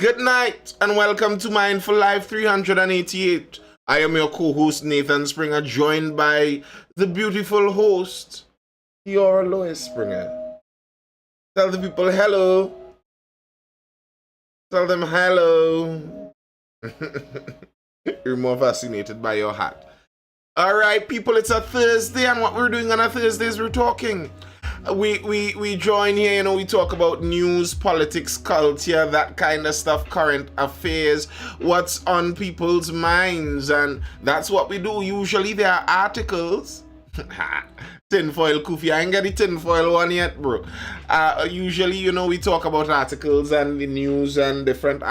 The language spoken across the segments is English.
Good night and welcome to Mindful Life 388. I am your co-host Nathan Springer, joined by the beautiful host, your Lois Springer. Tell the people hello. Tell them hello. You're more fascinated by your hat. Alright people, it's a Thursday, and what we're doing on a Thursday is we're talking. We join here, we talk about news, politics, culture, that kind of stuff, current affairs, what's on people's minds, and that's what we do. Usually there are articles. Tinfoil Koofy, I ain't got the tinfoil one yet, bro. Usually, we talk about articles and the news and different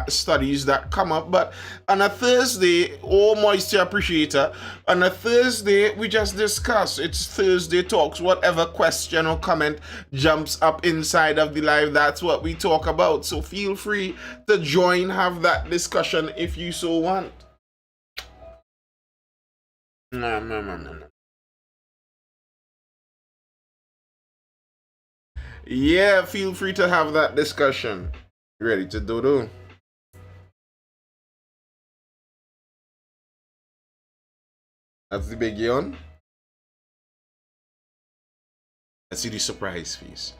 studies that come up, but on a Thursday, moisture appreciator, on a Thursday, we just discuss. It's Thursday Talks. Whatever question or comment jumps up inside of the live, that's what we talk about. So feel free to join, have that discussion if you so want. No. Yeah, feel free to have that discussion. Ready to do? That's the big yawn. Let's see the surprise piece.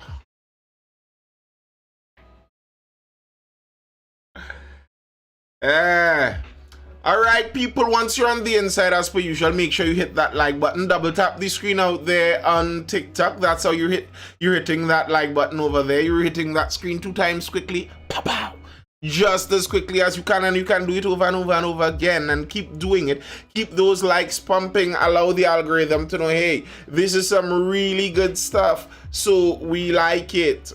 Alright people, once you're on the inside, as per usual, make sure you hit that like button. Double tap the screen out there on TikTok. That's how you're hitting that like button over there. You're hitting that screen 2 times quickly. Pow! Just as quickly as you can, and you can do it over and over and over again, and keep doing it. Keep those likes pumping. Allow the algorithm to know, hey, this is some really good stuff, so we like it.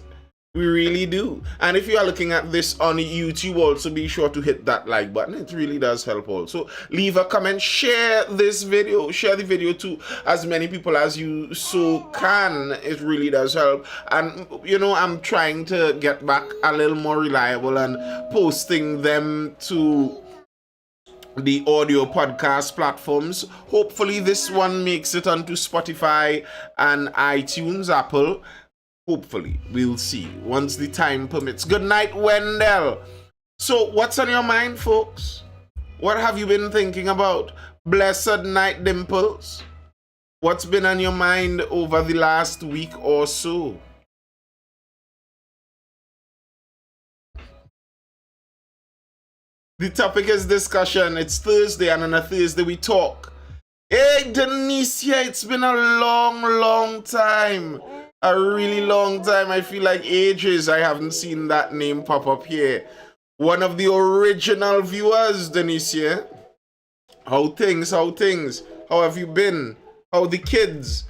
We really do. And if you are looking at this on YouTube, also be sure to hit that like button. It really does help also. Leave a comment, share this video, share the video to as many people as you so can. It really does help. And I'm trying to get back a little more reliable and posting them to the audio podcast platforms. Hopefully this one makes it onto Spotify and iTunes, Apple. Hopefully, we'll see once the time permits. Good night, Wendell. So, what's on your mind, folks? What have you been thinking about? Blessed night, Dimples. What's been on your mind over the last week or so? The topic is discussion. It's Thursday, and on a Thursday we talk. Hey, Denicia, it's been a long time. A really long time. I feel like ages I haven't seen that name pop up here. One of the original viewers, Denicia. How things? How have you been? How the kids?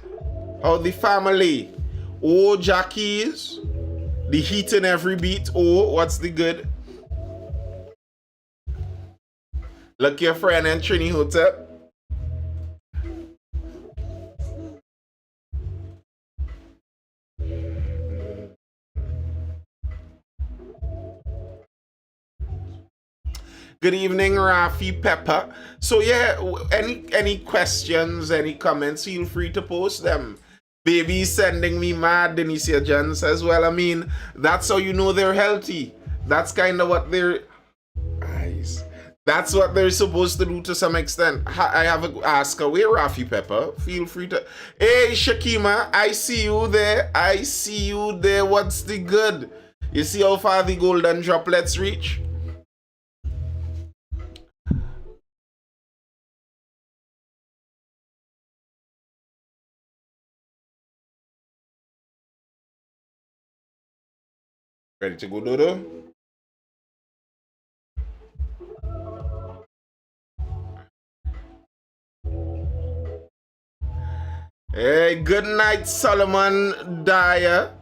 How the family? Oh, Jackie's. The heat in every beat. Oh, what's the good? Look your friend and Trini Hotel. Good evening, Rafi Pepper. So yeah, any questions, any comments, feel free to post them. Baby's sending me mad, Denicia Jan says. Well, I mean, that's how you know they're healthy. That's kind of what they're... Nice. That's what they're supposed to do to some extent. I have a ask away, Rafi Pepper. Feel free to... Hey, Shakima, I see you there. What's the good? You see how far the golden droplets reach? Ready to go, Dodo? Hey, good night, Solomon Dyer.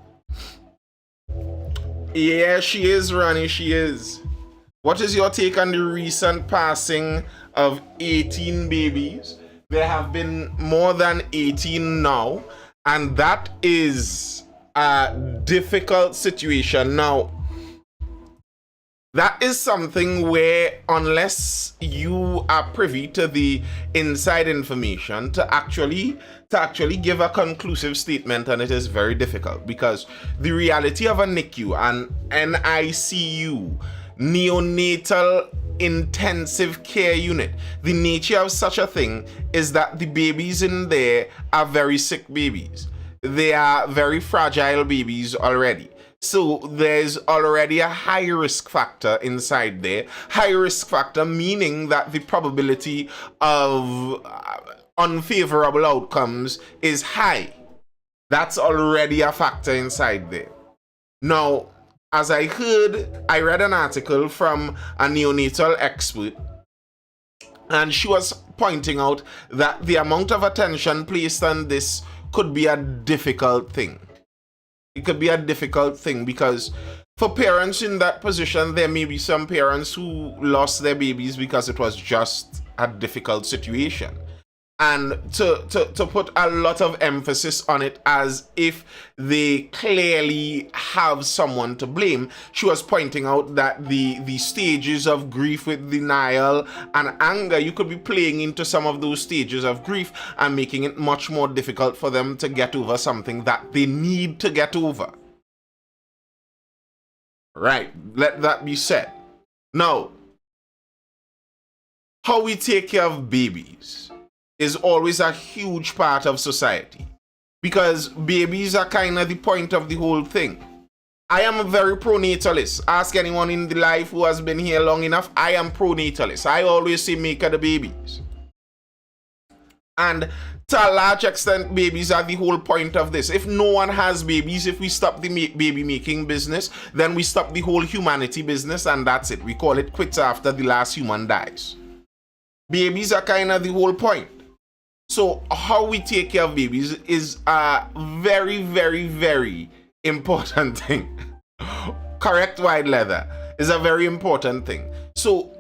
Yeah, she is, Ronnie, she is. What is your take on the recent passing of 18 babies? There have been more than 18 now, and that is a difficult situation. Now, that is something where, unless you are privy to the inside information to actually give a conclusive statement, and it is very difficult, because the reality of a NICU and NICU, neonatal intensive care unit. The nature of such a thing is that the babies in there are very sick babies. They are very fragile babies already. So there's already a high risk factor inside there. High risk factor meaning that the probability of unfavorable outcomes is high. That's already a factor inside there. Now, as I read an article from a neonatal expert, and she was pointing out that the amount of attention placed on this could be a difficult thing. It could be a difficult thing because for parents in that position, there may be some parents who lost their babies because it was just a difficult situation. And to put a lot of emphasis on it as if they clearly have someone to blame, she was pointing out that the stages of grief with denial and anger, you could be playing into some of those stages of grief and making it much more difficult for them to get over something that they need to get over. Right, let that be said. Now, how we take care of babies is always a huge part of society because babies are kind of the point of the whole thing. I am a very pro-natalist. Ask anyone in the life who has been here long enough. I am pro-natalist. I always say make of the babies. And to a large extent, babies are the whole point of this. If no one has babies, if we stop the baby making business, then we stop the whole humanity business and that's it. We call it quits after the last human dies. Babies are kind of the whole point. So how we take care of babies is a very, very, very important thing. Correct white leather is a very important thing. So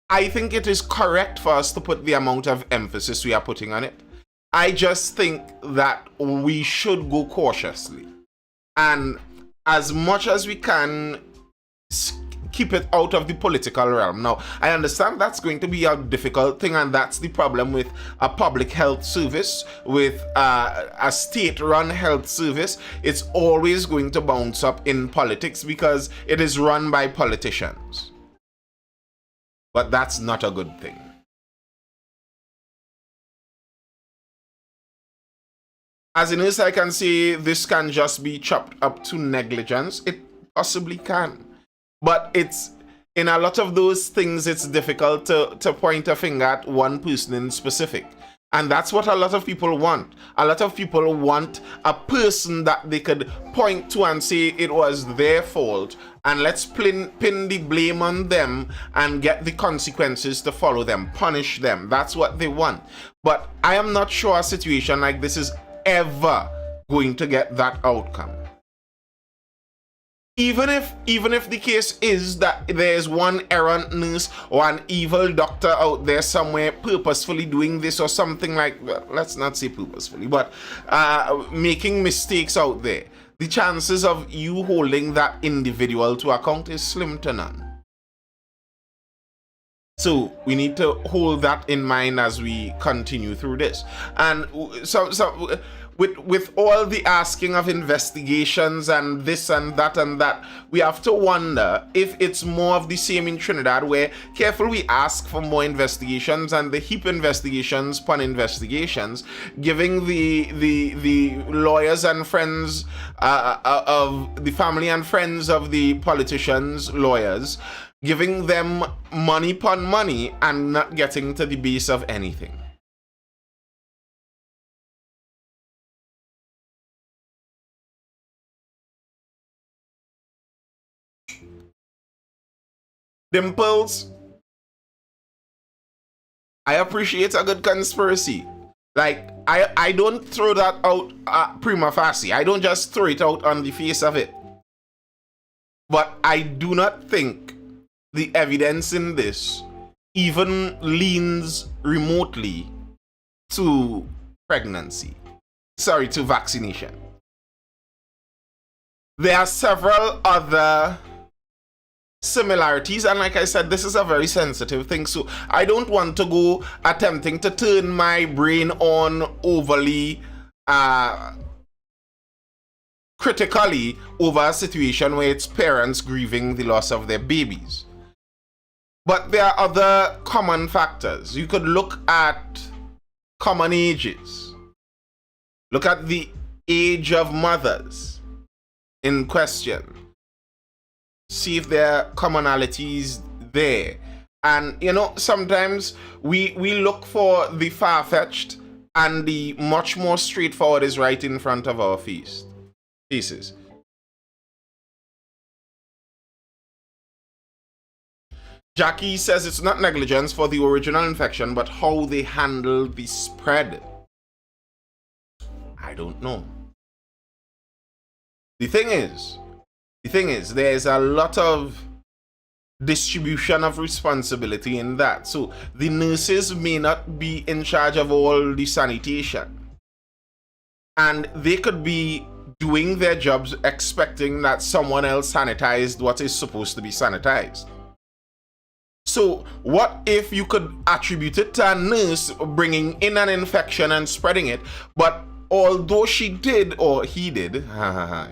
I think it is correct for us to put the amount of emphasis we are putting on it. I just think that we should go cautiously. And as much as we can, keep it out of the political realm. Now, I understand that's going to be a difficult thing, and that's the problem with a public health service, with a state-run health service. It's always going to bounce up in politics because it is run by politicians. But that's not a good thing. As a nurse, I can say this can just be chopped up to negligence. It possibly can. But it's, in a lot of those things, it's difficult to point a finger at one person in specific. And that's what a lot of people want. A lot of people want a person that they could point to and say it was their fault. And let's pin the blame on them and get the consequences to follow them, punish them. That's what they want. But I am not sure a situation like this is ever going to get that outcome. Even if the case is that there's one errant nurse or an evil doctor out there somewhere purposefully doing this or something like, well, let's not say purposefully, but making mistakes out there, the chances of you holding that individual to account is slim to none. So we need to hold that in mind as we continue through this. And so with all the asking of investigations and this and that, we have to wonder if it's more of the same in Trinidad, where careful we ask for more investigations and they heap investigations upon investigations, giving the lawyers and friends of the family and friends of the politicians' lawyers, giving them money upon money and not getting to the base of anything. Dimples, I appreciate a good conspiracy. Like, I don't throw that out prima facie. I don't just throw it out on the face of it. But I do not think the evidence in this even leans remotely to pregnancy. Sorry, to vaccination. There are several other similarities, and like I said, this is a very sensitive thing, so I don't want to go attempting to turn my brain on overly critically over a situation where it's parents grieving the loss of their babies. But there are other common factors. You could look at common ages. Look at the age of mothers in question. See if there are commonalities there. And you know, sometimes we look for the far-fetched, and the much more straightforward is right in front of our faces. Jackie says it's not negligence for the original infection, but how they handle the spread. I don't know. The thing is, there's a lot of distribution of responsibility in that. So the nurses may not be in charge of all the sanitation, and they could be doing their jobs expecting that someone else sanitized what is supposed to be sanitized. So what if you could attribute it to a nurse bringing in an infection and spreading it, but although she did, or he did,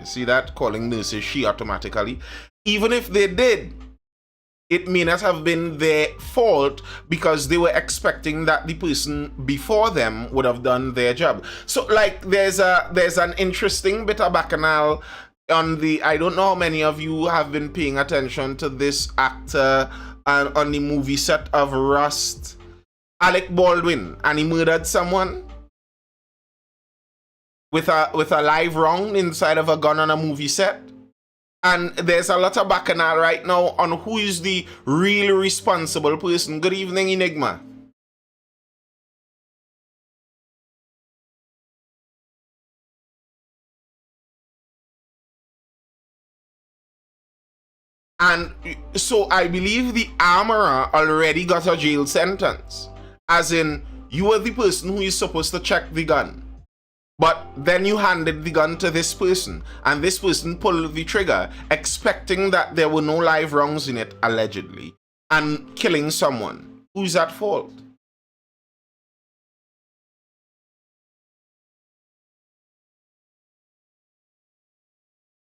see that, calling nurses she automatically, even if they did, it may not have been their fault because they were expecting that the person before them would have done their job. So like there's an interesting bit of bacchanal on the, I don't know how many of you have been paying attention to this actor on the movie set of Rust, Alec Baldwin, and he murdered someone with a live round inside of a gun on a movie set. And there's a lot of bacchanal right now on who is the real responsible person. Good evening, Enigma. And so I believe the armorer already got a jail sentence. As in, you were the person who is supposed to check the gun. But then you handed the gun to this person, and this person pulled the trigger, expecting that there were no live rounds in it, allegedly, and killing someone. Who's at fault?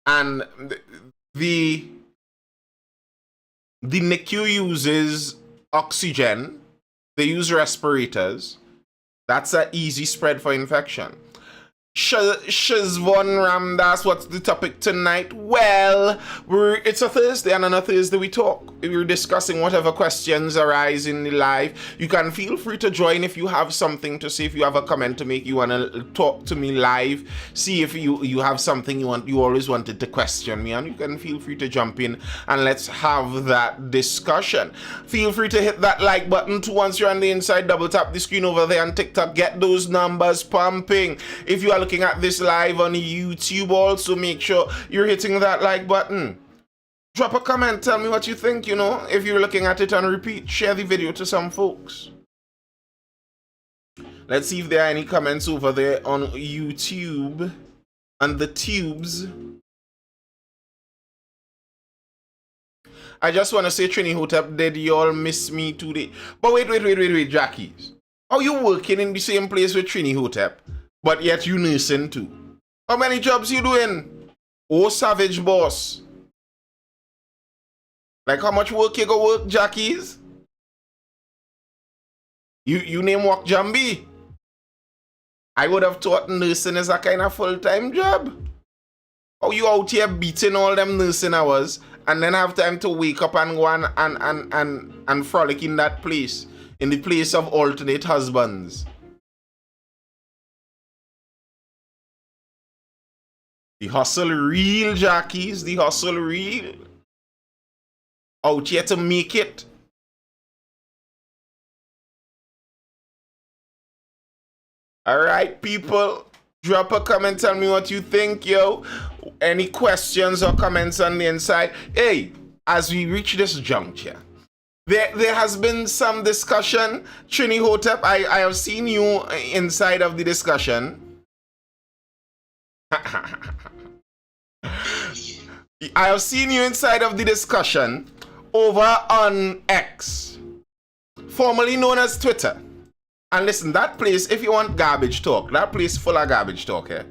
And the NICU uses oxygen, they use respirators. That's an easy spread for infection. Shazvon Ramdas, what's the topic tonight? Well, it's a Thursday, and on a Thursday we talk. We're discussing whatever questions arise in the live. You can feel free to join if you have something to say, if you have a comment to make, you want to talk to me live, see if you have something you always wanted to question me, and you can feel free to jump in and let's have that discussion. Feel free to hit that like button too. Once you're on the inside, double tap the screen over there on TikTok, get those numbers pumping. If you are looking at this live on YouTube, also make sure you're hitting that like button. Drop a comment, tell me what you think, you know, if you're looking at it on repeat. Share the video to some folks. Let's see if there are any comments over there on YouTube and the tubes. I just want to say, Trini Hotep, did y'all miss me today? But wait, Jackies. Are you working in the same place with Trini Hotep, but yet you nursing too? How many jobs you doing? Oh, savage boss. Like how much work you go work, Jackies? You name work Jambi. I would have thought nursing is a kind of full-time job. How you out here beating all them nursing hours and then have time to wake up and go and frolic in that place, in the place of alternate husbands? The hustle real, Jackies. The hustle real. Out here to make it. Alright, people. Drop a comment, tell me what you think, yo. Any questions or comments on the inside? Hey, as we reach this juncture, there has been some discussion. Trini Hotep, I have seen you inside of the discussion. I have seen you inside of the discussion over on X, formerly known as Twitter. And listen, that place, if you want garbage talk, that place full of garbage talk here.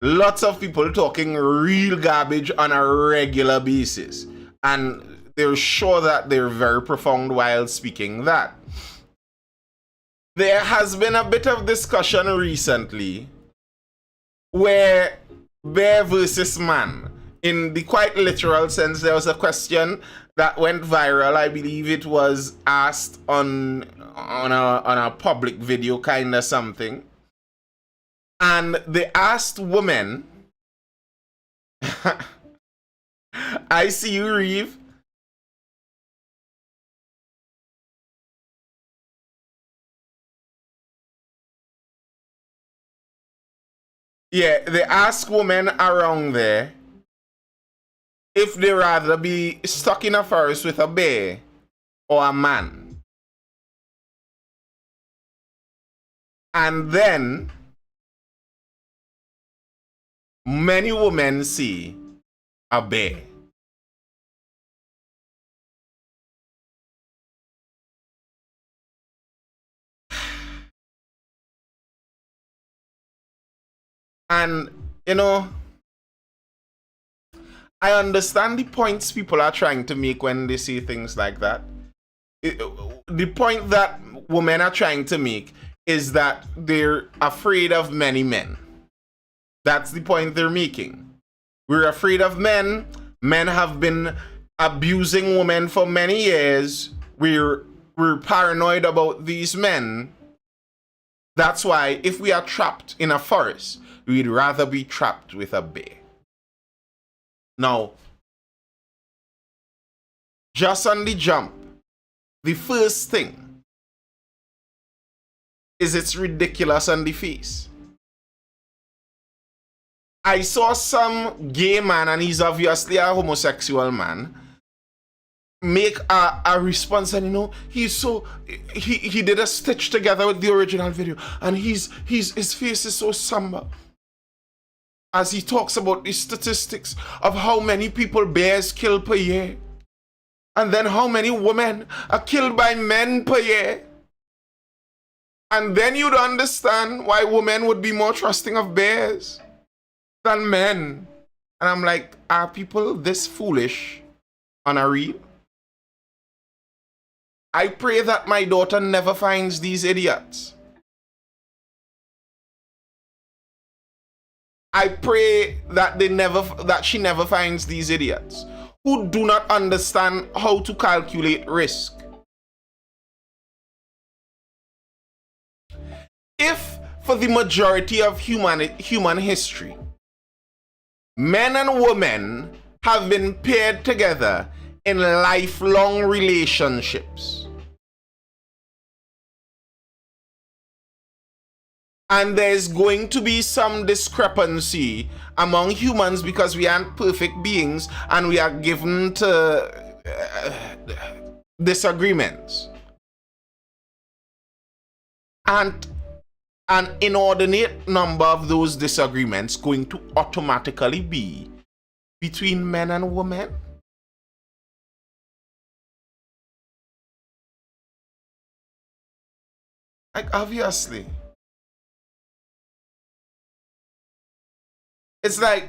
Lots of people talking real garbage on a regular basis. And they're sure that they're very profound while speaking that. There has been a bit of discussion recently where bear versus man. In the quite literal sense, there was a question that went viral. I believe it was asked on a public video kind of something. And they asked women, I see you, Reeve. Yeah, they ask women around there if they rather be stuck in a forest with a bear or a man. And then many women see a bear. And, you know, I understand the points people are trying to make when they say things like that. The point that women are trying to make is that they're afraid of many men. That's the point they're making. We're afraid of men. Men have been abusing women for many years. We're paranoid about these men. That's why if we are trapped in a forest, we'd rather be trapped with a bear. Now, just on the jump, the first thing is it's ridiculous on the face. I saw some gay man, and he's obviously a homosexual man, make a response, and you know, he did a stitch together with the original video, and his face is so somber as he talks about the statistics of how many people bears kill per year, and then how many women are killed by men per year. And then you'd understand why women would be more trusting of bears than men. And I'm like, are people this foolish on a reel? I pray that my daughter never finds these idiots. I pray that she never finds these idiots who do not understand how to calculate risk. If for the majority of human history, men and women have been paired together in lifelong relationships, and there's going to be some discrepancy among humans because we aren't perfect beings and we are given to disagreements. And an inordinate number of those disagreements going to automatically be between men and women. Like, obviously. It's like,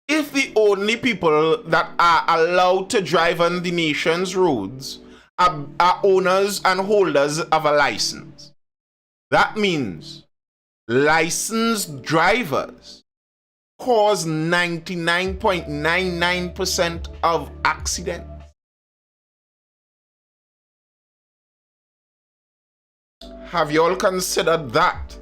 if the only people that are allowed to drive on the nation's roads are owners and holders of a license, that means licensed drivers cause 99.99% of accidents. Have you all considered that?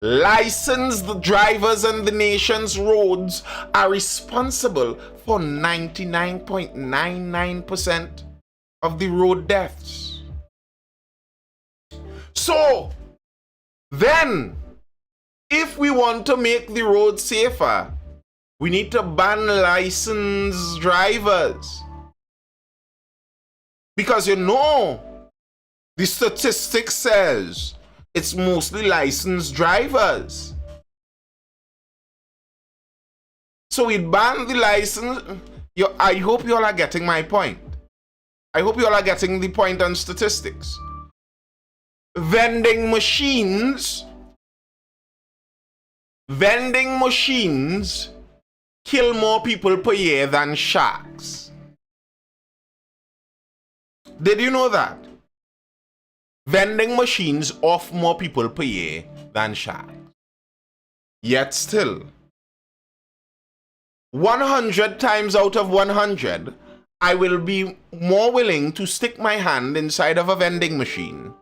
Licensed drivers on the nation's roads are responsible for 99.99% of the road deaths. So, then, if we want to make the road safer, we need to ban licensed drivers. Because you know, the statistics says it's mostly licensed drivers. So we ban the license. I hope you all are getting my point. I hope you all are getting the point on statistics. vending machines kill more people per year than sharks. Did you know that? Vending machines off more people per year than sharks. Yet still, 100 times out of 100, I will be more willing to stick my hand inside of a vending machine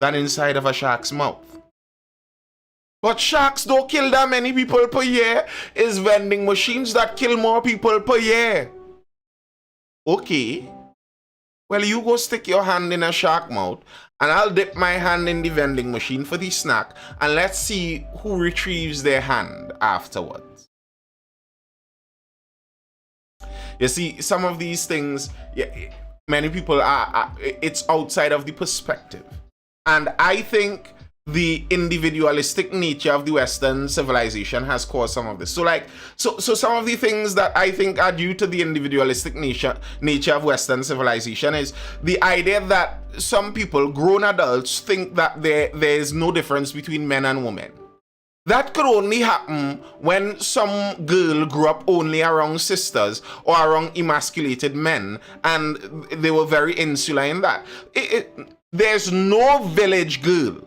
than inside of a shark's mouth. But sharks don't kill that many people per year. It's vending machines that kill more people per year. Okay. Well, you go stick your hand in a shark mouth, and I'll dip my hand in the vending machine for the snack, and let's see who retrieves their hand afterwards. You see, some of these things, many people it's outside of the perspective. And I think the individualistic nature of the Western civilization has caused some of this. So some of the things that I think are due to the individualistic nature of Western civilization is the idea that some people, grown adults, think that there is no difference between men and women. That could only happen when some girl grew up only around sisters or around emasculated men, and they were very insular in that. There's no village girl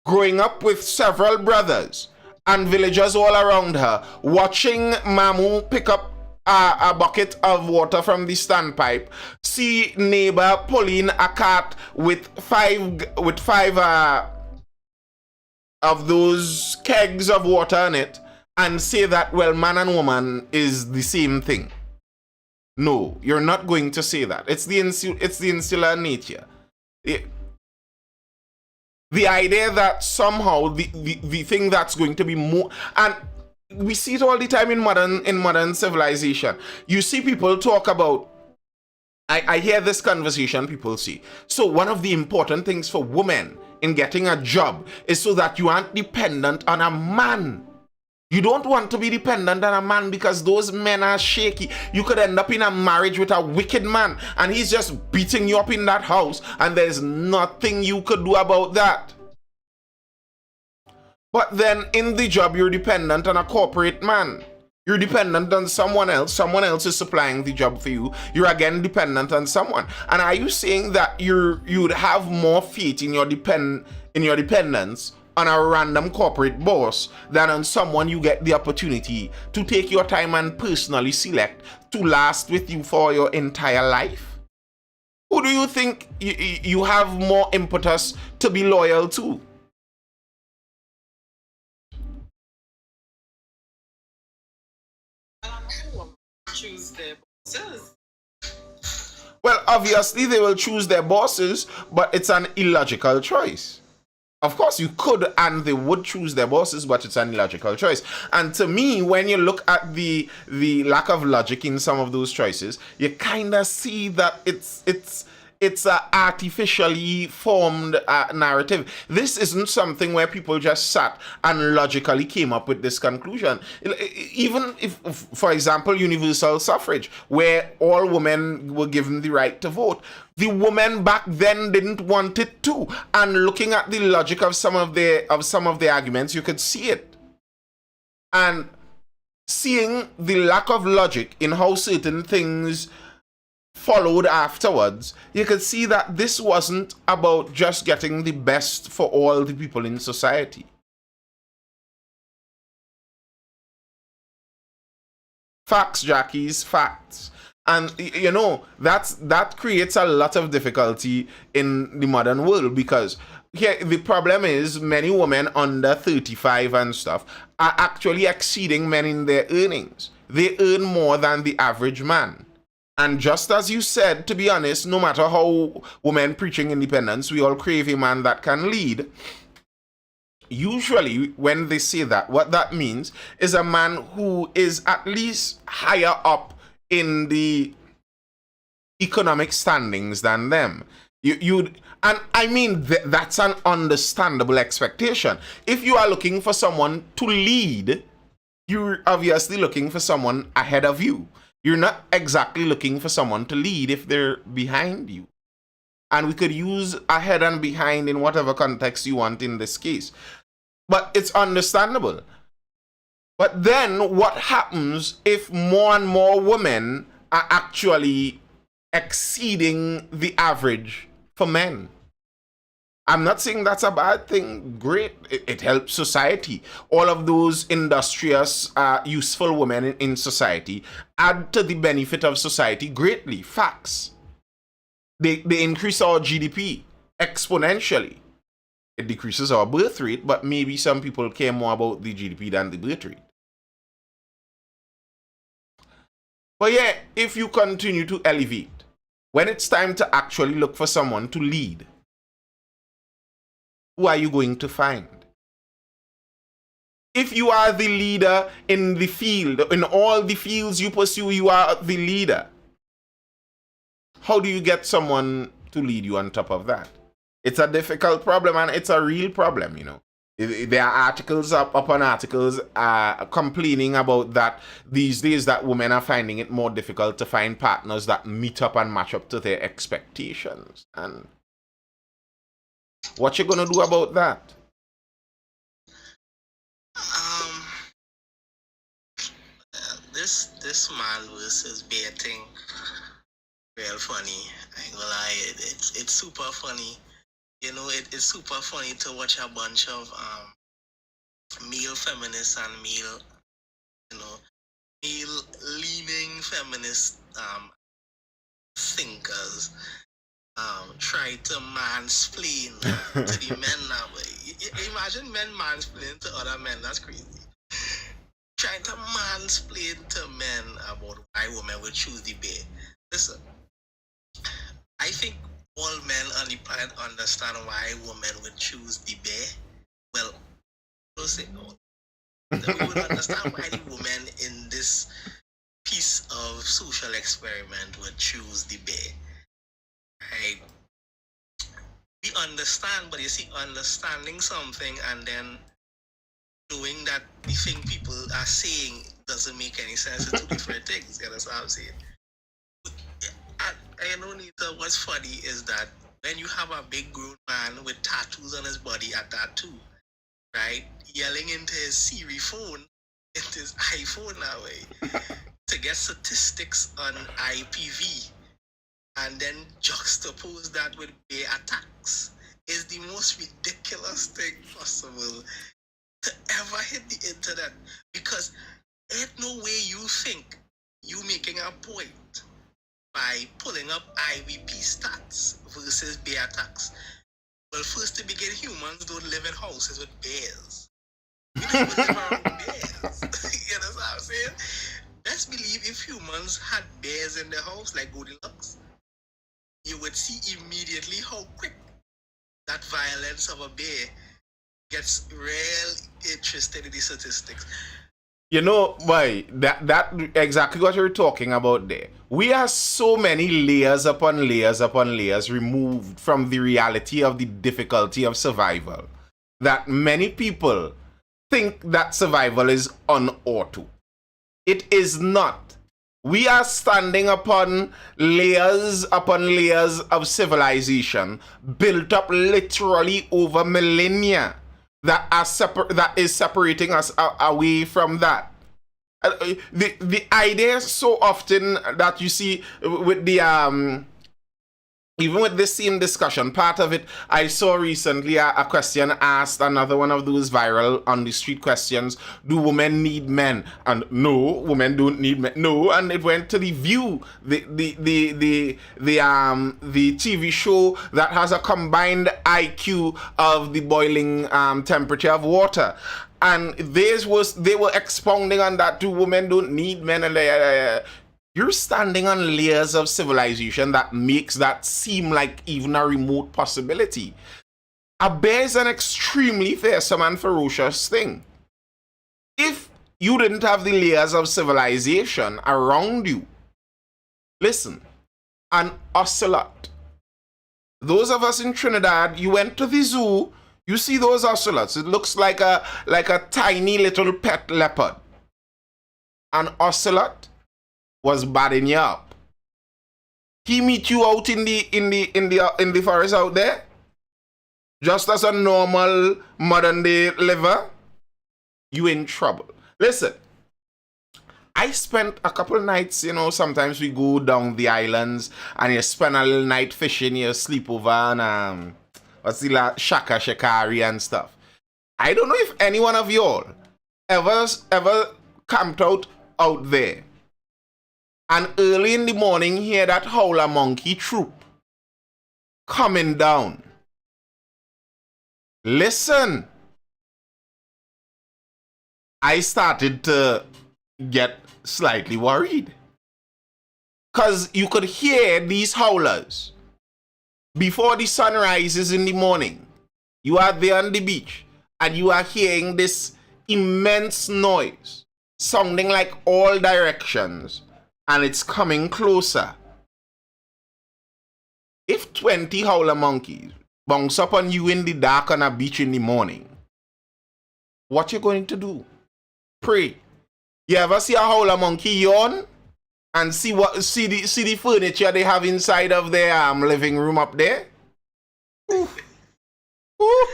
growing up with several brothers and villagers all around her, watching Mamu pick up a bucket of water from the standpipe, see neighbor pulling a cart with five of those kegs of water in it, and say that, well, man and woman is the same thing. No, you're not going to say that. It's the insular nature. The idea that somehow the thing that's going to be more, and we see it all the time in modern civilization. You see people talk about, I hear this conversation people say, so one of the important things for women in getting a job is so that you aren't dependent on a man. You don't want to be dependent on a man because those men are shaky. You could end up in a marriage with a wicked man and he's just beating you up in that house and there's nothing you could do about that. But then in the job, you're dependent on a corporate man. You're dependent on someone else. Someone else is supplying the job for you. You're again dependent on someone. And are you saying that you'd have more faith in your dependence on a random corporate boss than on someone you get the opportunity to take your time and personally select to last with you for your entire life? Who do you think you have more impetus to be loyal to? Choose their bosses. Well, obviously they will choose their bosses, but it's an illogical choice. Of course, you could and they would choose their bosses, but it's an illogical choice. And to me, when you look at the lack of logic in some of those choices, you kind of see that it's an artificially formed narrative. This isn't something where people just sat and logically came up with this conclusion. Even if, for example, universal suffrage, where all women were given the right to vote, the women back then didn't want it too. And looking at the logic of some of their arguments, you could see it. And seeing the lack of logic in how certain things followed afterwards, you could see that this wasn't about just getting the best for all the people in society. Facts, Jackies, facts. And you know, that creates a lot of difficulty in the modern world, because here the problem is many women under 35 and stuff are actually exceeding men in their earnings. They earn more than the average man. And just as you said, to be honest, no matter how women preaching independence, we all crave a man that can lead. Usually, when they say that, what that means is a man who is at least higher up in the economic standings than them. And I mean, that's an understandable expectation. If you are looking for someone to lead, you're obviously looking for someone ahead of you. You're not exactly looking for someone to lead if they're behind you. and we could use ahead and behind in whatever context you want in this case. But it's understandable. But then what happens if more and more women are actually exceeding the average for men? I'm not saying that's a bad thing. Great. It helps society. All of those industrious, useful women in society add to the benefit of society greatly. Facts. They increase our GDP exponentially. It decreases our birth rate, but maybe some people care more about the GDP than the birth rate. But yeah, if you continue to elevate, when it's time to actually look for someone to lead, who are you going to find? If you are the leader in the field, in all the fields you pursue, you are the leader. How do you get someone to lead you on top of that? It's a difficult problem, and it's a real problem, you know. There are articles upon articles complaining about that these days, that women are finding it more difficult to find partners that meet up and match up to their expectations. And what you gonna do about that? This man versus bear thing, real funny. I ain't gonna lie, it's super funny. You know, it's super funny to watch a bunch of male feminists and male, you know, male leaning feminist thinkers try to mansplain to the men now. Imagine men mansplaining to other men. That's crazy. Trying to mansplain to men about why women would choose the bear. Listen, I think all men on the planet understand why women would choose the bear. Well, we'll say no. We would understand why the women in this piece of social experiment would choose the bear. Right? We understand, but you see, understanding something and then doing that the thing people are saying doesn't make any sense. It's two different things. You understand what I'm saying? I know, Nita, what's funny is that when you have a big grown man with tattoos on his body at that too, right, yelling into his Siri phone, into his iPhone that way, to get statistics on IPV, and then juxtapose that with bear attacks, is the most ridiculous thing possible to ever hit the internet. Because ain't no way you think you making a point by pulling up IVP stats versus bear attacks. Well, first to begin, humans don't live in houses with bears. We don't even live around bears. You know what I'm saying? Let's believe if humans had bears in their house like Goldilocks, you would see immediately how quick that violence of a bear gets real interested in the statistics. You know, why that exactly what you're talking about there. We are so many layers upon layers upon layers removed from the reality of the difficulty of survival that many people think that survival is on auto. It is not. We are standing upon layers of civilization built up literally over millennia that is separating us away from that. The idea so often that you see with the even with this same discussion, part of it, I saw recently a question asked, another one of those viral on the street questions: do women need men? And no, women don't need men. No, and it went to the View, the TV show that has a combined IQ of the boiling temperature of water. And they were expounding on that too. Women don't need men, and you're standing on layers of civilization that makes that seem like even a remote possibility. A bear is an extremely fearsome and ferocious thing. If you didn't have the layers of civilization around you, listen, an ocelot. Those of us in Trinidad, you went to the zoo, you see those ocelots. It looks like a tiny little pet leopard. An ocelot was batting you up. He meet you out in the forest out there, just as a normal modern day liver. You in trouble. Listen, I spent a couple nights, sometimes we go down the islands and you spend a little night fishing, you sleep over and Shaka Shakari and stuff. I don't know if any one of y'all ever camped out there and early in the morning hear that howler monkey troop coming down. Listen, I started to get slightly worried. Because you could hear these howlers before the sun rises in the morning. You are there on the beach and you are hearing this immense noise sounding like all directions, and it's coming closer. If 20 howler monkeys bounce up on you in the dark on a beach in the morning, what you going to do? Pray. You ever see a howler monkey yawn and see the furniture they have inside of their living room up there? Ooh. Ooh.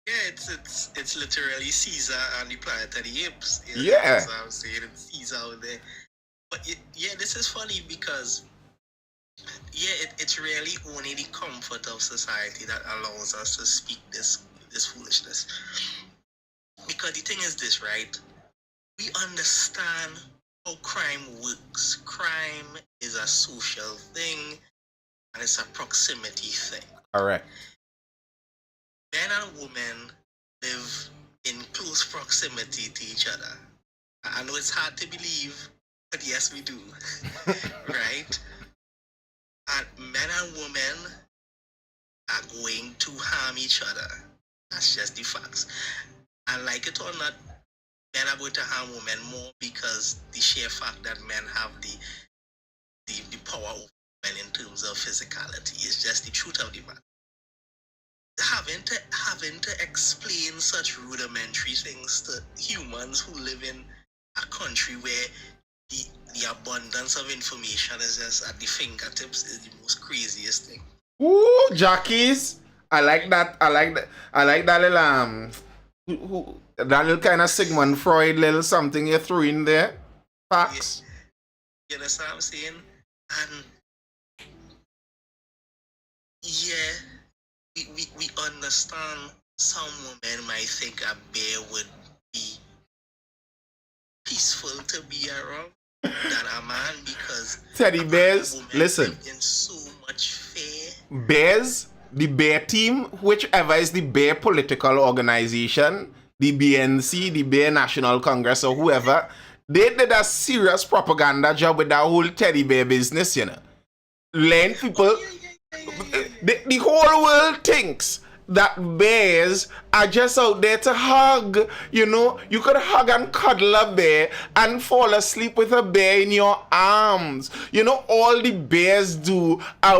Yeah, it's literally Caesar and the Planet of the Apes. Yeah. That's what I'm saying. It's Caesar out there. But this is funny because it's really only the comfort of society that allows us to speak this foolishness. Because the thing is this, right? We understand how crime works. Crime is a social thing and it's a proximity thing. Correct. Men and women live in close proximity to each other. I know it's hard to believe, but yes, we do. Right? And men and women are going to harm each other. That's just the facts. And like it or not, men are going to harm women more because the sheer fact that men have the power over women in terms of physicality is just the truth of the matter. Having to explain such rudimentary things to humans who live in a country where the abundance of information is just at the fingertips is the most craziest thing. Ooh, Jackies. I like that little that little kind of Sigmund Freud little something you threw in there. Facts. You understand what I'm saying? And yeah, we understand some women might think a bear would be peaceful to be around than a man because Teddy bears, listen. In so much fear. Bears, the bear team, whichever is the bear political organization, the BNC, the Bear National Congress, or whoever, they did a serious propaganda job with that whole teddy bear business, Letting people, the whole world thinks that bears are just out there to hug, You could hug and cuddle a bear and fall asleep with a bear in your arms. All the bears do are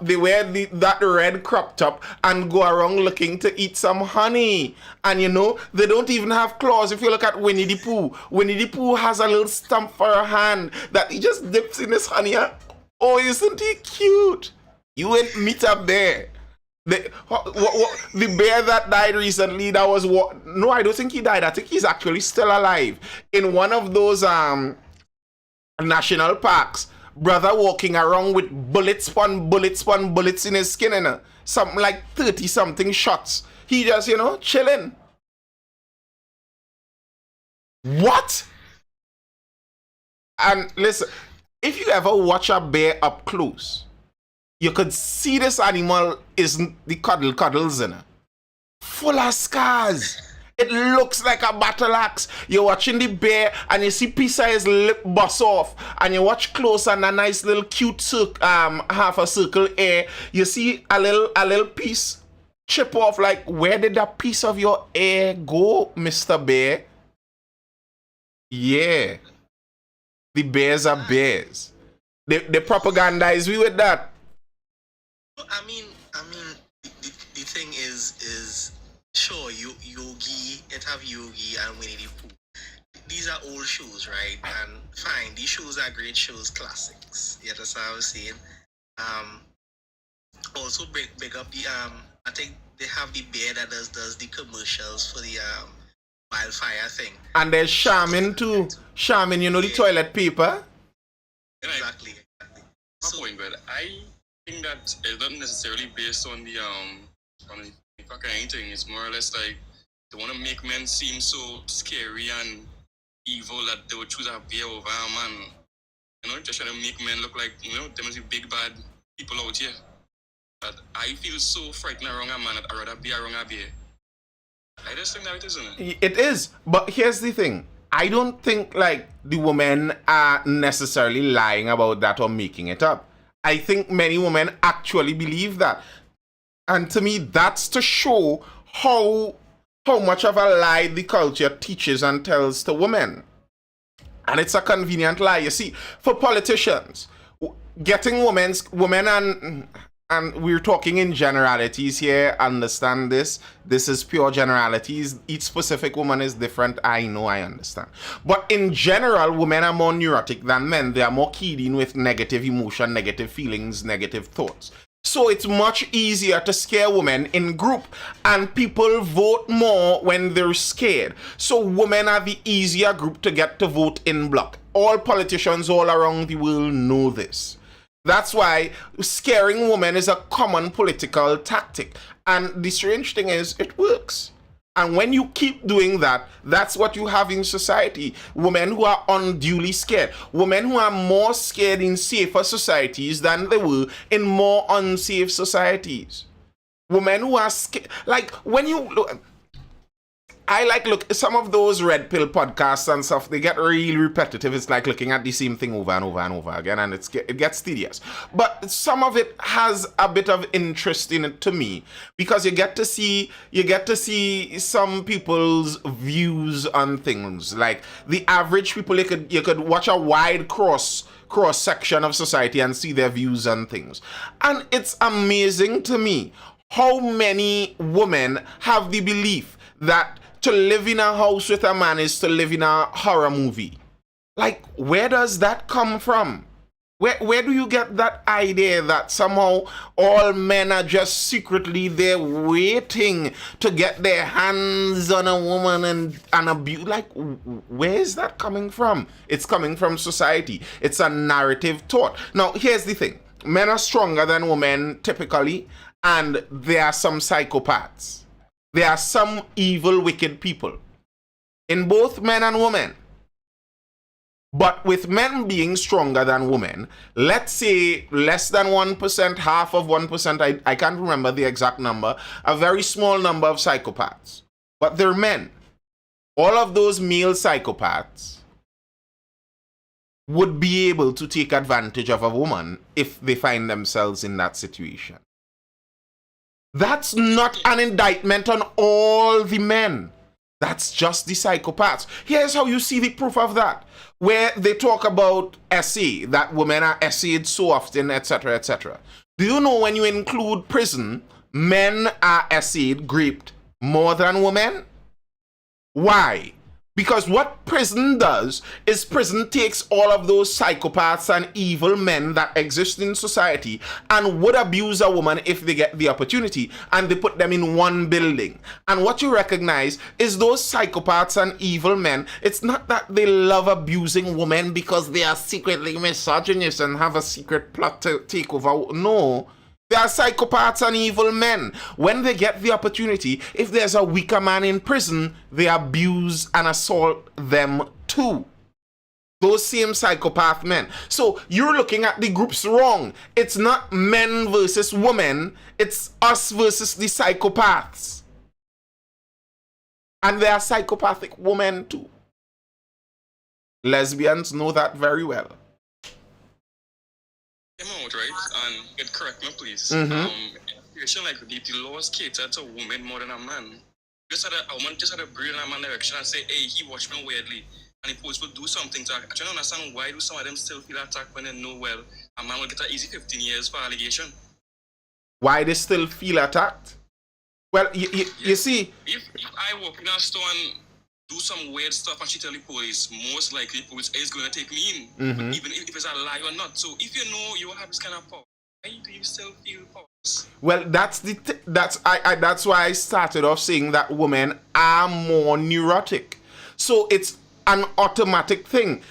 they wear that red crop top and go around looking to eat some honey. And they don't even have claws. If you look at Winnie the Pooh has a little stump for a hand that he just dips in his honey. Oh, isn't he cute? You ain't meet up there. The bear that died recently, that was what? No, I don't think he died. I think he's actually still alive. In one of those national parks, brother walking around with bullets in his skin, something like 30-something shots. He just, chilling. What? And listen, if you ever watch a bear up close, you could see this animal is the cuddles full of scars. It looks like a battle axe. You're watching the bear and you see piece of his lip bust off, and you watch close and a nice little cute half a circle ear. You see a little piece chip off. Like, where did that piece of your ear go, Mr. Bear? Yeah, the bears are bears. They propagandize we with that. I mean, the thing is sure, Yogi, it have Yogi and Winnie the Pooh. these are old shows, right? And fine, these shows are great shows, classics. You understand what I'm saying? Um, also big up the I think they have the bear that does the commercials for the wildfire thing. And there's Charmin too. Charmin, you know, the Yeah. toilet paper. Exactly. My point, but I think that it's not necessarily based on the fucking anything. It's more or less like they want to make men seem so scary and evil that they would choose a bear over a man. You know, just trying to make men look like, you know, them as the big bad people out here. But I feel so frightened around a man that I'd rather be around a bear. I just think that it isn't it? It is, but here's the thing. I don't think like the women are necessarily lying about that or making it up. I think many women actually believe that. And to me, that's to show how much of a lie the culture teaches and tells to women. And it's a convenient lie. You see, for politicians, getting women and we're talking in generalities here, understand this. This is pure generalities. Each specific woman is different. I know, I understand. But in general, women are more neurotic than men. They are more keyed in with negative emotion, negative feelings, negative thoughts. So it's much easier to scare women in group, and people vote more when they're scared. So women are the easier group to get to vote in block. All politicians all around the world know this. That's why scaring women is a common political tactic. And the strange thing is, it works. And when you keep doing that, that's what you have in society. Women who are unduly scared. Women who are more scared in safer societies than they were in more unsafe societies. Women who are scared. Like, when you look, I look, some of those red pill podcasts and stuff, they get really repetitive. It's like looking at the same thing over and over and over again, and it gets tedious. But some of it has a bit of interest in it to me, because you get to see some people's views on things. Like the average people, you could watch a wide cross section of society and see their views on things. And it's amazing to me how many women have the belief that to live in a house with a man is to live in a horror movie. Like, where does that come from? Where do you get that idea that somehow all men are just secretly there waiting to get their hands on a woman and abuse? Like, where is that coming from? It's coming from society. It's a narrative taught. Now, here's the thing. Men are stronger than women typically, and there are some psychopaths. There are some evil, wicked people in both men and women. But with men being stronger than women, let's say less than 1%, half of 1%, I can't remember the exact number, a very small number of psychopaths. But they're men. All of those male psychopaths would be able to take advantage of a woman if they find themselves in that situation. That's not an indictment on all the men. That's just the psychopaths. Here's how you see the proof of that. Where they talk about essay, that women are essayed so often, etc., etc. Do you know when you include prison, men are essayed, raped more than women? Why? Because what prison does is prison takes all of those psychopaths and evil men that exist in society and would abuse a woman if they get the opportunity, and they put them in one building. And what you recognize is those psychopaths and evil men, it's not that they love abusing women because they are secretly misogynist and have a secret plot to take over. No. They are psychopaths and evil men. When they get the opportunity, if there's a weaker man in prison, they abuse and assault them too. Those same psychopath men. So you're looking at the groups wrong. It's not men versus women. It's us versus the psychopaths. And there are psychopathic women too. Lesbians know that very well. Out, right? And get correct me, please. Mm-hmm. In a situation like the laws cater to a woman more than a man. A woman just had a brain in a man direction and say, hey, he watched me weirdly. And the police will do something to her. I don't understand why do some of them still feel attacked when they know, well, a man will get an easy 15 years for allegation. Why they still feel attacked? Well, you see... If I walk in a store and do some weird stuff and she tell the police, most likely the police is going to take me in, Mm-hmm. even if it's a lie or not. So if you know you have this kind of power, why do you still feel powerless? Well, that's why I started off saying that women are more neurotic. So it's an automatic thing.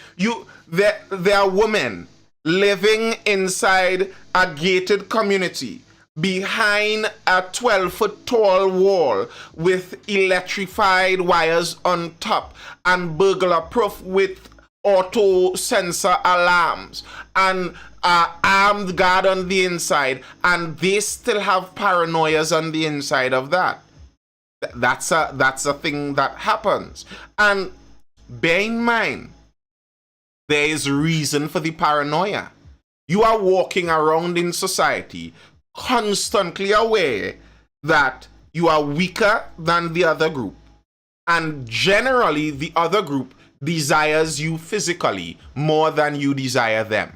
There are women living inside a gated community behind a 12-foot tall wall with electrified wires on top and burglar proof with auto sensor alarms and armed guard on the inside, and they still have paranoias on the inside of that. That's a thing that happens. And bear in mind, there is reason for the paranoia. You are walking around in society constantly aware that you are weaker than the other group, and generally the other group desires you physically more than you desire them.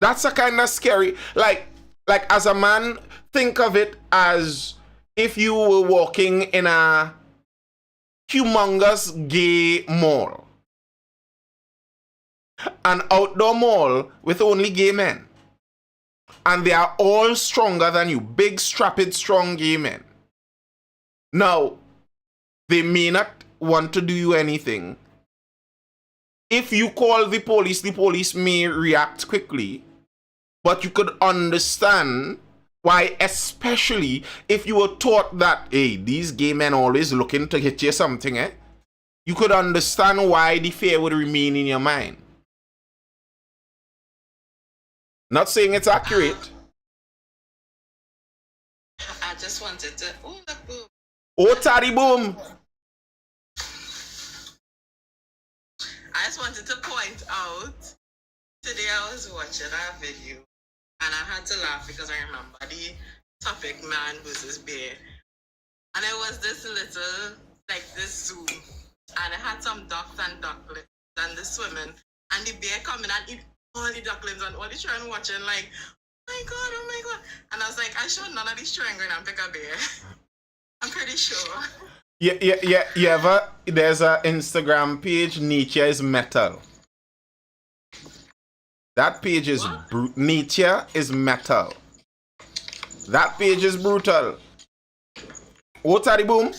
That's a kind of scary, like as a man, think of it as if you were walking in a humongous gay mall, an outdoor mall with only gay men, and they are all stronger than you, big, strapped, strong gay men. Now, they may not want to do you anything. If you call the police may react quickly, but you could understand why, especially if you were taught that, hey, these gay men always looking to hit you something, you could understand why the fear would remain in your mind. Not saying it's accurate. I just wanted to. Oh, look, boom. Oh, Taddy Boom. I just wanted to point out. Today I was watching a video, and I had to laugh because I remember the topic man versus bear, and it was this little, like this zoo, and it had some ducks and ducklings and the swimming, and the bear coming and eat all the ducklings, and all the children watching like, oh my god, and I was like, I sure none of these children going and pick a bear. I'm pretty sure. Yeah. There's a Instagram page, Nature is Metal. That page is Nature is Metal. That page is brutal. Oh, Taddy Boom.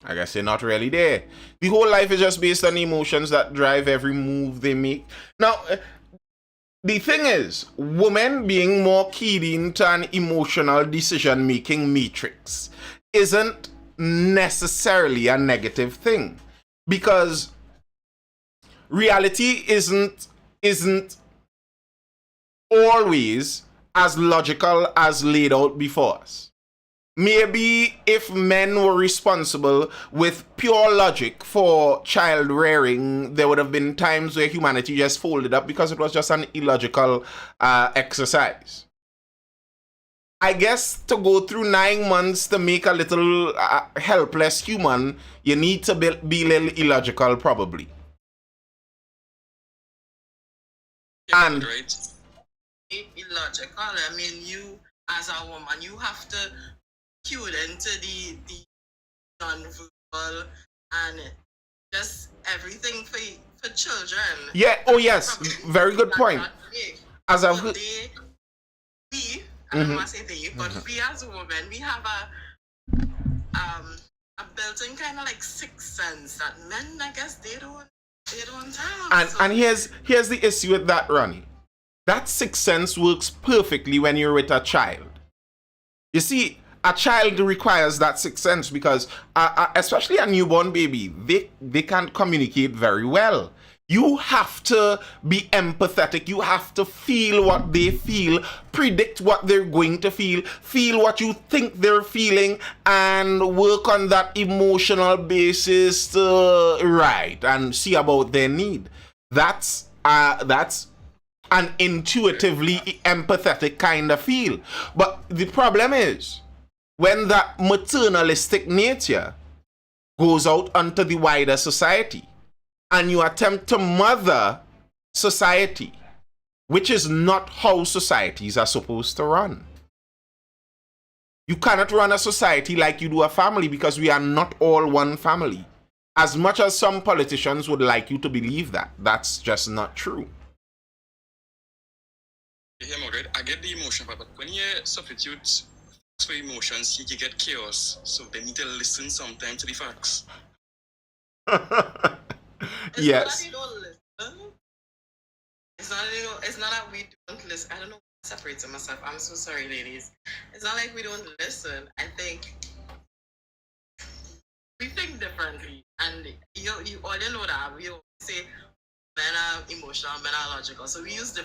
I guess you're not really there. The whole life is just based on emotions that drive every move they make. Now, the thing is, women being more keyed into an emotional decision-making matrix isn't necessarily a negative thing, because reality isn't always as logical as laid out before us. Maybe if men were responsible with pure logic for child rearing, there would have been times where humanity just folded up because it was just an illogical exercise. I guess to go through 9 months to make a little helpless human, you need to be a little illogical, probably. Yeah, And right. Illogical. I mean, you as a woman, you have to tune into the non-verbal and just everything for children. yeah, oh yes, very good point. As So I've I don't want to say they, but we as women, we have a built-in kind of like sixth sense that men, I guess, they don't have. and here's the issue with that, Ronnie. That sixth sense works perfectly when you're with a child. You see, a child requires that sixth sense because, especially a newborn baby, they can't communicate very well. You have to be empathetic. You have to feel what they feel, predict what they're going to feel what you think they're feeling, and work on that emotional basis to and see about their need. That's an intuitively empathetic kind of feel. But the problem is, when that maternalistic nature goes out onto the wider society and you attempt to mother society, which is not how societies are supposed to run. You cannot run a society like you do a family because we are not all one family. As much as some politicians would like you to believe that, that's just not true. Yeah, Margaret, I get the emotion part, but when you substitute facts for emotions, you get chaos. So they need to listen sometimes to the facts. It's Yes. not that you don't listen. It's not that we don't listen. I don't know what separates myself. I'm so sorry, ladies. It's not like we don't listen. I think we think differently, and you all know that we always say men are emotional, men are logical. So we use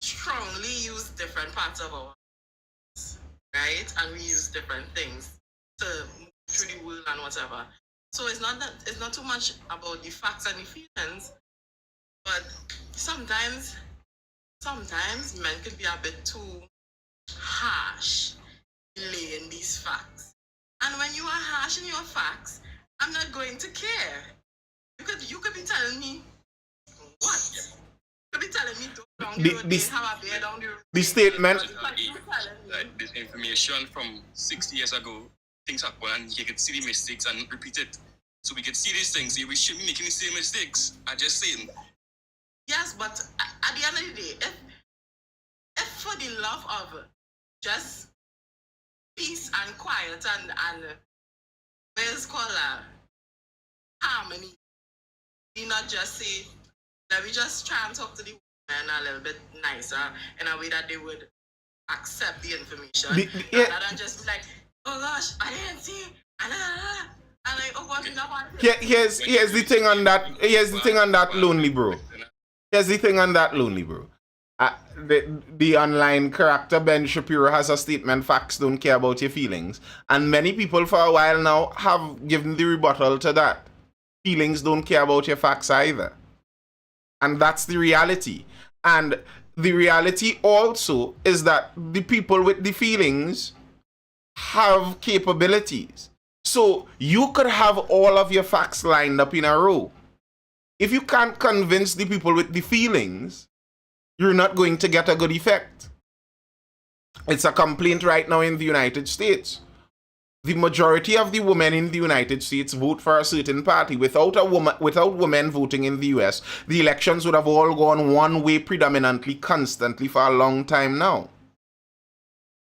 strongly use different parts of our lives, right? And we use different things to move through the world and whatever. So it's not too much about the facts and the feelings, but sometimes men can be a bit too harsh laying these facts. And when you are harsh in your facts, I'm not going to care. You could be telling me what? You could be telling me down the road, they have a bear down the road. The statement. Like this information from 60 years ago, things happen and you can see the mistakes and repeat it. So we can see these things. We shouldn't be making the same mistakes. I just saying. Yes, but at the end of the day, if for the love of just peace and quiet and where's called harmony, we not just say, let me just try and talk to the women a little bit nicer in a way that they would accept the information, rather than just be like, oh gosh, I didn't see, and like, oh God, you know what? Here's the thing on that. Here's the thing on that, lonely bro. Here's the thing on that, lonely bro. The online character Ben Shapiro has a statement: facts don't care about your feelings, and many people for a while now have given the rebuttal to that. Feelings don't care about your facts either, and that's the reality. And the reality also is that the people with the feelings have capabilities. So you could have all of your facts lined up in a row. If you can't convince the people with the feelings, you're not going to get a good effect. It's a complaint right now in the United States. The majority of the women in the United States vote for a certain party. Without women voting in the US, the elections would have all gone one way predominantly, constantly for a long time now.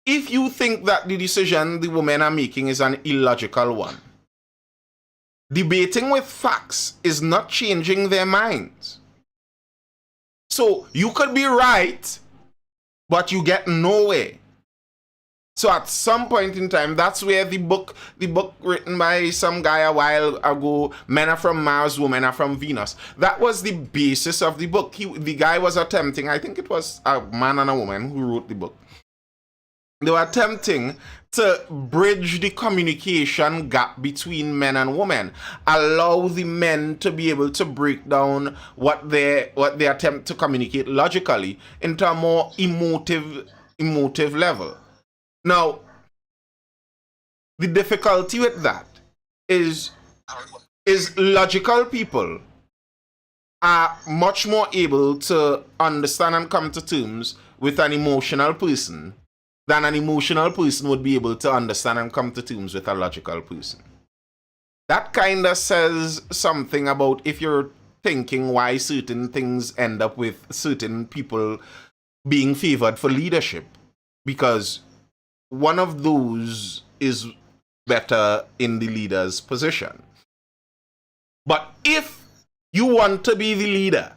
If you think that the decision the women are making is an illogical one, debating with facts is not changing their minds. So you could be right, but you get nowhere. So at some point in time, that's where the book written by some guy a while ago, Men Are From Mars, Women Are From Venus, that was the basis of the book. The guy was attempting, I think it was a man and a woman who wrote the book. They were attempting to bridge the communication gap between men and women, allow the men to be able to break down what they attempt to communicate logically into a more emotive level. Now, the difficulty with that is logical people are much more able to understand and come to terms with an emotional person than an emotional person would be able to understand and come to terms with a logical person. That kind of says something about if you're thinking why certain things end up with certain people being favored for leadership, because one of those is better in the leader's position. But if you want to be the leader,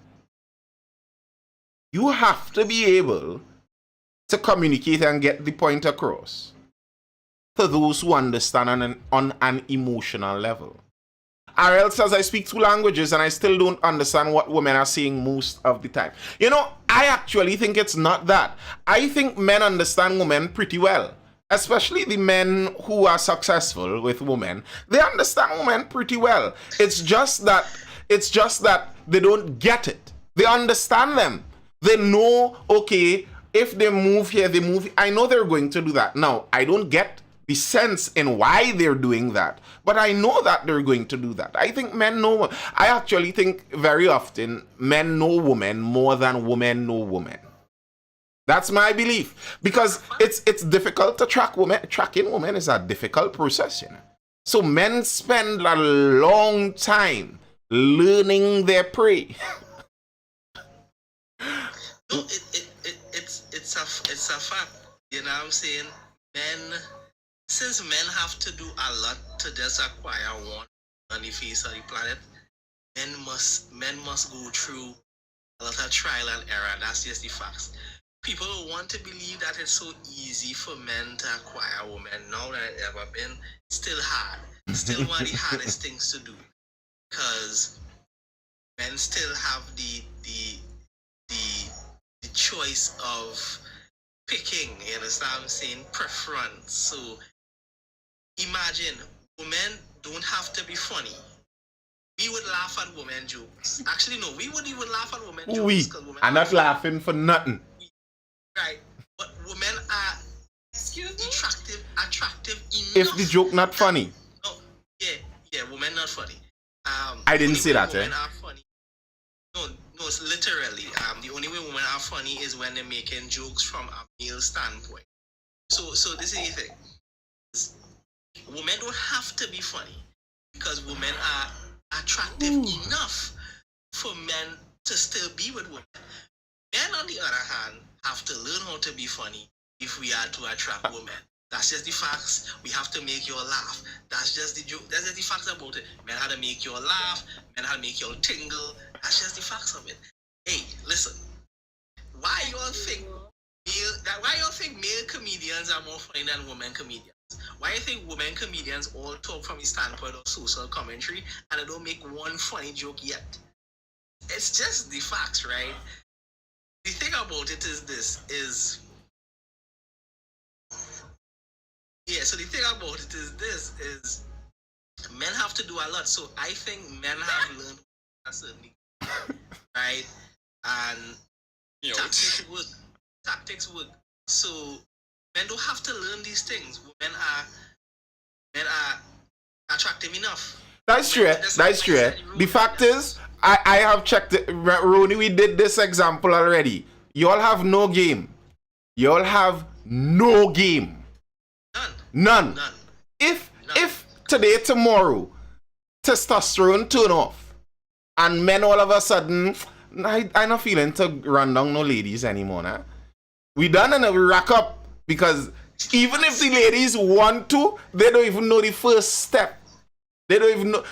you have to be able to communicate and get the point across to those who understand on an emotional level. Or else, as I speak two languages and I still don't understand what women are saying most of the time. You know, I actually think it's not that. I think men understand women pretty well. Especially the men who are successful with women. They understand women pretty well. It's just that they don't get it. They understand them. They know, okay, if they move here, they move. I know they're going to do that. Now, I don't get the sense in why they're doing that, but I know that they're going to do that. I think men know. I actually think very often men know women more than women know women. That's my belief. Because it's difficult to track women. Tracking women is a difficult process, you know. So men spend a long time learning their prey. No, it's a fact. You know what I'm saying? Since men have to do a lot to just acquire one on the face of the planet, men must go through a lot of trial and error. That's just the facts. People want to believe that it's so easy for men to acquire women now than it ever been. Still hard. Still one of the hardest things to do. Because men still have the choice of picking, you understand what I'm saying? Preference. So imagine women don't have to be funny. We would laugh at women jokes. Actually, no, we wouldn't even laugh at women jokes. We are not laughing for nothing. Right. But women are attractive enough. If the joke not funny. No, yeah, women not funny. I didn't say that, women are funny. No, it's literally. The only way women are funny is when they're making jokes from a male standpoint. So this is the thing. Women don't have to be funny because women are attractive enough for men to still be with women. Men, on the other hand, have to learn how to be funny if we are to attract women. That's just the facts. We have to make you laugh. That's just the joke. That's just the facts about it. Men have to make you laugh. Men have to make you tingle. That's just the facts of it. Hey, listen. Why y'all think male comedians are more funny than women comedians? Why you think women comedians all talk from the standpoint of social commentary and they don't make one funny joke yet? It's just the facts, right? The thing about it is so the thing about it is men have to do a lot. So I think men have learned a certain degree, right? And tactics work. So men don't have to learn these things. Men are attractive enough. That's true. That's true. The fact is, I have checked it. Ronnie, we did this example already. Y'all have no game. Y'all have no game. None. If today, tomorrow, testosterone turn off, and men all of a sudden, I'm not feeling to run down no ladies anymore, nah? We done and we rack up because even if the ladies want to, they don't even know the first step. They don't even know.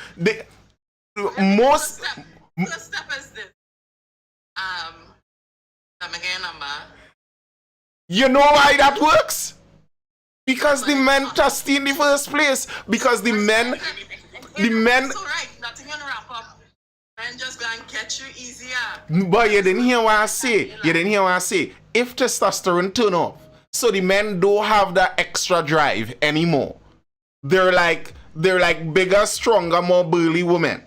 First step is this. Let me get a number. You know why that works? Because the men trust in the first place. Because the men. So right, nothing gonna wrap up. Men just gonna catch you easier. But you didn't hear what I say. If testosterone turn off, so the men don't have that extra drive anymore. They're like bigger, stronger, more burly women.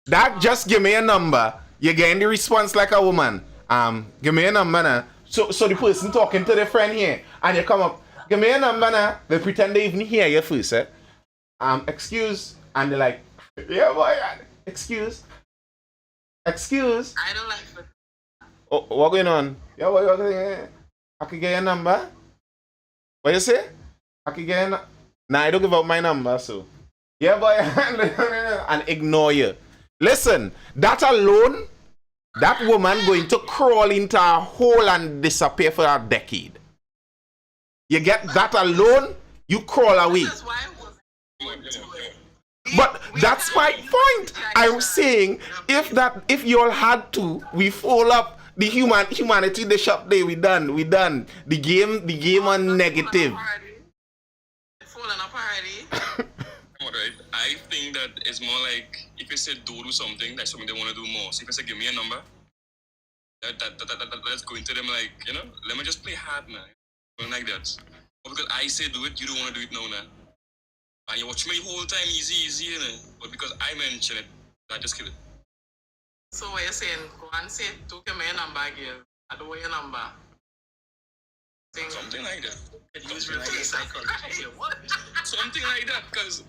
That just give me a number. You're getting the response like a woman. Give me a number now. So the person talking to their friend here, and you come up, give me a number now. They pretend they even hear you first, eh? Excuse, and they're like, yeah boy, excuse. I don't like it. Oh, what going on? Yeah, I could get your number. What you say? I could get your Nah, I don't give out my number, so. Yeah, boy, and ignore you. Listen, that alone, that woman going to crawl into a hole and disappear for a decade. You get that alone, you crawl away. That's why I wasn't. But that's my point. I'm saying if you all had to, we fall up the humanity the shop day. We done. The game on negative. Falling apart. Alright, I think that it's more like if you say do something, that's something they want to do more. So if you say give me a number, let's go into them like, let me just play hard now. Don't like that. But because I say do it, you don't want to do it now. And you watch me the whole time easy, but because I mention it, I just kill it. So what you're saying, go and say, do give me a number again. I don't want your number. Something like that. Use reverse psychology. What? Something like that, because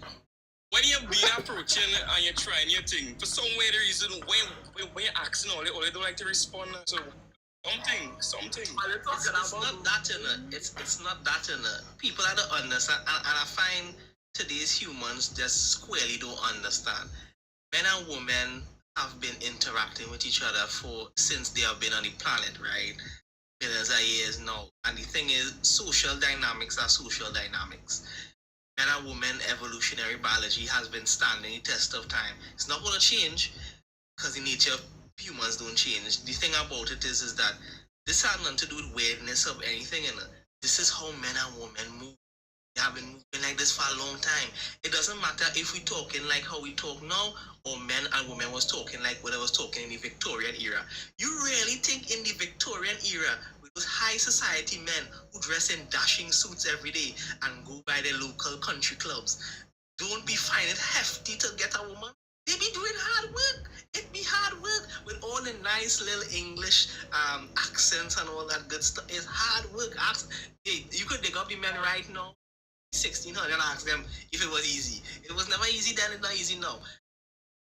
when you're being approaching and you're trying your thing, for some weird reason, when you're asking all they don't like to respond. So Something. Are you It's talking not about that in it. It's not that in it. People I don't understand, and I find today's humans just squarely don't understand. Men and women have been interacting with each other for since they have been on the planet, right? Millions of years now. And the thing is, social dynamics are social dynamics. Men and women evolutionary biology has been standing the test of time. It's not going to change because the nature of humans don't change. The thing about it is that this has nothing to do with weirdness of anything in it. This is how men and women move. They have been moving like this for a long time. It doesn't matter if we talking like how we talk now or men and women was talking like what I was talking in the Victorian era. You really think in the Victorian era with those high society men who dress in dashing suits every day and go by their local country clubs don't be finding it hefty to get a woman? They be doing hard work. It be hard work with all the nice little English accents and all that good stuff. It's hard work. Hey, you could dig up the men right now 1600 and ask them if it was easy. It was never easy then, it's not easy now.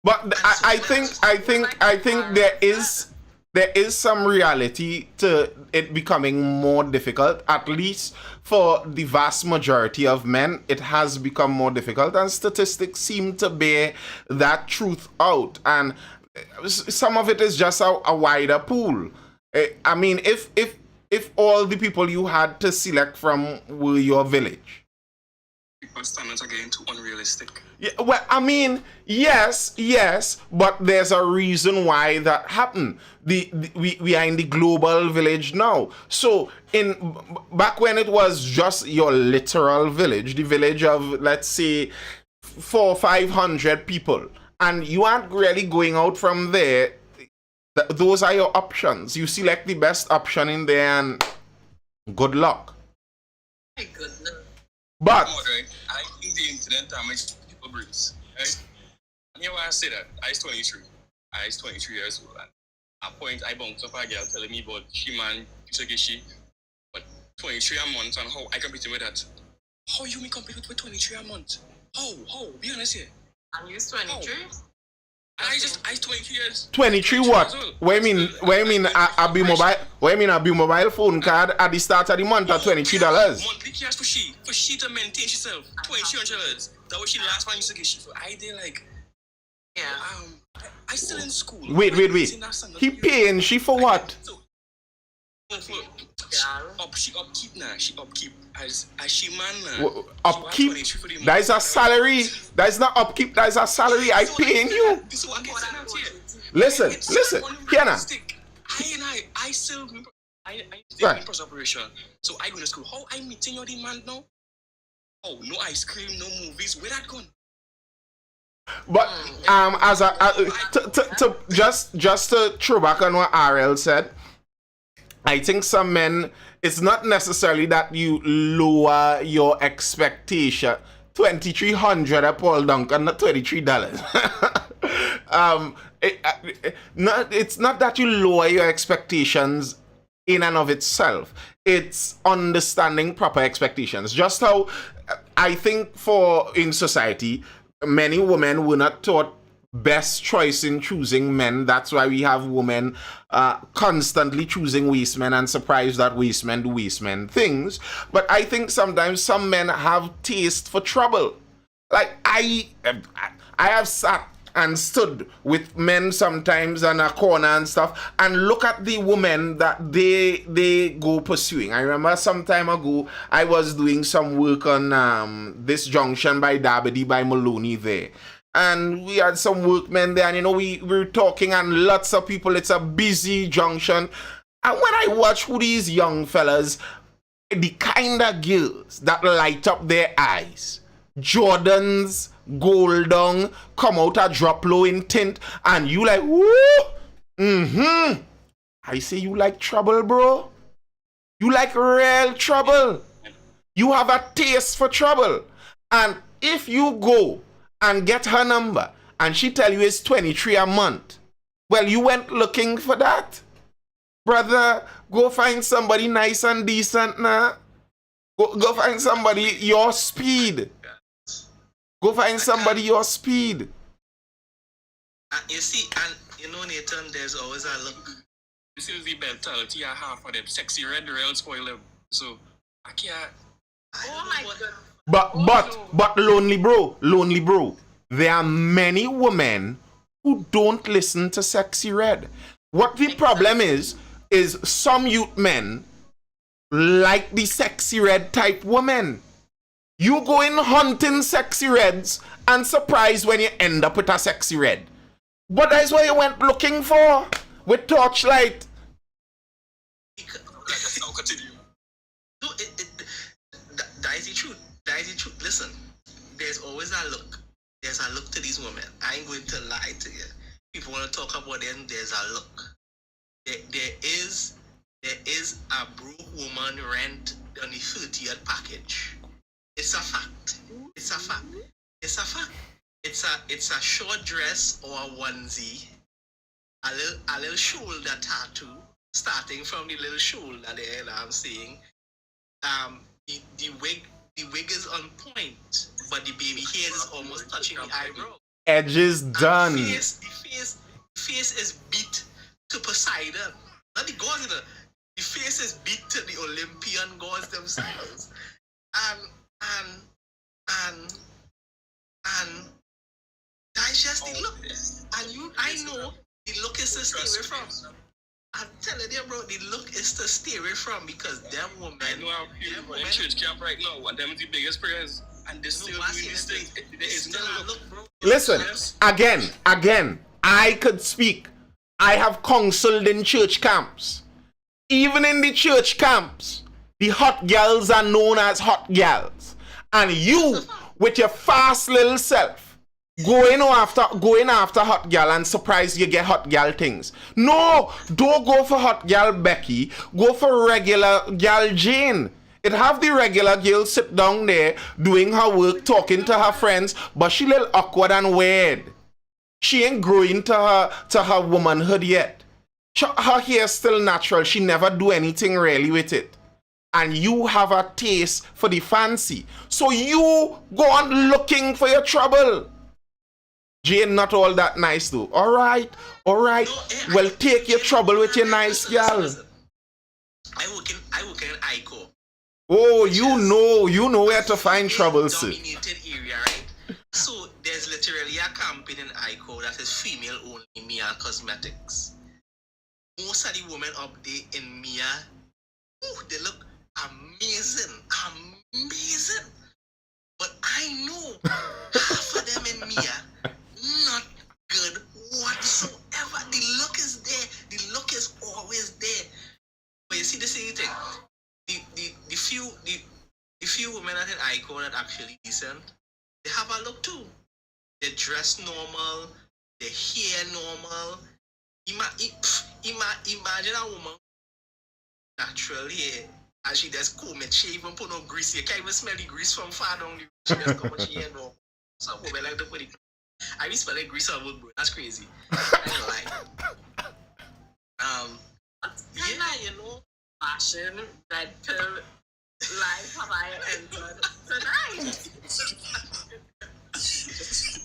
But I think there is some reality to it becoming more difficult. At least for the vast majority of men, it has become more difficult, and statistics seem to bear that truth out. And some of it is just a wider pool. I mean, if all the people you had to select from were your village. People's standards are getting too unrealistic. Yeah, well, I mean, yes, but there's a reason why that happened. We are in the global village now. So back when it was just your literal village, the village of, let's say, 400 or 500 people, and you aren't really going out from there. Those are your options. You select the best option in there, and good luck. My goodness. But I think the internet damaged people brains. Right? And you know why I say that? I was 23. I was 23 years old. And at a point, I bounced up a girl telling me about she man, she, but 23 a month and how I compete with that. How you me compete with 23 a month? How? Be honest here. And you 23? I 23 years. 23 what? What you mean? I be mobile. What you mean? I be mobile phone card at the start of the month at $23. Monthly cash for she to maintain herself. $2,300. That was she last one used to get she for. I did like. Yeah. I still in school. Wait. He paying she for what? She upkeep now. She upkeep as she man. Upkeep? That is a salary. That is not upkeep. That is a salary. I paying you. This is what I'm getting here. Listen. Kiana. I still I Right. in operation. So I go to school. How I meeting your demand now? Oh, no ice cream, no movies. Where that gone? But as to just to throw back on what RL said, I think some men, it's not necessarily that you lower your expectation. $2,300 a Paul Duncan, not $23. It's not that you lower your expectations in and of itself. It's understanding proper expectations. Just how I think in society, many women were not taught best choice in choosing men. That's why we have women constantly choosing waste men and surprised that waste men do waste men things. But I think sometimes some men have taste for trouble. Like I have sat and stood with men sometimes in a corner and stuff and look at the women that they go pursuing. I remember some time ago I was doing some work on this junction by Dabity by Maloney there. And we had some workmen there, and we were talking, and lots of people. It's a busy junction. And when I watch who these young fellas, the kind of girls that light up their eyes, Jordans, Goldong, come out a drop low in tint, and you like, woo, I say you like trouble, bro. You like real trouble. You have a taste for trouble. And if you go and get her number and she tell you it's 23 a month, well, you went looking for that. Brother, go find somebody nice and decent now. Go find somebody your speed. Go find somebody your speed. You see, and Nathan, there's always a look. this is the mentality I have for them. Sexy red, real spoil them. So I can't. Oh my God. But lonely bro. There are many women who don't listen to Sexy Red. What the problem is some youth men like the Sexy Red type women. You go in hunting Sexy Reds and surprised when you end up with a Sexy Red. But that's what you went looking for with Torchlight. Continue. No, that is the truth. That is the truth. Listen, there's always a look. There's a look to these women. I ain't going to lie to you. People want to talk about them. There's a look. There is a broke woman rent on the 30th package. It's a fact. It's a fact. It's a fact. It's a short dress or a onesie, a little shoulder tattoo, starting from the little shoulder there that I'm seeing. The wig is on point, but the baby hair is almost touching the eyebrow. Edges done. The face is beat to Poseidon. Not the gods, the face is beat to the Olympian gods themselves. And that's just the look. And I know the look is to stay away from. I'm telling you, bro, the look is to stay away from because them women. I know how people in church camp right now, and them is the biggest prayers, and they still doing this thing. There is no look, bro. Listen, again, I could speak. I have counseled in church camps. Even in the church camps, the hot gals are known as hot gals. And you, with your fast little self, going after hot gal and surprise you get hot gal things. No, don't go for hot gal Becky. Go for regular gal Jane. It have the regular girl sit down there doing her work, talking to her friends, but she little awkward and weird. She ain't growing to her womanhood yet. Her hair still natural. She never do anything really with it. And you have a taste for the fancy. So you go on looking for your trouble. Jane not all that nice though. Alright. Well, take your trouble with your nice gal. I work in ICO. Oh, you know where to find trouble, sir. Dominated area, right? So there's literally a campaign in ICO that is female only Mia Cosmetics. Most of the women up there in Mia, they look amazing. But I know half of them in Mia, not good whatsoever. The look is there. The look is always there. But you see the same thing. The few women that in ICO that actually decent, they have a look too. They dress normal, their hair normal. Imagine a woman natural hair and she just comb it. She even put no grease. You can't even smell the grease from far down the road. She just come and she hair normal. Some women like to put it. I be smelling grease on wood, bro. That's crazy. I don't like. You know, fashion, red pill life have I entered tonight.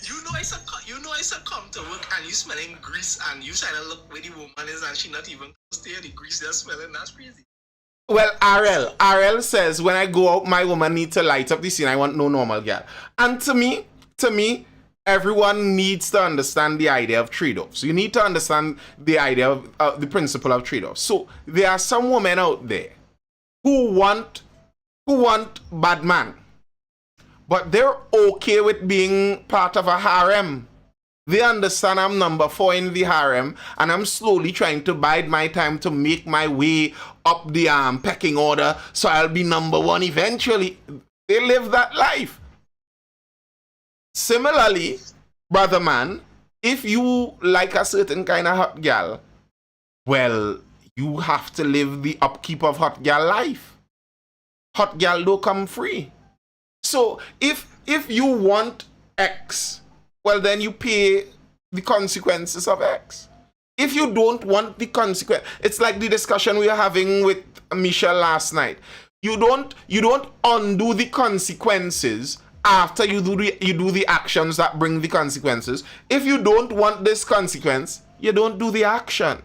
You know it's a come to work and you smelling grease and you trying to look where the woman is and she not even stay the grease they're smelling. That's crazy. Well, RL says when I go out, my woman needs to light up the scene. I want no normal girl. And to me, everyone needs to understand the idea of trade-offs. You need to understand the idea of the principle of trade-offs. So there are some women out there who want bad man, but they're okay with being part of a harem. They understand I'm number 4 in the harem, and I'm slowly trying to bide my time to make my way up the pecking order, so I'll be number 1 eventually. They live that life. Similarly, brother man, if you like a certain kind of hot gal, well, you have to live the upkeep of hot gal life. Hot gal don't come free. So if you want X, well then you pay the consequences of X. If you don't want the consequence, it's like the discussion we were having with Michelle last night. You don't undo the consequences after you do the actions that bring the consequences. If you don't want this consequence, you don't do the action.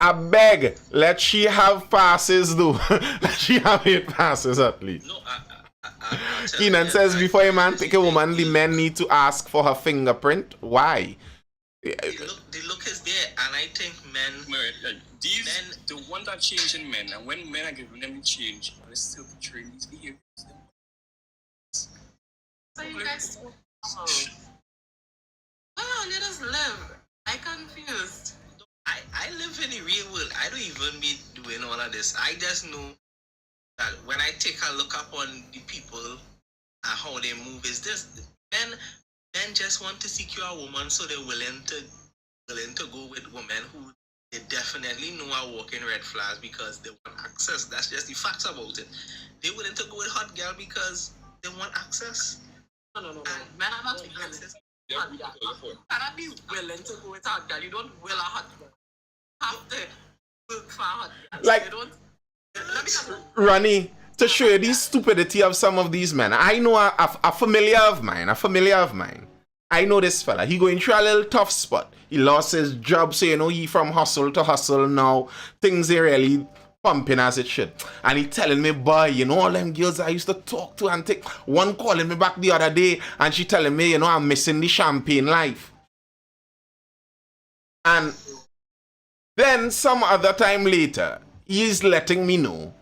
I beg, let she have passes though. Let she have 8 passes at least. No, I tell Keenan you, says I- before a man pick a woman, the men need to ask for her fingerprint. Why? the look is there, and I think men. Like these, Men- the one that change in men, and when men are giving them the change, they still portraying these behaviors. So you guys let us live. I confused. I live in the real world. I don't even be doing all of this. I just know that when I take a look upon the people and how they move, is this men just want to secure a woman, so they're willing to go with women who they definitely know are walking red flags because they want access. That's just the facts about it. They're willing to go with hot girl because they want access. No. And Men are not no willing. access. Hot girl. You cannot be willing to go with a hot girl. You don't will a hot girl. You have to work for a hot girl. Like- You don't. Let me tell you. Ronnie, to show you the stupidity of some of these men, I know a familiar of mine, I know this fella. He going through a little tough spot. He lost his job, so he from hustle to hustle now. Things are really pumping as it should. And he telling me, boy, all them girls I used to talk to and take one calling me back the other day, and she telling me, I'm missing the champagne life. And then some other time later, he's letting me know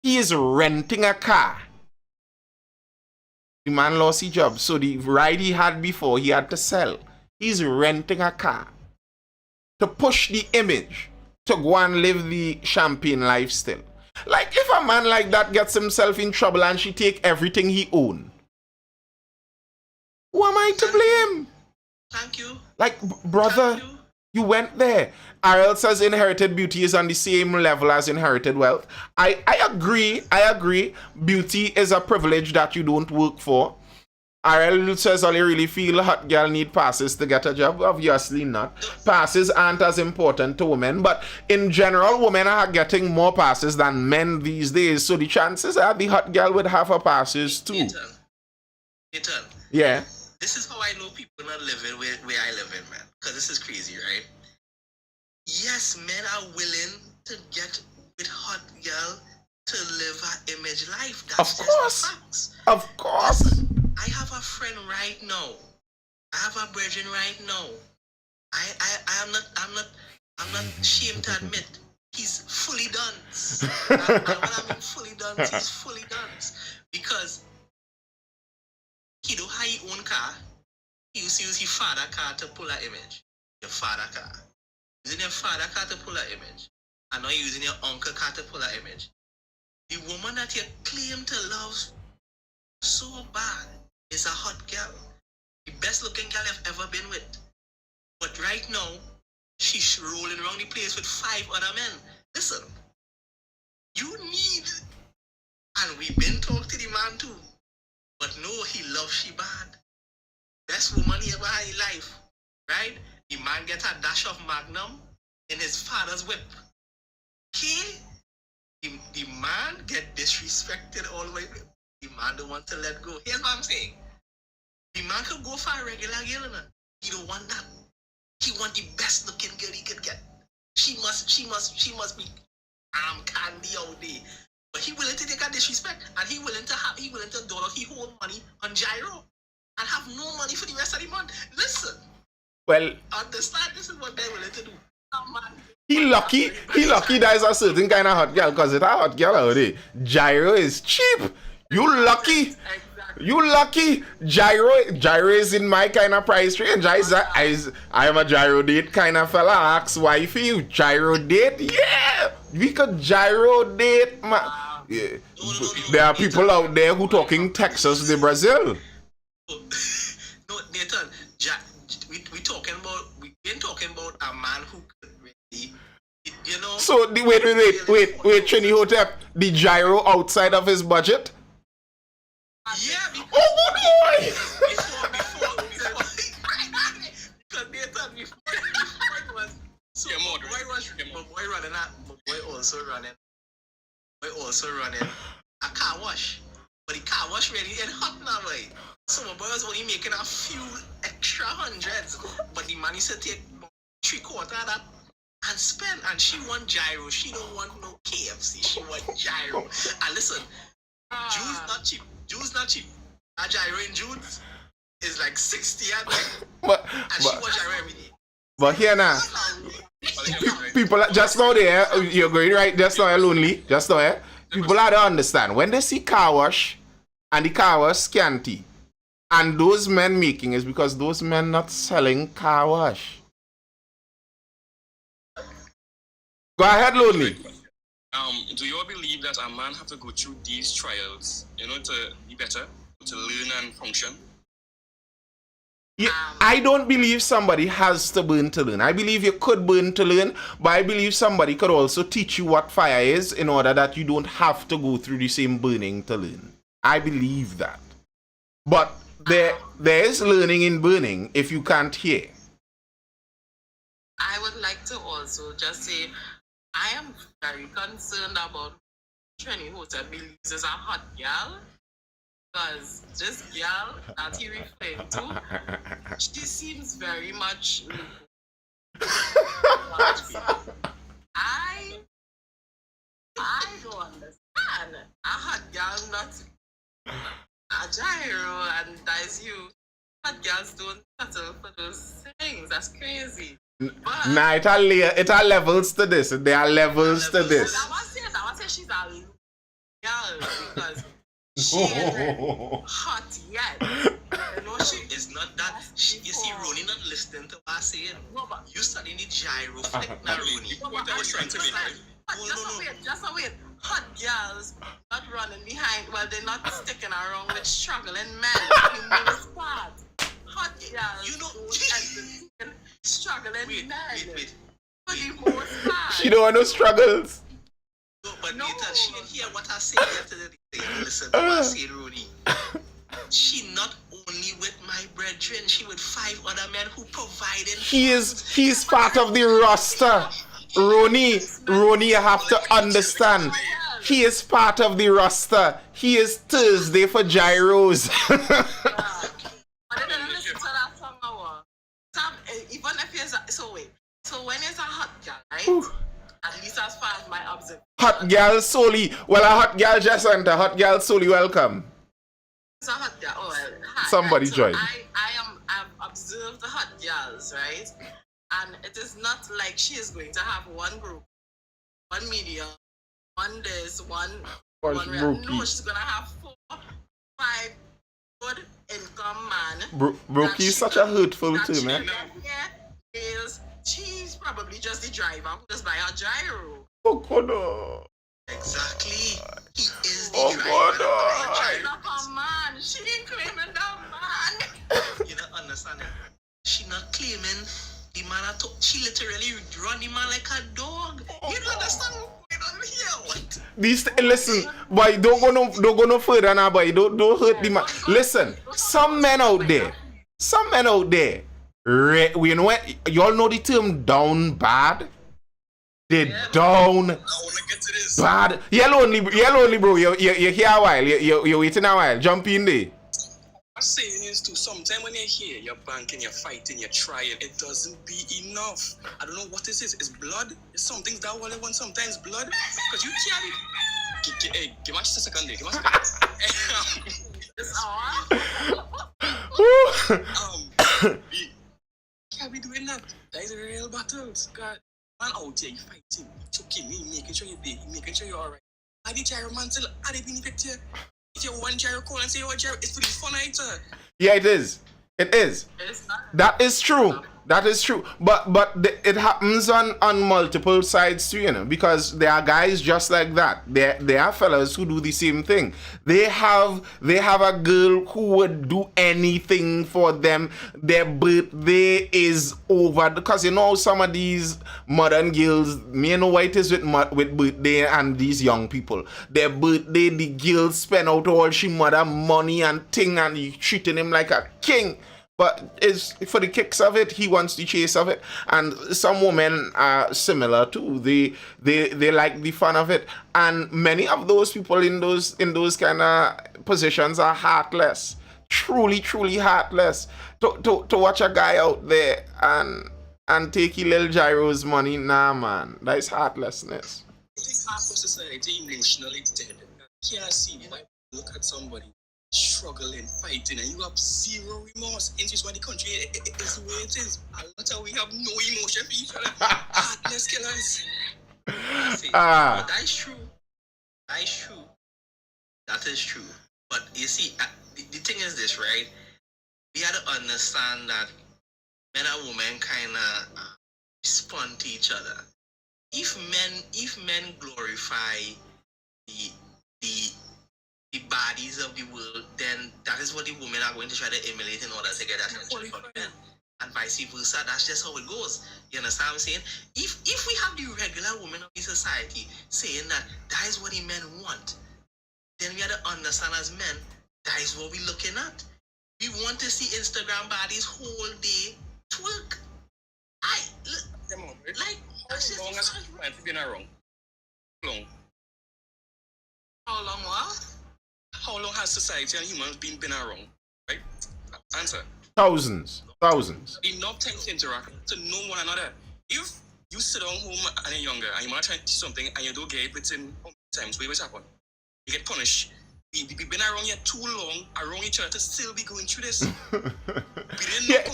he is renting a car. The man lost his job, so the ride he had before he had to sell. He's renting a car to push the image to go and live the champagne lifestyle. Like, if a man like that gets himself in trouble and she take everything he own, who am I to blame? Thank you. Like, brother, Thank you. you went there. Ariel says inherited beauty is on the same level as inherited wealth. I agree. Beauty is a privilege that you don't work for. Ariel says, all you really feel hot girl need passes to get a job? Obviously not. Passes aren't as important to women, but in general, women are getting more passes than men these days. So the chances are the hot girl would have her passes too. Nathan, Yeah. this is how I know people not living where I live in, man. Because this is crazy, right? Yes, men are willing to get with hot girl to live an image life. That's Of just course. the facts. Of course. I have a friend right now. I have a virgin right now. I'm not ashamed to admit he's fully done. And when I mean fully done, he's fully done. Because he don't have his own car. He used to use his father car to pull an image. Your father car. Using your father car to pull an image. And now you're using your uncle car to pull an image. The woman that you claim to love so bad is a hot girl. The best looking girl you've ever been with. But right now, she's rolling around the place with 5 other men. Listen, you need, and we've been talking to the man too, but no, he loves she bad. Best woman he ever had in life, right? The man gets a dash of Magnum in his father's whip. The man get disrespected all the way. The man don't want to let go. Here's what I'm saying. The man could go for a regular girl, man. He don't want that. He want the best looking girl he could get. She must be candy out there. But he willing to take a disrespect, and he willing to dollar his whole money on gyro and have no money for the rest of the month. Listen, Well, understand this is what they're willing to do. Some man, he lucky that is a certain kind of hot girl, because it's a hot girl out there. Gyro is cheap. You lucky. You lucky. Gyro is in my kind of price range. I am a gyro date kind of fella. Ask wifey, gyro date? Yeah. We could gyro date, man. Yeah. There are people out there who talking Texas de Brazil. no, Nathan, we been talking about a man who could really, So wait, Trini Hotep, the gyro outside of his budget? Yeah, because Oh boy! before because Nathan, before it was, so Yeah, my moderate. boy also running a car wash. But the car wash really ain't hot now, way. So my boy was only making a few extra hundreds. But the man used to take 3/4 of that and spend. And she want gyro. She don't want no KFC. She want gyro. And listen, June's not cheap. June's not cheap. A gyro in June's is like 60 and she want gyro every day. But here now, people just now there, you're going right just now, you're lonely, just now, people have to understand when they see car wash and the car wash scanty, and those men making is because those men not selling car wash. Go ahead, lonely. Do you all believe that a man have to go through these trials, to be better, to learn and function? Yeah, I don't believe somebody has to burn to learn. I believe you could burn to learn, but I believe somebody could also teach you what fire is in order that you don't have to go through the same burning to learn. I believe that. But there is learning in burning if you can't hear. I would like to also just say I am very concerned about Trini Hotel believes is a hot girl. Because this girl that he referred to, she seems very much. I don't understand. A hot girl, not a gyro, and that's you. Hot girls don't settle for those things. That's crazy. But Nah, it are levels to this. There are levels to this. I want to say she's a girl because she ain't hot yet. She It's not that. You see, Ronnie not listening to what I'm saying. No, but You studying the gyro flick now, Ronnie. What I was trying to make. Just a wait. Hot girls not running behind. Well, they're not sticking around with struggling men. You most part. Hot girls don't entertain struggling men. For the most part. She don't want no struggles. No, but Nathan, she didn't hear what I said yesterday. Listen to what I said, Ronnie. She not only with my brethren, she with 5 other men who provided. He's part of the roster. Ronnie, you have to understand. He is part of the roster. He is Thursday for gyros. But then listen to that song, even if it's so wait. So when it's a hot girl, right? At least as far as my observation. Hot girl solely. Well, a hot girl just enter. Hot girl solely welcome. It's a hot girl. Oh, well, hi, Somebody right? join. So I've observed the hot girls, right? And it is not like she is going to have one group, one medium, one this, one real. No, she's gonna have 4, 5 good income man. Brookie is such a hurtful too, man. She's probably just the driver who just buy a gyro. Oh, God. Exactly. He is the Oh, driver. God. She's not a man. She ain't claiming that man. You don't understand it. She not claiming the man at all. She literally run the man like a dog. You don't understand what's going on here? What? Listen, boy, don't go no further now, boy. Don't hurt the man. Listen, some men out there, you know what? Y'all know the term down bad? They down I want to get to this. bad. Yellow only, bro. You're here a while. You're waiting a while. Jump in there. I'm saying is too, sometimes when you're here, you're banking, you're fighting, you're trying, it doesn't be enough. I don't know what this is. It's blood. It's some things that all I want sometimes blood. Because you can't be. Hey, give me just a second there. Give me a second. It's all. You can't be doing that. That is a real battle. God, man out here, you fighting, choking me, making sure you're big, making sure you're alright. I did gyro man till I did been picture. If you one gyro call and say you gyro, it's for the fun item. Yeah, it is. It is. That is true. That is true. But it happens on multiple sides too, you know, because there are guys just like that. There are fellas who do the same thing. They have a girl who would do anything for them. Their birthday is over because you know some of these modern girls, me know what it is with birthday and these young people. Their birthday, the girls spend out all she mother money and thing, and you treating him like a king. But it's for the kicks of it, he wants the chase of it. And some women are similar too. They like the fun of it. And many of those people in those kind of positions are heartless. Truly, truly heartless. To watch a guy out there and and take your little gyro's money. Nah, man. That is heartlessness. I think half of society emotionally dead. You can't see why look at somebody struggling, fighting, and you have zero remorse. In just when the country is the way it is. A lot of we have no emotion for each other. Heartless killers. But that is true. That is true. That is true. But you see, the thing is this, right? We had to understand that men and women kind of respond to each other. If men glorify the bodies of the world, then that is what the women are going to try to emulate in order to get attention from men. And vice versa. That's just how it goes. You understand what I'm saying? If we have the regular women of the society saying that is what the men want, then we have to understand as men, that is what we're looking at. We want to see Instagram bodies whole day twerk. How long has humanity been around? How long what? How long has society and humans been around? Right? Answer. Thousands. Enough time to interact, to know one another. If you sit down home and you're younger and you want to try to do something and you don't get it within how many times, what happen? You get punished. We've been around here too long, around each other to still be going through this. We didn't know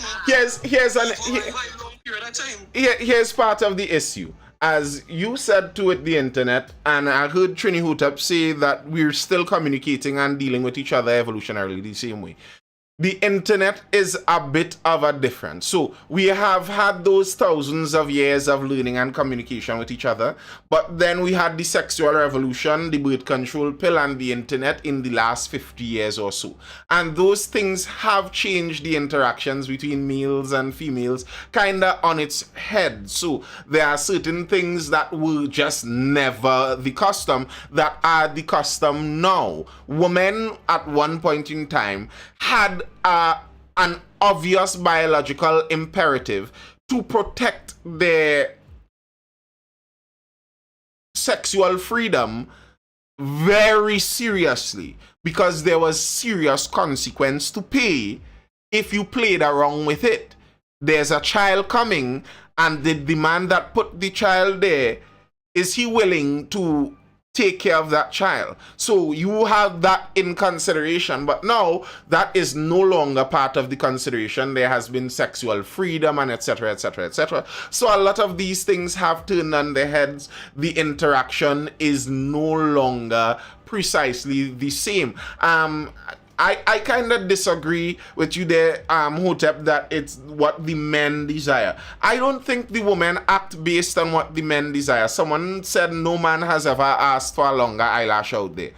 here's part of the issue. As you said to it, the internet, and I heard Trini Hootep say that we're still communicating and dealing with each other evolutionarily the same way. The internet is a bit of a difference. So we have had those thousands of years of learning and communication with each other, but then we had the sexual revolution, the birth control pill, and the internet in the last 50 years or so. And those things have changed the interactions between males and females kinda on its head. So there are certain things that were just never the custom that are the custom now. Women at one point in time had an obvious biological imperative to protect their sexual freedom very seriously, because there was serious consequence to pay if you played around with it. There's a child coming, and the man that put the child there, is he willing to take care of that child? So you have that in consideration, but now that is no longer part of the consideration. There has been sexual freedom and etc, etc, etc. So a lot of these things have turned on their heads. The interaction is no longer precisely the same. I kind of disagree with you there, Hotep, that it's what the men desire. I don't think the women act based on what the men desire. Someone said no man has ever asked for a longer eyelash out there.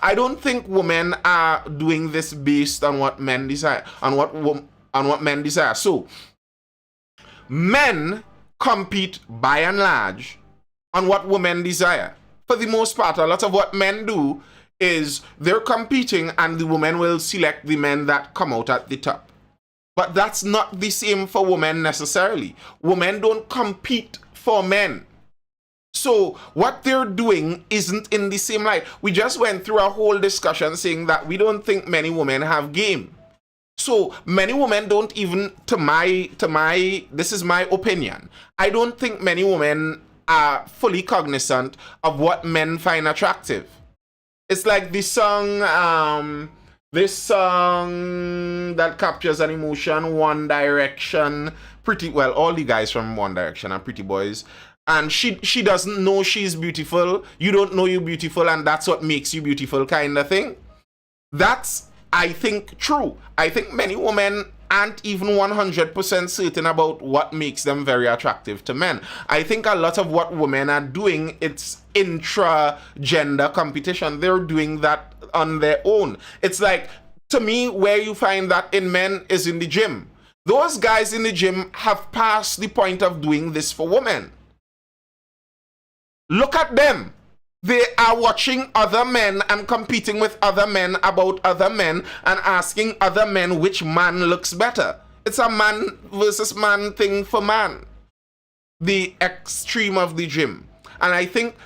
I don't think women are doing this based on what men desire, on what men desire. So men compete by and large on what women desire. For the most part, a lot of what men do is they're competing, and the women will select the men that come out at the top. But that's not the same for women necessarily. Women don't compete for men. So what they're doing isn't in the same light. We just went through a whole discussion saying that we don't think many women have game. So many women don't even, this is my opinion, I don't think many women are fully cognizant of what men find attractive. It's like this song that captures an emotion, One Direction, all the guys from One Direction are pretty boys. And she doesn't know she's beautiful. You don't know you're beautiful, and that's what makes you beautiful kind of thing. That's, I think, true. I think many women aren't even 100% certain about what makes them very attractive to men. I think a lot of what women are doing, it's intra-gender competition. They're doing that on their own. It's like, to me, where you find that in men is in the gym. Those guys in the gym have passed the point of doing this for women. Look at them. They are watching other men and competing with other men about other men and asking other men which man looks better. It's a man versus man thing for man. The extreme of the gym. And I think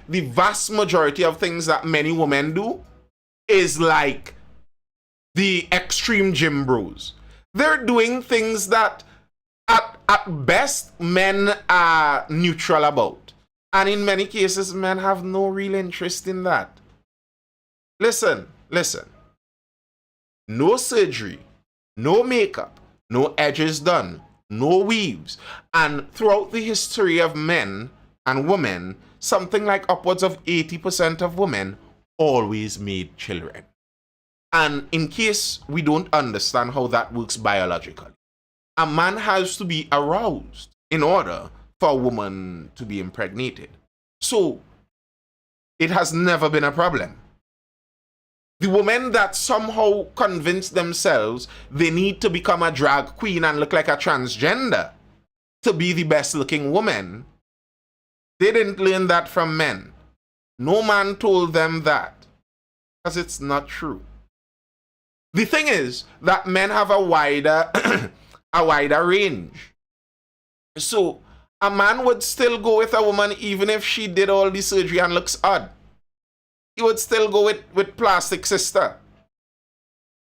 the vast majority of things that many women do is like the extreme gym bros. They're doing things that at best, men are neutral about. And in many cases, men have no real interest in that. Listen. No surgery, no makeup, no edges done, no weaves. And throughout the history of men and women, something like upwards of 80% of women always made children. And in case we don't understand how that works biologically, a man has to be aroused in order for a woman to be impregnated. So it has never been a problem. The women that somehow convince themselves they need to become a drag queen and look like a transgender to be the best looking woman, they didn't learn that from men. No man told them that, because it's not true. The thing is that men have a wider a wider range. So a man would still go with a woman even if she did all the surgery and looks odd. He would still go with plastic sister.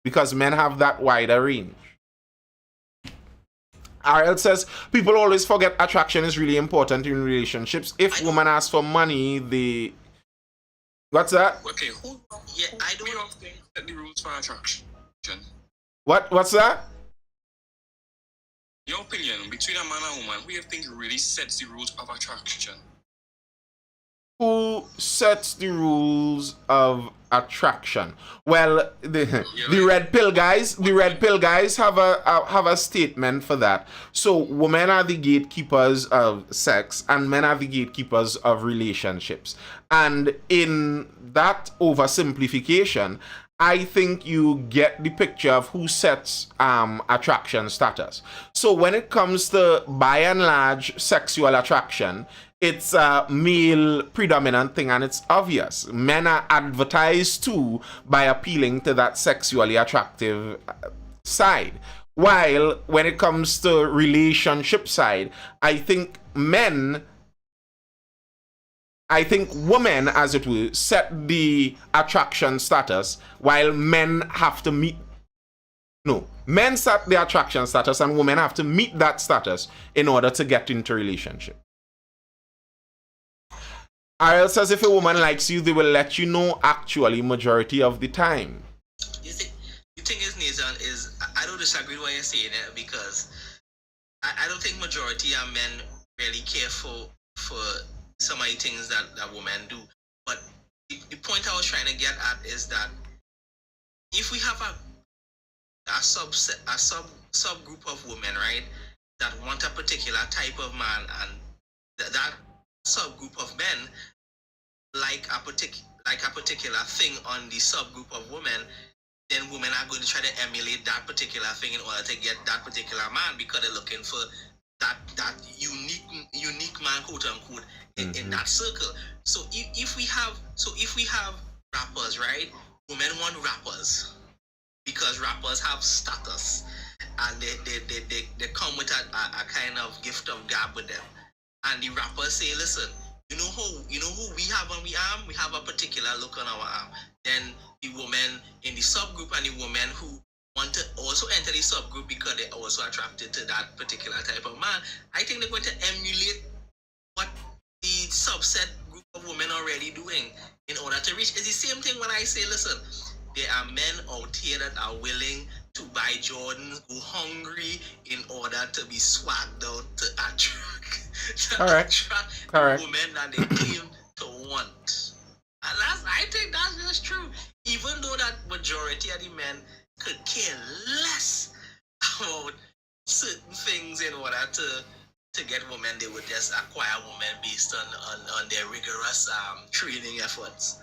Because men have that wider range. RL says, people always forget attraction is really important in relationships. If women ask for money, they... What's that? Okay, I don't think that the rules for attraction. What's that? Your opinion, between a man and a woman, who do you think really sets the rules of attraction? Who sets the rules of attraction? Well, the red pill guys have a statement for that. So women are the gatekeepers of sex and men are the gatekeepers of relationships. And in that oversimplification, I think you get the picture of who sets attraction status. So when it comes to, by and large, sexual attraction, it's a male predominant thing and it's obvious. Men are advertised to by appealing to that sexually attractive side. While when it comes to relationship side, I think women, as it were, set the attraction status while men have to meet. No, men set the attraction status and women have to meet that status in order to get into a relationship. RL says if a woman likes you, they will let you know actually majority of the time. You think is Nathan is I don't disagree with what you're saying because I don't think majority of men really care for some of the things that women do. But the point I was trying to get at is that if we have a subgroup of women, right, that want a particular type of man, and that subgroup of men like a particular thing on the subgroup of women, then women are going to try to emulate that particular thing in order to get that particular man because they're looking for that unique man, quote unquote, in that circle. So if we have rappers, right? Women want rappers because rappers have status and they come with a kind of gift of gab with them. And the rappers say, listen, you know who we have on our arm? We have a particular look on our arm. Then the women in the subgroup and the women who want to also enter the subgroup because they're also attracted to that particular type of man, I think they're going to emulate what the subset group of women are already doing in order to reach. It's the same thing when I say, listen, there are men out here that are willing to buy Jordans, go hungry in order to be swagged out to attract women that they claim to want. And I think that's just true. Even though that majority of the men could care less about certain things in order to get women, they would just acquire women based on their rigorous training efforts.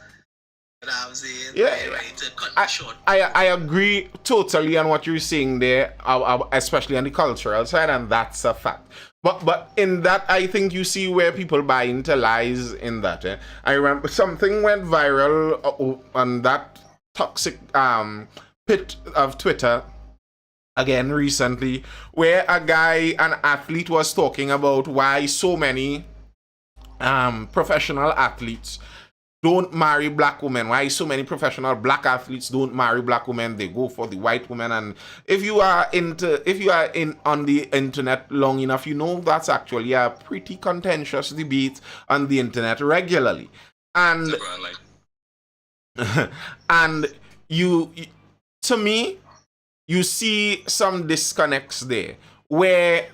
You know what I'm saying? Yeah, right, to cut me short. I agree totally on what you're saying there, especially on the cultural side, and that's a fact. But in that, I think you see where people buy into lies in that. I remember something went viral on that toxic pit of Twitter again recently, where an athlete was talking about why so many professional athletes don't marry black women? Why so many professional black athletes don't marry black women? They go for the white women. And if you are on the internet long enough, you know that's actually a pretty contentious debate on the internet regularly. And and to me, you see some disconnects there where,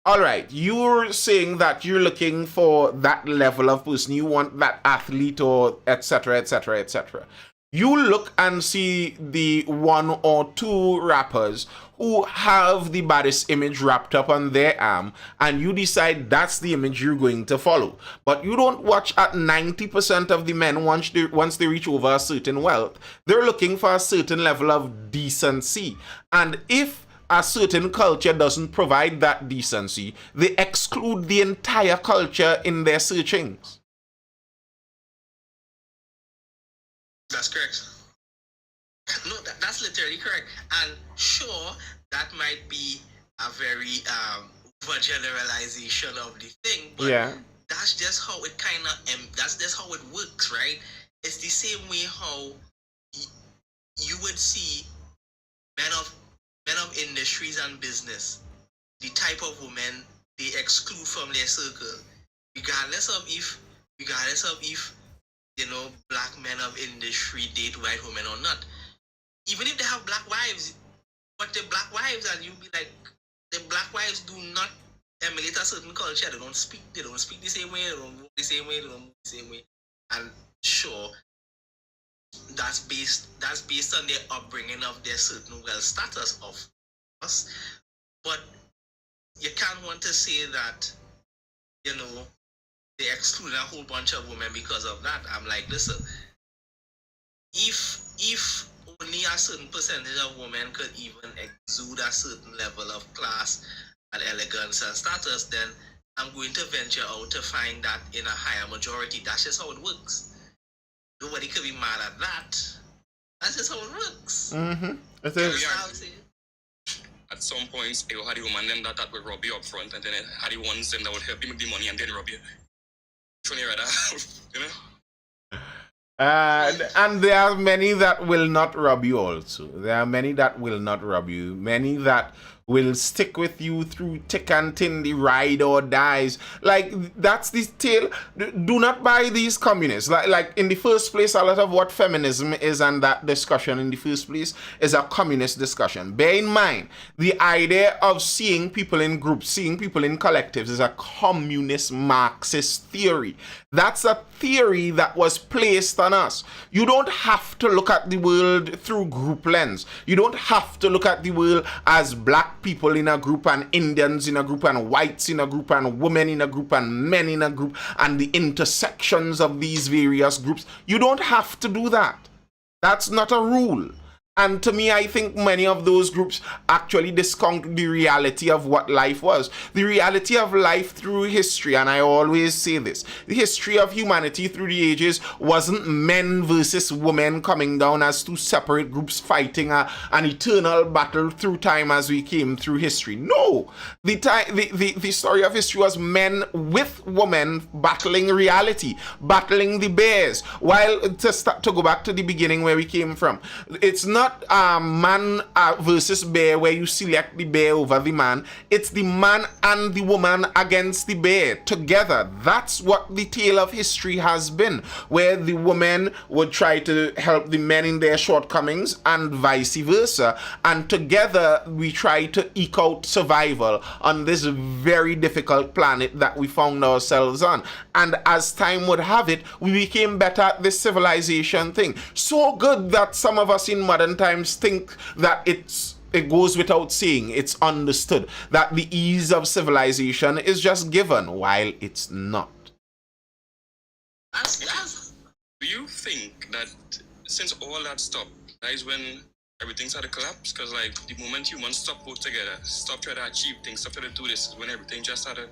all right, you're saying that you're looking for that level of person, you want that athlete, or etc., etc., etc. You look and see the one or two rappers who have the baddest image wrapped up on their arm, and you decide that's the image you're going to follow. But you don't watch at 90% of the men, once they reach over a certain wealth, they're looking for a certain level of decency. And if a certain culture doesn't provide that decency, they exclude the entire culture in their searchings. That's correct. No, that's literally correct. And sure, that might be a very overgeneralization of the thing, but that's just how it kind of that's just how it works, right? It's the same way how you would see men of industries and business, the type of women they exclude from their circle, regardless of if you know, black men of industry date white women or not. Even if they have black wives, but they're black wives, and you'll be like, the black wives do not emulate a certain culture. They don't speak the same way, they don't walk the same way, they don't move the same way. And sure, that's based on their upbringing of their certain wealth status of us. But you can't want to say that, you know, they exclude a whole bunch of women because of that. I'm like, listen, if only a certain percentage of women could even exude a certain level of class and elegance and status, then I'm going to venture out to find that in a higher majority. That's just how it works. Nobody could be mad at that. That's just how it works. Mm-hmm. At some points, you had the woman then that would rob you up front, and then it had the ones then that would help you make the money and then rob you. You know? And there are many that will not rob you also. There are many that will not rob you. Many that will stick with you through thick and thin, the ride or dies. Like, that's the tale. Do not buy these communists. Like in the first place, a lot of what feminism is and that discussion in the first place is a communist discussion. Bear in mind, the idea of seeing people in groups, seeing people in collectives is a communist Marxist theory. That's a theory that was placed on us. You don't have to look at the world through group lens. You don't have to look at the world as black people in a group and Indians in a group and whites in a group and women in a group and men in a group and the intersections of these various groups. You don't have to do that. That's not a rule. And to me, I think many of those groups actually discount the reality of what life was. The reality of life through history, and I always say this, the history of humanity through the ages wasn't men versus women coming down as two separate groups fighting an eternal battle through time as we came through history. No! The story of history was men with women battling reality, battling the bears. While, to go back to the beginning where we came from, it's not man versus bear where you select the bear over the man. It's the man and the woman against the bear together. That's what the tale of history has been, where the women would try to help the men in their shortcomings and vice versa, and together we try to eke out survival on this very difficult planet that we found ourselves on. And as time would have it, we became better at this civilization thing. So good that some of us in modern times think that it goes without saying, it's understood that the ease of civilization is just given, while it's not. Do you think that since all that stopped, that is when everything started to collapse? Because like the moment humans stop both together, stop trying to achieve things, stop trying to do this, is when everything just started to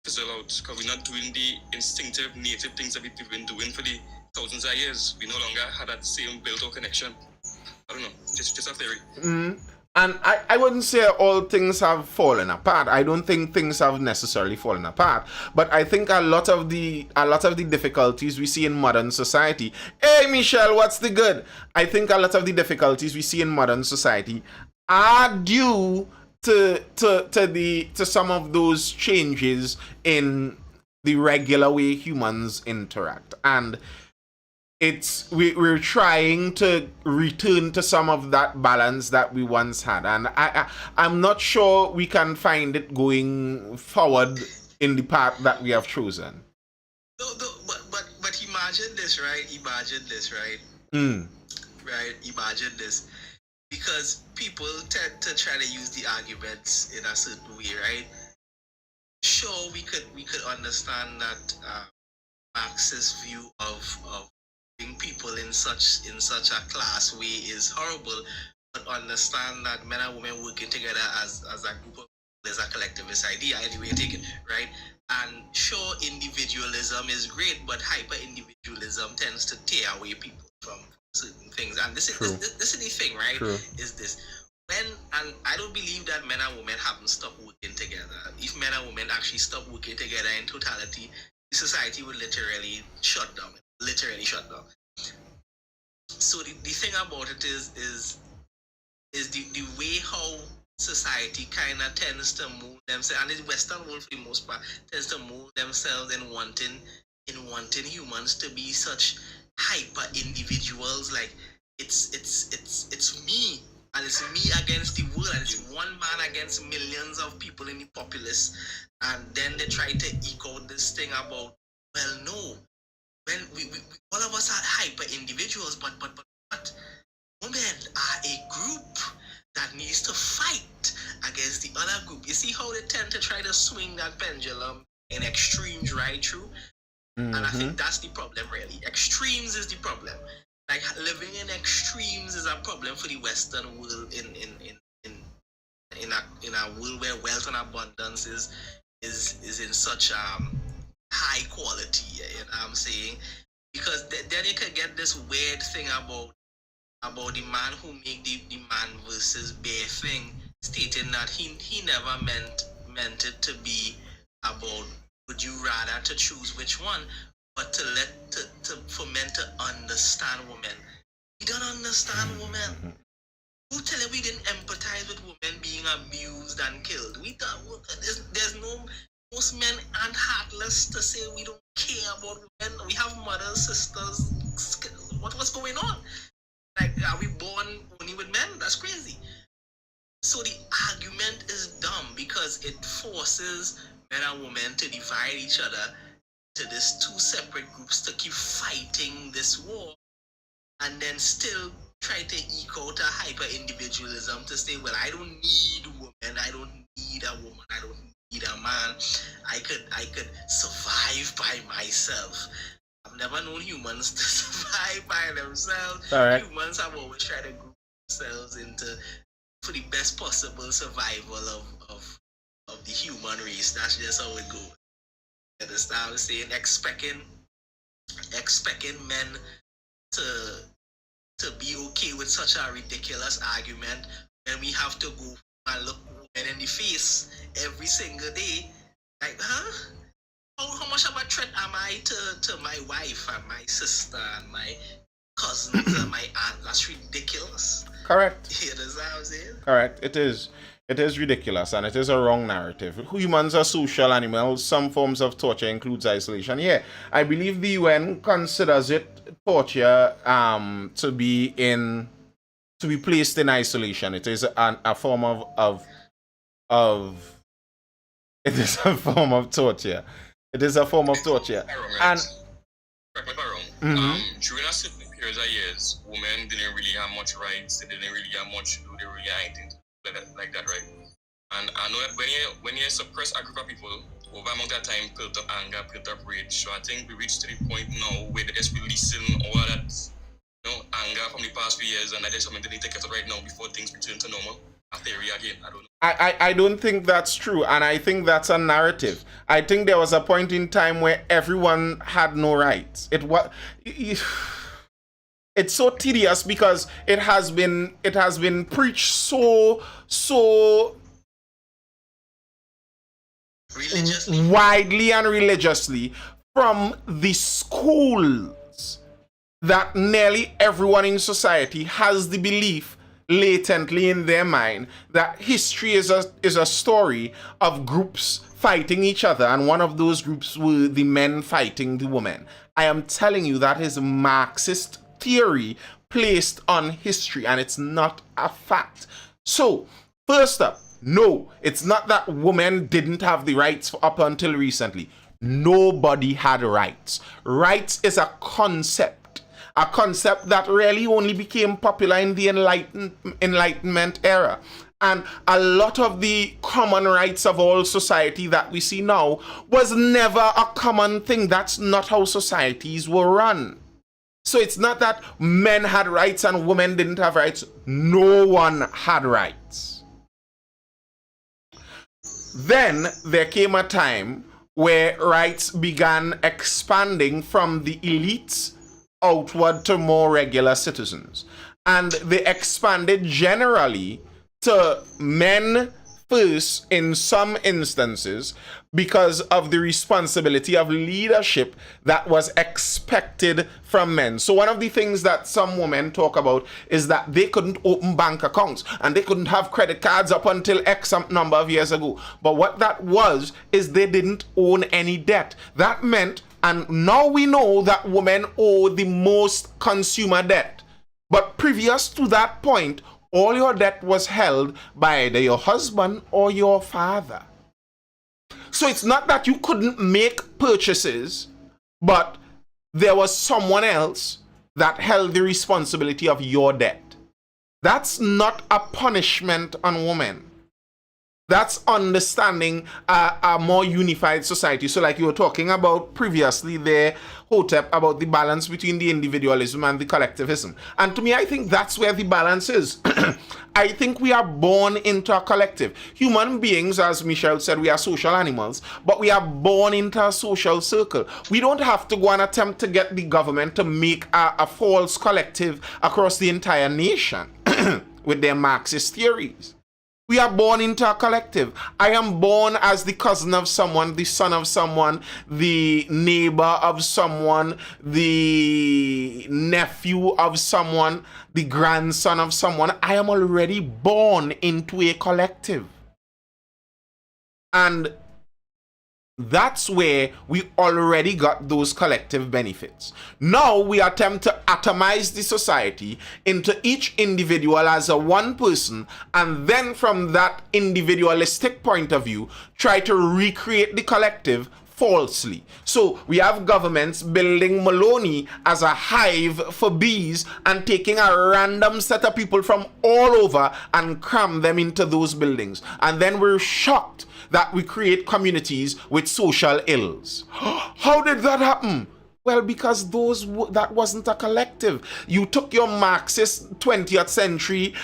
fizzle out. Because we're not doing the instinctive, native things that we've been doing for the thousands of years. We no longer had that same built-out connection. I don't know, just a theory. And I wouldn't say all things have fallen apart. I don't think things have necessarily fallen apart. But I think a lot of the difficulties we see in modern society. Hey Michelle, what's the good? I think a lot of the difficulties we see in modern society are due to some of those changes in the regular way humans interact. And we're trying to return to some of that balance that we once had, and I'm not sure we can find it going forward in the path that we have chosen. No, but imagine this, right? Imagine this, right? Right? Imagine this, because people tend to try to use the arguments in a certain way, right? Sure, we could understand that Marx's view of people in such a class way is horrible, but understand that men and women working together as a group of people is a collectivist idea. Anyway, take it, right? And sure, individualism is great, but hyper individualism tends to tear away people from certain things. And this is the thing, right? True. Is this and I don't believe that men and women haven't stopped working together. If men and women actually stop working together in totality, society would literally shut down. So the thing about it is the way how society kind of tends to move themselves, and the Western world for the most part tends to move themselves in wanting humans to be such hyper individuals. Like it's me, and it's me against the world, and it's one man against millions of people in the populace. And then they try to eke out this thing about, well, no, when we all of us are hyper individuals, but women are a group that needs to fight against the other group. You see how they tend to try to swing that pendulum in extremes right through? And I think that's the problem, really. Extremes is the problem. Like, living in extremes is a problem for the Western world in a world where wealth and abundance is in such high quality, you know what I'm saying? Because then you could get this weird thing about the man who made the man versus bear thing, stating that he never meant it to be about would you rather to choose which one, but for men to understand women. We don't understand women. Who tell you we didn't empathize with women being abused and killed? We don't. There's no. Most men aren't heartless to say we don't care about women. We have mothers, sisters. What's going on? Like, are we born only with men? That's crazy. So the argument is dumb because it forces men and women to divide each other to these two separate groups to keep fighting this war, and then still try to eke out a hyper individualism to say, well, I don't need women, I don't need a woman, I don't need a man. I could survive by myself. I've never known humans to survive by themselves. Right. Humans have always tried to group themselves for the best possible survival of the human race. That's just how it goes. You understand what I'm saying? Expecting men to be okay with such a ridiculous argument when we have to go and look women in the face every single day. Like, huh? How much of a threat am I to my wife and my sister and my cousins and my aunt? That's ridiculous. Correct. You understand what I'm saying? Correct. It is. It is ridiculous, and it is a wrong narrative. Humans are social animals. Some forms of torture includes isolation. Yeah, I believe the UN considers it torture to be placed in isolation. It is a form of it is a form of torture. It is a form of torture. And correct me if I'm wrong. During a certain period of years, women didn't really have much rights. They didn't really have much to do. They really had anything like that, right? And I know that when you suppress a group of people over a amount of time, built up anger, built up rage. So I think we reached to the point now where they're just releasing all that, anger from the past few years, and that is something that they take it right now before things return to normal. After again, I don't know. I don't think that's true, and I think that's a narrative. I think there was a point in time where everyone had no rights. It's so tedious because it has been preached so Religiously. widely and religiously from the schools that nearly everyone in society has the belief latently in their mind that history is a story of groups fighting each other, and one of those groups were the men fighting the women. I am telling you that is Marxist theory placed on history, and it's not a fact. So, first up, no, it's not that women didn't have the rights up until recently. Nobody had rights. Rights is a concept that really only became popular in the Enlightenment era. And a lot of the common rights of all society that we see now was never a common thing. That's not how societies were run. So it's not that men had rights and women didn't have rights. No one had rights. Then there came a time where rights began expanding from the elites outward to more regular citizens. And they expanded generally to men first in some instances because of the responsibility of leadership that was expected from men. So one of the things that some women talk about is that they couldn't open bank accounts and they couldn't have credit cards up until X number of years ago. But what that was is they didn't own any debt. That meant, and now we know that women owe the most consumer debt. But previous to that point, all your debt was held by either your husband or your father. So it's not that you couldn't make purchases, but there was someone else that held the responsibility of your debt. That's not a punishment on women. That's understanding a more unified society. So like you were talking about previously there, Hotep, about the balance between the individualism and the collectivism. And to me, I think that's where the balance is. I think we are born into a collective. Human beings, as Michelle said, we are social animals, but we are born into a social circle. We don't have to go and attempt to get the government to make a false collective across the entire nation with their Marxist theories. We are born into a collective. I am born as the cousin of someone, the son of someone, the neighbor of someone, the nephew of someone, the grandson of someone. I am already born into a collective. And that's where we already got those collective benefits. Now we attempt to atomize the society into each individual as a one person, and then from that individualistic point of view, try to recreate the collective falsely. So we have governments building Maloney as a hive for bees and taking a random set of people from all over and cram them into those buildings. And then we're shocked that we create communities with social ills. How did that happen? Well, because that wasn't a collective. You took your Marxist 20th century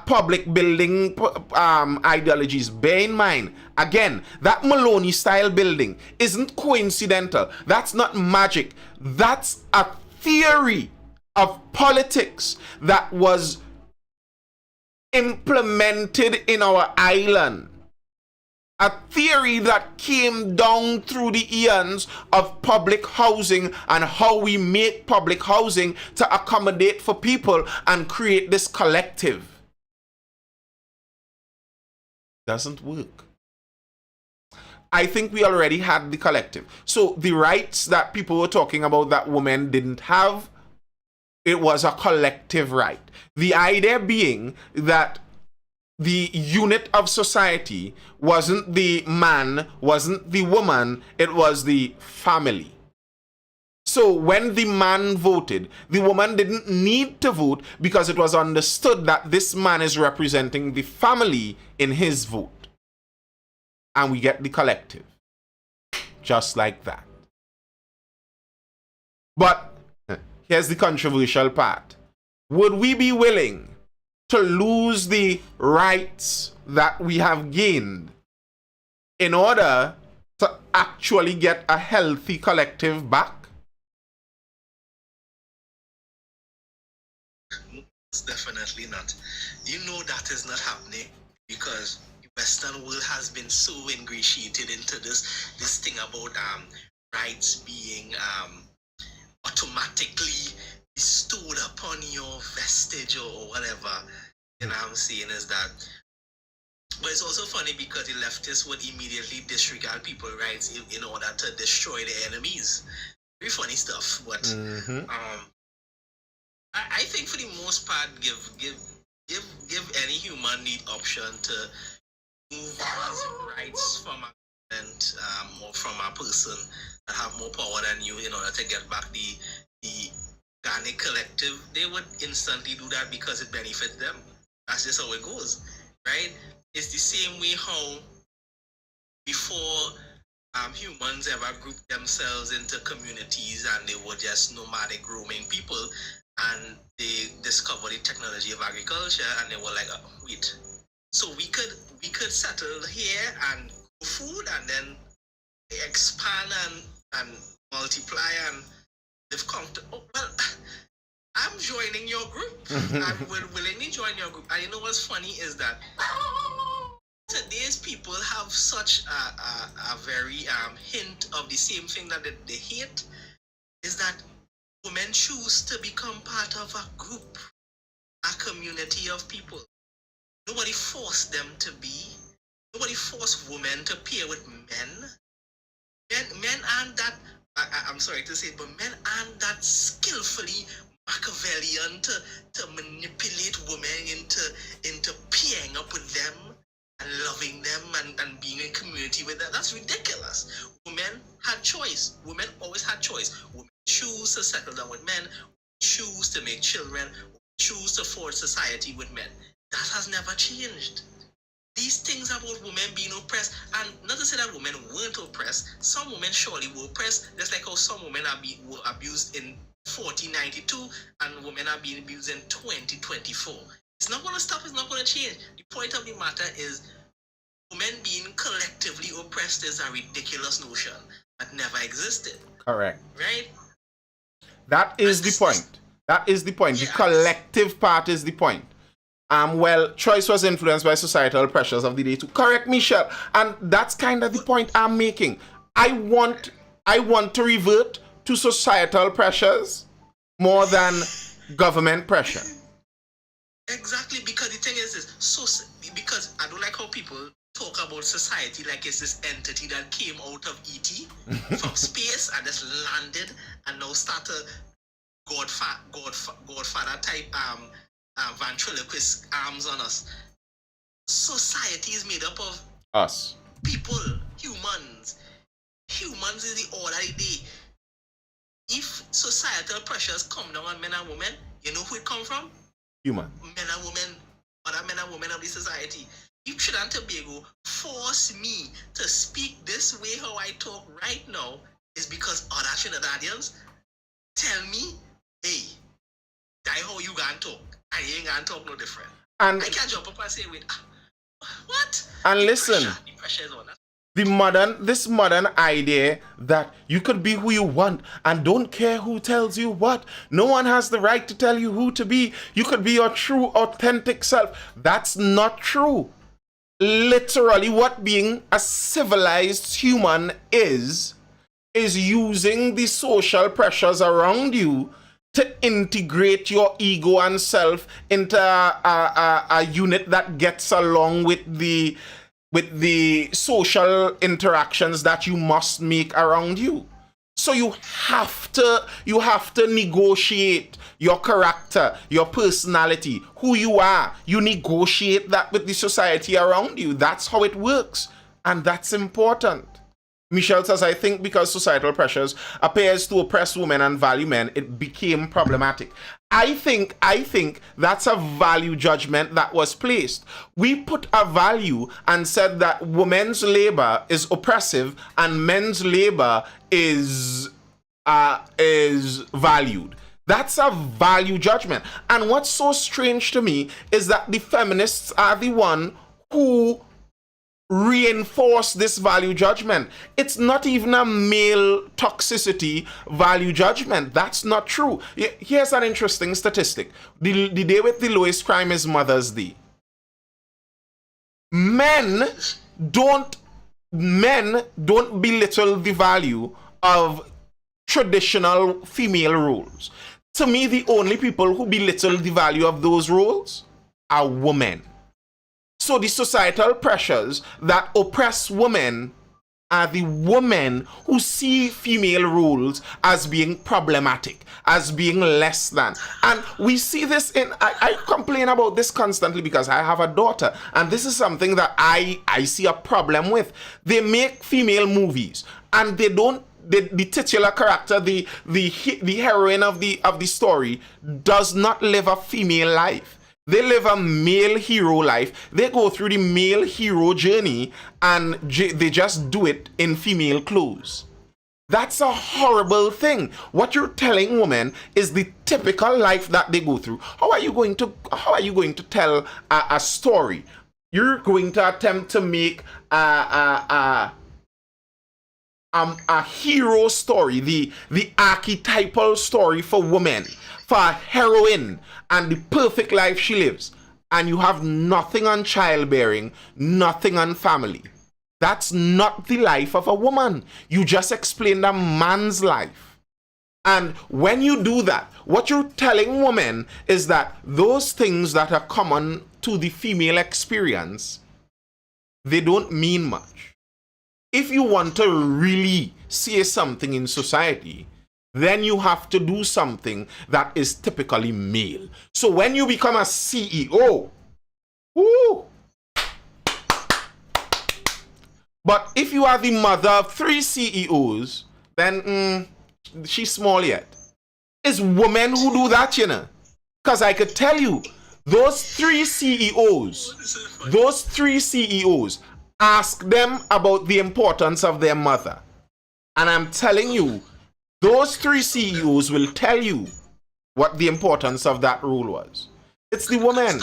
public building ideologies. Bear in mind, again, that Maloney style building isn't coincidental. That's not magic. That's a theory of politics that was implemented in our island. A theory that came down through the eons of public housing and how we make public housing to accommodate for people and create this collective. Doesn't work. I think we already had the collective. So the rights that people were talking about that women didn't have, it was a collective right. The idea being that the unit of society wasn't the man, wasn't the woman, it was the family. So when the man voted, the woman didn't need to vote because it was understood that this man is representing the family in his vote. And we get the collective. Just like that. But here's the controversial part. Would we be willing to lose the rights that we have gained in order to actually get a healthy collective back? Definitely not. You know that is not happening because the Western world has been so ingratiated into this thing about rights being automatically bestowed upon your vestige or whatever. You know what I'm saying is that. But it's also funny because the leftists would immediately disregard people's rights in order to destroy their enemies. Very funny stuff. But I think for the most part, give any human the option to move his rights from a government or from a person that have more power than you in order to get back the organic collective. They would instantly do that because it benefits them. That's just how it goes, right? It's the same way how before humans ever grouped themselves into communities and they were just nomadic roaming people, and they discovered the technology of agriculture and they were like, oh, wait, so we could settle here and grow food and then expand and multiply and they've come to, oh, well, I'm joining your group. I will willingly join your group. And you know what's funny is that today's people have such a very hint of the same thing that they hate, is that women choose to become part of a group, a community of people. Nobody forced them to be. Nobody forced women to pair with men. Men aren't that, I'm sorry to say it, but men aren't that skillfully Machiavellian to manipulate women into pairing up with them and loving them and being in community with them. That's ridiculous. Women had choice. Women always had choice. Women choose to settle down with men, choose to make children, choose to forge society with men. That has never changed. These things about women being oppressed, and not to say that women weren't oppressed, some women surely were oppressed, just like how some women were abused in 1492 and women are being abused in 2024. It's not going to stop, it's not going to change. The point of the matter is women being collectively oppressed is a ridiculous notion that never existed. Correct. Right? That is the point. That is the point. Yeah. The collective part is the point. Well, choice was influenced by societal pressures of the day too. Correct, Michelle. And that's kind of the point I'm making. I want to revert to societal pressures more than government pressure. Exactly, because the thing is because I don't like how people talk about society like it's this entity that came out of ET from space and just landed and now start a Godfather type ventriloquist arms on us. Society is made up of Us. people, humans. Humans is the order of the day. If societal pressures come down on men and women, you know who it come from? Human. Men and women, other men and women of the society. If Trinidad and Tobago force me to speak this way how I talk right now, is because other Trinidadians tell me, hey, that how you gonna talk. I ain't gonna talk no different. And I can't jump up and say, wait, what? And The listen, the pressure is on us. this modern idea that you could be who you want and don't care who tells you what. No one has the right to tell you who to be. You could be your true, authentic self. That's not true. Literally, what being a civilized human is using the social pressures around you to integrate your ego and self into a unit that gets along with the social interactions that you must make around you. So you have to negotiate your character, your personality, who you are. You negotiate that with the society around you. That's how it works. And that's important. Michelle says, I think because societal pressures appears to oppress women and value men, it became problematic. I think that's a value judgment that was placed. We put a value and said that women's labor is oppressive and men's labor is valued. That's a value judgment. And what's so strange to me is that the feminists are the one who reinforce this value judgment. It's not even a male toxicity value judgment. That's not true. Here's an interesting statistic. The day with the lowest crime is Mother's Day. Men don't belittle the value of traditional female roles. To me, the only people who belittle the value of those roles are women. So the societal pressures that oppress women are the women who see female roles as being problematic, as being less than. And we see this I complain about this constantly because I have a daughter, and this is something that I see a problem with. They make female movies, and they don't, the titular character, the heroine of the story does not live a female life. They live a male hero life. They go through the male hero journey, and they just do it in female clothes. That's a horrible thing. What you're telling women is the typical life that they go through. How are you going to tell a story? You're going to attempt to make a hero story, the archetypal story for women, for a heroine and the perfect life she lives, and you have nothing on childbearing, nothing on family. That's not the life of a woman. You just explained a man's life. And when you do that, what you're telling women is that those things that are common to the female experience, they don't mean much. If you want to really say something in society, then you have to do something that is typically male. So when you become a CEO, woo! But if you are the mother of 3 CEOs, then she's small yet. It's women who do that, you know. Because I could tell you, those 3 CEOs, ask them about the importance of their mother. And I'm telling you, those 3 CEOs will tell you what the importance of that rule was. It's the woman.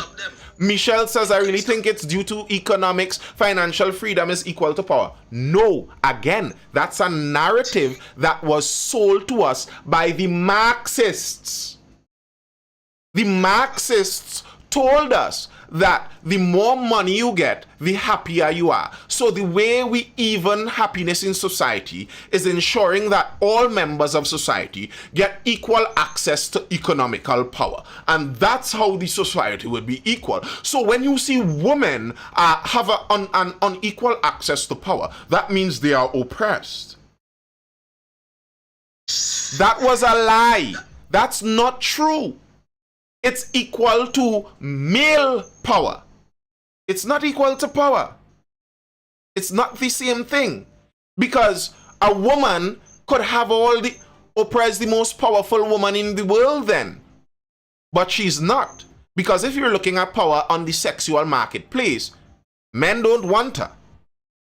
Michelle says, I really think it's due to economics. Financial freedom is equal to power. No, again, that's a narrative that was sold to us by the Marxists. The Marxists told us that the more money you get, the happier you are. So the way we even happiness in society is ensuring that all members of society get equal access to economical power. And that's how the society would be equal. So when you see women have an unequal access to power, that means they are oppressed. That was a lie. That's not true. It's equal to male power. It's not equal to power. It's not the same thing. Because a woman could have oppress the most powerful woman in the world then. But she's not. Because if you're looking at power on the sexual marketplace, men don't want her.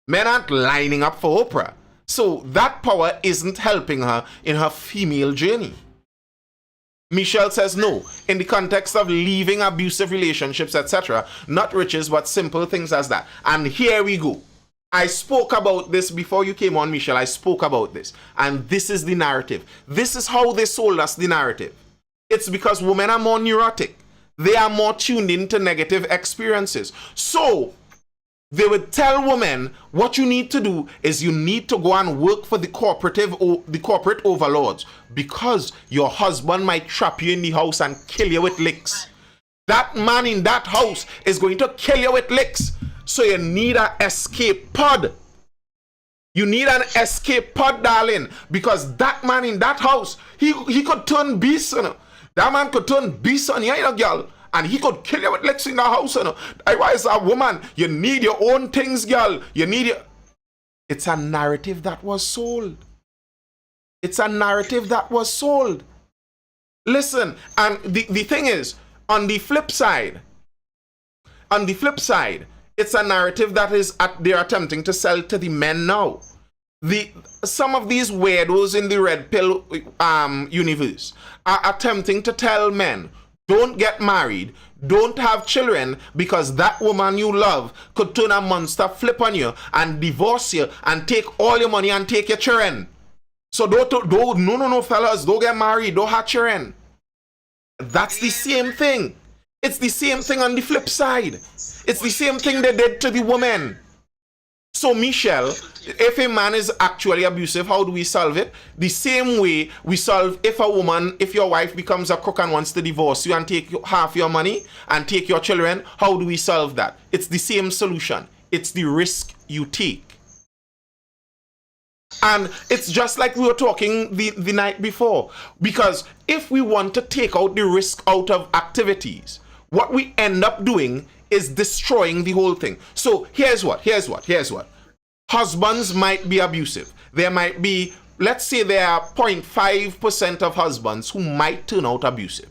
Men aren't lining up for Oprah. So that power isn't helping her in her female journey. Michelle says no, in the context of leaving abusive relationships, etc., not riches, but simple things as that. And here we go. I spoke about this before you came on, Michelle. I spoke about this. And this is the narrative. This is how they sold us the narrative. It's because women are more neurotic. They are more tuned into negative experiences. So they would tell women, what you need to do is you need to go and work for the corporate overlords, because your husband might trap you in the house and kill you with licks. That man in that house is going to kill you with licks. So you need an escape pod. You need an escape pod, darling, because that man in that house, he could turn beast on you. That man could turn beast on you, girl. And he could kill you with licks in the house. You know? Otherwise, a woman, you need your own things, girl. You need your... It's a narrative that was sold. It's a narrative that was sold. Listen, and the thing is, on the flip side, it's a narrative that they're attempting to sell to the men now. Some of these weirdos in the red pill universe are attempting to tell men, don't get married, don't have children, because that woman you love could turn a monster, flip on you, and divorce you, and take all your money and take your children. So no, fellas, don't get married, don't have children. That's the same thing. It's the same thing on the flip side. It's the same thing they did to the woman. So, Michelle, if a man is actually abusive, how do we solve it? The same way we solve if your wife becomes a crook and wants to divorce you and take half your money and take your children, how do we solve that? It's the same solution. It's the risk you take. And it's just like we were talking the night before. Because if we want to take out the risk out of activities, what we end up doing is destroying the whole thing. So here's what. Husbands might be abusive. There might be, let's say there are 0.5% of husbands who might turn out abusive.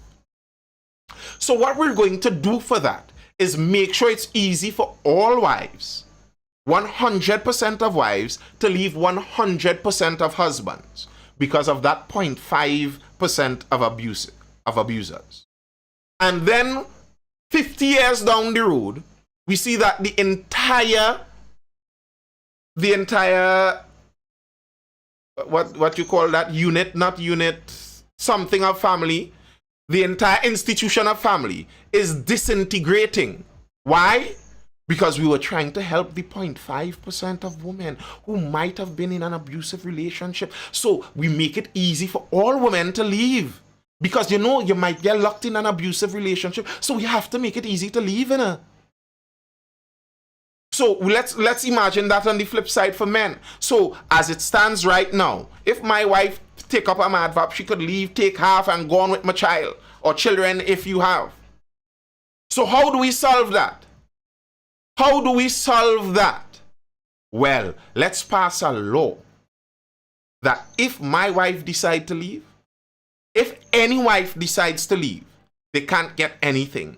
So what we're going to do for that is make sure it's easy for all wives, 100% of wives, to leave 100% of husbands because of that 0.5% of abusers. And then 50 years down the road, we see that the entire what you call that unit, something of family, the entire institution of family is disintegrating. Why? Because we were trying to help the 0.5% of women who might have been in an abusive relationship. So we make it easy for all women to leave. Because you might get locked in an abusive relationship. So we have to make it easy to leave in her. So let's imagine that on the flip side for men. So as it stands right now, if my wife take up a adverb, she could leave, take half, and go on with my child or children if you have. So how do we solve that? Well, let's pass a law that if my wife decides to leave, if any wife decides to leave, they can't get anything.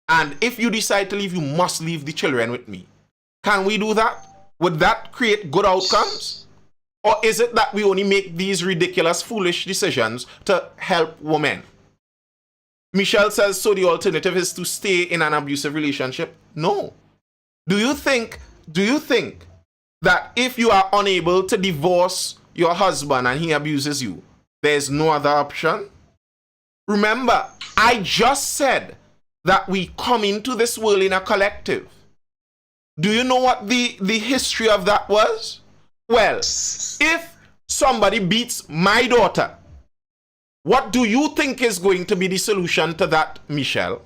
And if you decide to leave, you must leave the children with me. Can we do that? Would that create good outcomes? Or is it that we only make these ridiculous, foolish decisions to help women? Michelle says, so the alternative is to stay in an abusive relationship? No. Do you think that if you are unable to divorce your husband and he abuses you, there's no other option? Remember, I just said that we come into this world in a collective. Do you know what the history of that was? Well, if somebody beats my daughter, what do you think is going to be the solution to that, Michelle?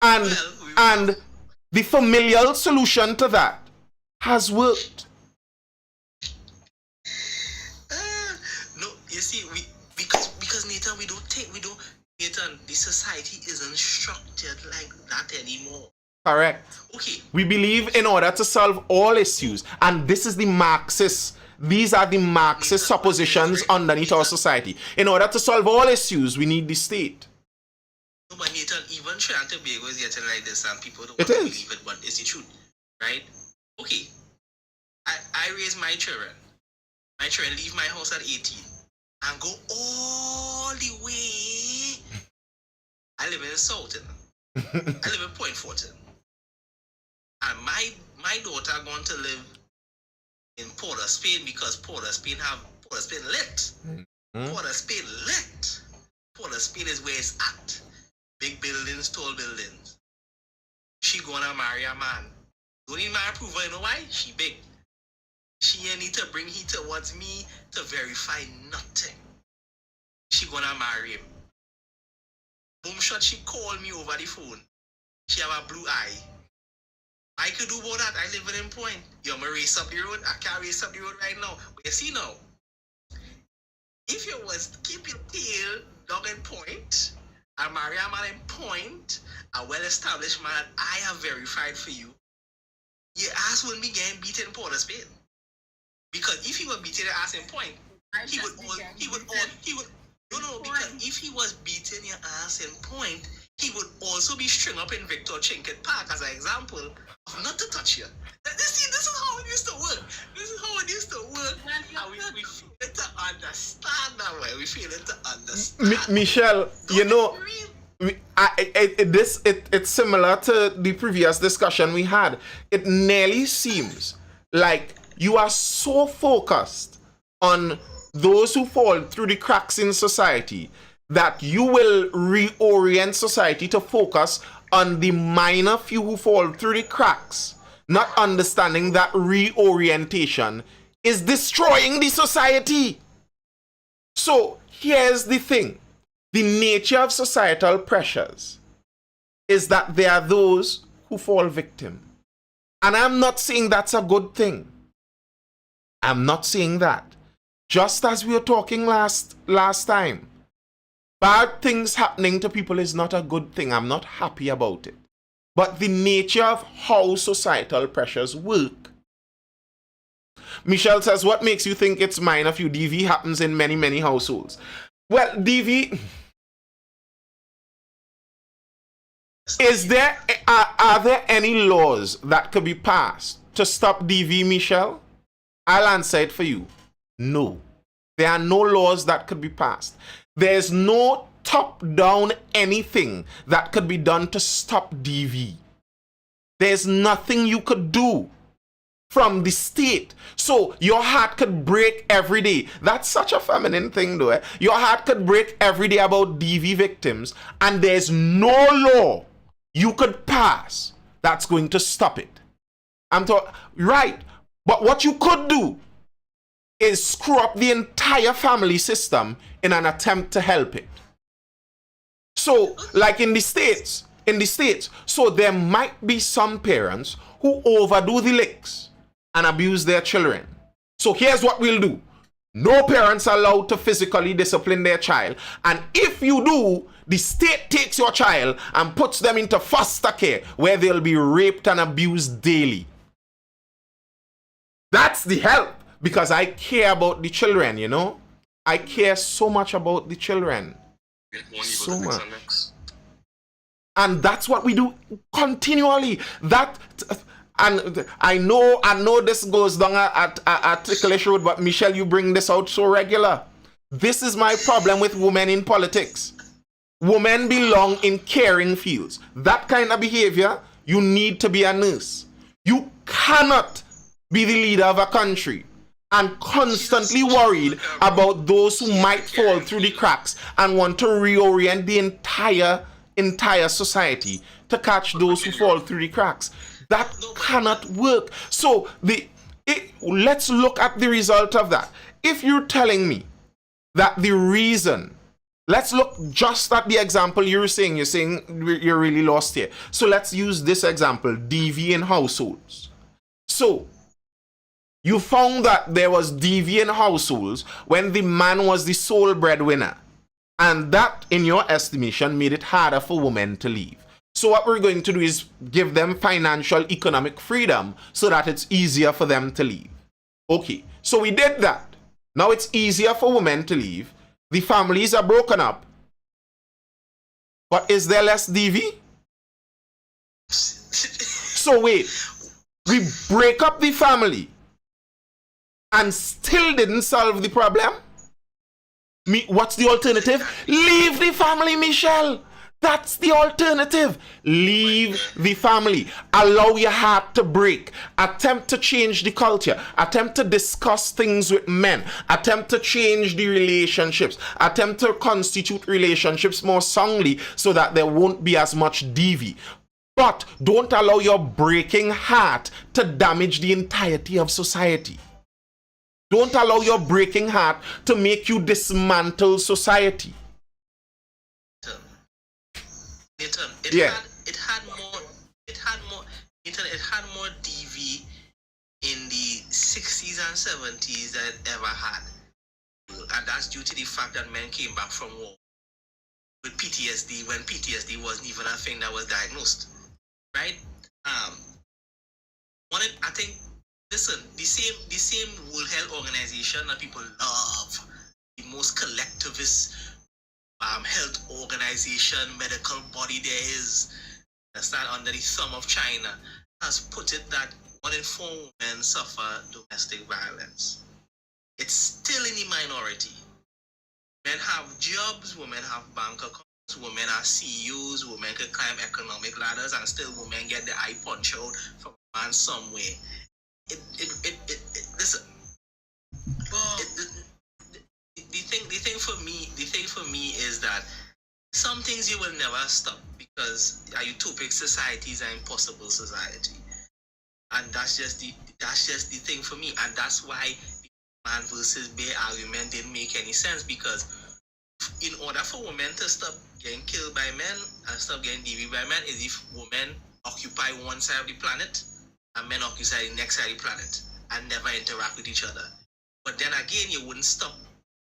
And the familial solution to that has worked. No, you see, because Nathan, Nathan, the society isn't structured like that anymore. Correct. Okay. We believe in order to solve all issues, and this is the Marxist. These are the Marxist suppositions underneath our society. In order to solve all issues, we need the state. No, but Nathan, even Trinidad and Tobago is getting like this, and people don't want to believe it, but it's the truth, right? Okay. I raise my children. My children leave my house at 18 and go all the way. I live in Sultan. I live in Point Fortin. And my daughter going to live in Port of Spain because Port of Spain lit. Port of Spain lit. Port of Spain is where it's at. Big buildings, tall buildings. She gonna marry a man. Don't need my approval, you know why? She big. She ain't need to bring he towards me to verify nothing. She gonna marry him. Boom shot, she called me over the phone. She have a blue eye. I could do about that. I live in Point. You want me race up the road? I can't race up the road right now. But you see now, if you was keep your tail dog in Point, and marry a man in Point, a well-established man I have verified for you, your ass wouldn't be getting beaten in Port of Spain. Because if he was beating your ass in Point, because if he was beating your ass in Point, he would also be string up in Victor Chinket Park as an example of not to touch you. This is how it used to work. This is how it used to work. And we feel it to understand that way. We feel it to understand. Michelle, you know, it's similar to the previous discussion we had. It nearly seems like you are so focused on those who fall through the cracks in society that you will reorient society to focus on the minor few who fall through the cracks, not understanding that reorientation is destroying the society. So here's the thing. The nature of societal pressures is that there are those who fall victim. And I'm not saying that's a good thing. I'm not saying that. Just as we were talking last time, bad things happening to people is not a good thing. I'm not happy about it. But the nature of how societal pressures work. Michelle says, what makes you think it's mine if you DV happens in many, many households? Well, DV... Are there any laws that could be passed to stop DV, Michelle? I'll answer it for you. No. There are no laws that could be passed. There's no top-down anything that could be done to stop DV. There's nothing you could do from the state. So your heart could break every day. That's such a feminine thing, though. Eh? Your heart could break every day about DV victims, and there's no law you could pass that's going to stop it. Right. But what you could do is screw up the entire family system in an attempt to help it. So, like in the States, so there might be some parents who overdo the licks and abuse their children. So here's what we'll do. No parents are allowed to physically discipline their child. And if you do, the state takes your child and puts them into foster care where they'll be raped and abused daily. That's the help, because I care about the children, you know. I care so much about the children. So much. And that's what we do continually. And I know this goes down at ticklish road, but Michelle, you bring this out so regular. This is my problem with women in politics. Women belong in caring fields. That kind of behavior, you need to be a nurse. You cannot be the leader of a country and constantly worried about those who might fall through the cracks and want to reorient the entire society to catch those who fall through the cracks. That cannot work. So let's look at the result of that. If you're telling me that the reason, let's look just at the example you're saying you're really lost here. So let's use this example, DV in households. So you found that there was DV in households when the man was the sole breadwinner. And that, in your estimation, made it harder for women to leave. So what we're going to do is give them financial, economic freedom so that it's easier for them to leave. Okay, so we did that. Now it's easier for women to leave. The families are broken up. But is there less DV? So wait, we break up the family and still didn't solve the problem? What's the alternative? Leave the family, Michelle. That's the alternative. Leave the family. Allow your heart to break. Attempt to change the culture. Attempt to discuss things with men. Attempt to change the relationships. Attempt to constitute relationships more soundly so that there won't be as much DV. But don't allow your breaking heart to damage the entirety of society. Don't allow your breaking heart to make you dismantle society. Nathan, it had more DV in the 60s and 70s than it ever had. And that's due to the fact that men came back from war with PTSD when PTSD wasn't even a thing that was diagnosed. Right? I think, listen, the same World Health Organization that people love, the most collectivist health organization, medical body there is, understand, under the thumb of China, has put it that 1 in 4 women suffer domestic violence. It's still in the minority. Men have jobs, women have bank accounts, women are CEOs, women can climb economic ladders, and still women get the eye punch out from a man somewhere. Listen. The thing for me is that some things you will never stop because a utopic society is an impossible society, and that's just the thing for me, and that's why the man versus bear argument didn't make any sense, because in order for women to stop getting killed by men and stop getting DV by men is if women occupy one side of the planet and men occupy the next side of the planet and never interact with each other. But then again, you wouldn't stop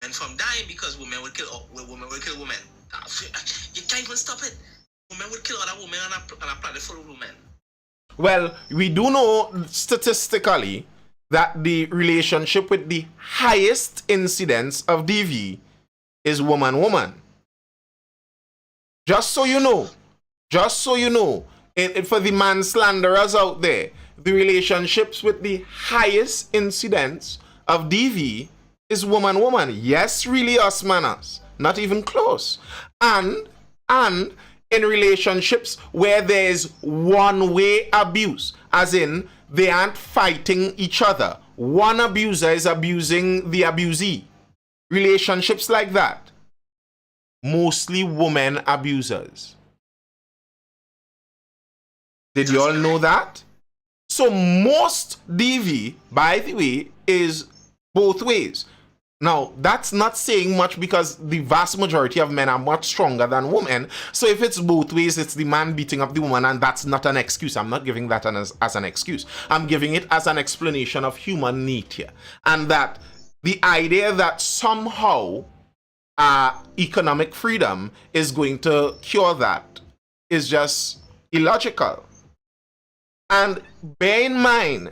men from dying because women would kill women. You can't even stop it. Women would kill other women on a planet full of women. Well, we do know statistically that the relationship with the highest incidence of DV is woman-woman. Just so you know, for the man-slanderers out there, the relationships with the highest incidence of DV is woman-woman. Yes, really us manners. Not even close. And in relationships where there is one-way abuse, as in they aren't fighting each other. One abuser is abusing the abusee. Relationships like that, mostly women abusers. Did you all know that? So most DV, by the way, is both ways. Now, that's not saying much because the vast majority of men are much stronger than women. So if it's both ways, it's the man beating up the woman, and that's not an excuse. I'm not giving that as an excuse. I'm giving it as an explanation of human nature. And that the idea that somehow economic freedom is going to cure that is just illogical. And bear in mind,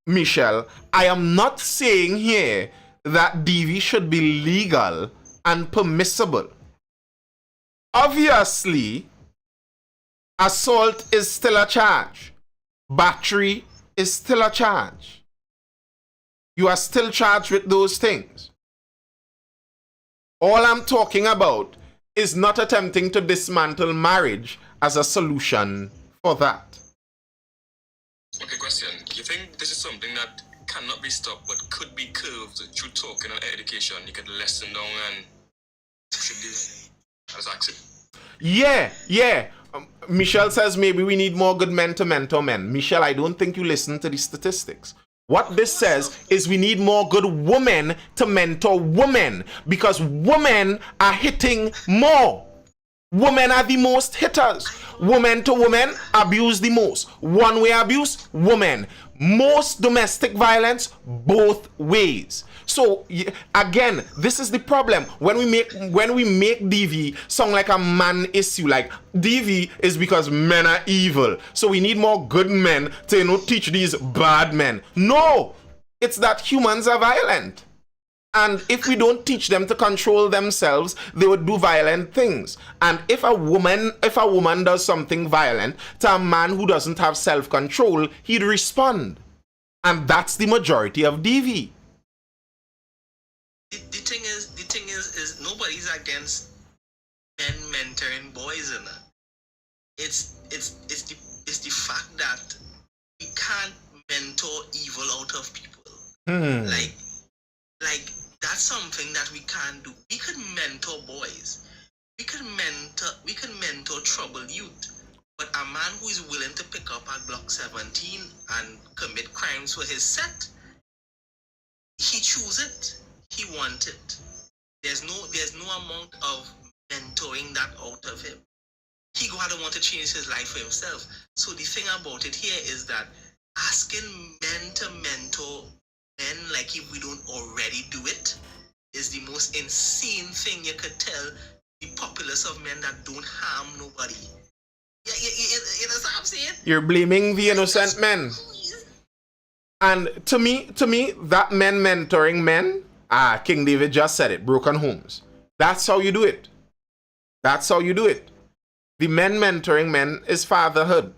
Michelle, I am not saying here that DV should be legal and permissible. Obviously, assault is still a charge. Battery is still a charge. You are still charged with those things. All I'm talking about is not attempting to dismantle marriage as a solution for that. Okay, question. You think this is something that cannot be stopped but could be curved through talking and education? You could lessen down and should this as accept? Yeah. Michelle says maybe we need more good men to mentor men. Michelle, I don't think you listen to the statistics. What this says is we need more good women to mentor women because women are hitting more. Women are the most hitters. Women to women abuse the most. One-way abuse, women. Most domestic violence, both ways. So again, this is the problem. When we make DV sound like a man issue, like DV is because men are evil. So we need more good men to teach these bad men. No, it's that humans are violent. And if we don't teach them to control themselves, they would do violent things. And if a woman does something violent to a man who doesn't have self-control, he'd respond. And that's the majority of DV. The thing is nobody's against men mentoring boys, and it's the fact that we can't mentor evil out of people. Like that's something that we can't do. We could mentor boys. We could mentor troubled youth. But a man who is willing to pick up a Glock 17 and commit crimes for his set, he choose it. He want it. There's no amount of mentoring that out of him. He gotta want to change his life for himself. So the thing about it here is that asking men to mentor men like if we don't already do it is the most insane thing you could tell the populace of men that don't harm nobody. You know what I'm saying? You're blaming the innocent men. And to me, that men mentoring men, King David just said it, broken homes. That's how you do it. That's how you do it. The men mentoring men is fatherhood.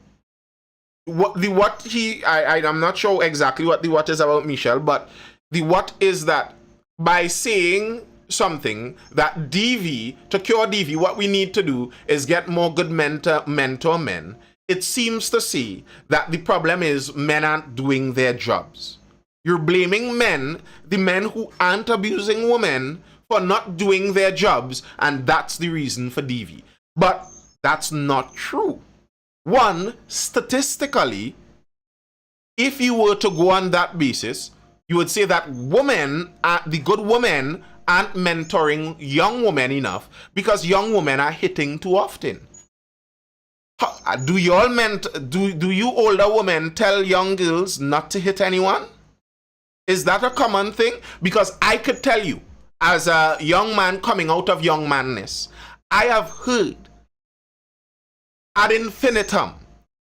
I'm not sure exactly what the what is about Michelle, but the what is that by saying something that DV, to cure DV, what we need to do is get more good men to mentor men. It seems to see that the problem is men aren't doing their jobs. You're blaming men, the men who aren't abusing women, for not doing their jobs, and that's the reason for DV. But that's not true. One, statistically, if you were to go on that basis, you would say that women, the good women, aren't mentoring young women enough because young women are hitting too often. Do you older women tell young girls not to hit anyone? Is that a common thing? Because I could tell you, as a young man coming out of young manness, I have heard ad infinitum,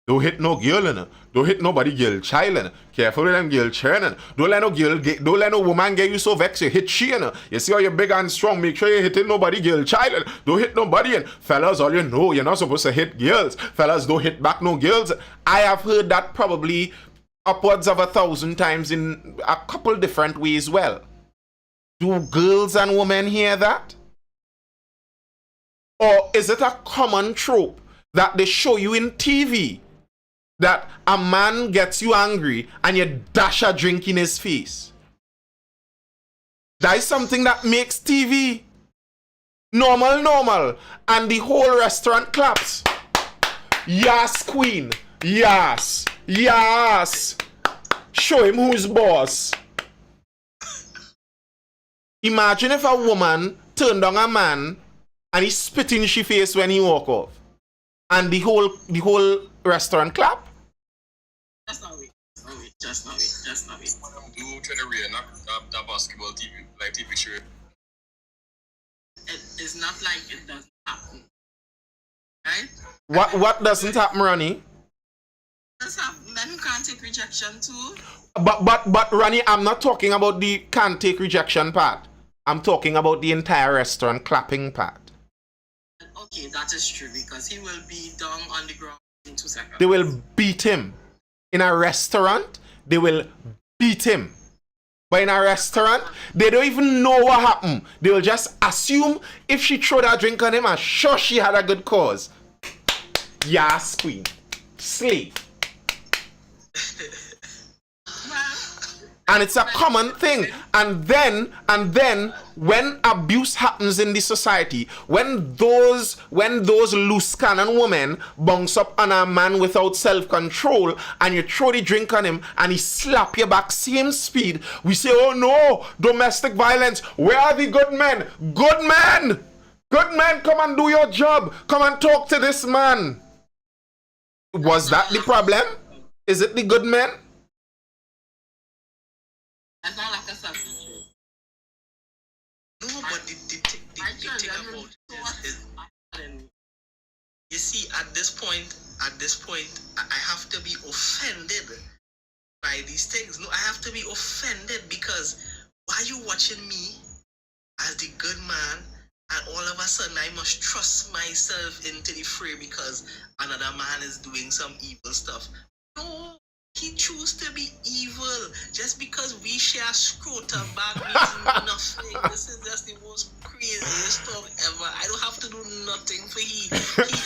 don't hit no girl, don't hit nobody girl child, careful with them girl children, don't let no woman get you so vexed, you hit she, you see how you're big and strong, make sure you're hitting nobody girl child, don't hit nobody, and fellas, all you know, you're not supposed to hit girls, fellas, don't hit back no girls. I have heard that probably upwards of 1,000 times in a couple different ways. Well, do girls and women hear that? Or is it a common trope that they show you in TV that a man gets you angry and you dash a drink in his face? That is something that makes TV normal, and the whole restaurant claps. Yes, queen. Yes. Show him who's boss. Imagine if a woman turned on a man and he spit in she face when he walk off, and the whole restaurant clap. Just not it. One of them do try to reenact that basketball TV show. It's not like it doesn't happen, right? What doesn't happen, Ronnie? Just have men who can't take rejection too. But Ronnie, I'm not talking about the can't take rejection part. I'm talking about the entire restaurant clapping part. Okay, that is true because he will be down on the ground in 2 seconds. They will beat him. In a restaurant, they will beat him. But in a restaurant, they don't even know what happened. They will just assume if she threw that drink on him, I'm sure she had a good cause. Yes, queen. Slave. And it's a common thing. And then when abuse happens in the society, when those loose cannon women bounce up on a man without self-control and you throw the drink on him and he slap you back same speed, we say, oh no, domestic violence. Where are the good men? Good men! Good men, come and do your job. Come and talk to this man. Was that the problem? Is it the good men? That's not like a substitute. No, but the thing about this is, you see, at this point, I have to be offended by these things. No, I have to be offended because why are you watching me as the good man, and all of a sudden I must trust myself into the fray because another man is doing some evil stuff? No. He chose to be evil. Just because we share scrotum bag means nothing. This is just the most craziest stuff ever. I don't have to do nothing for he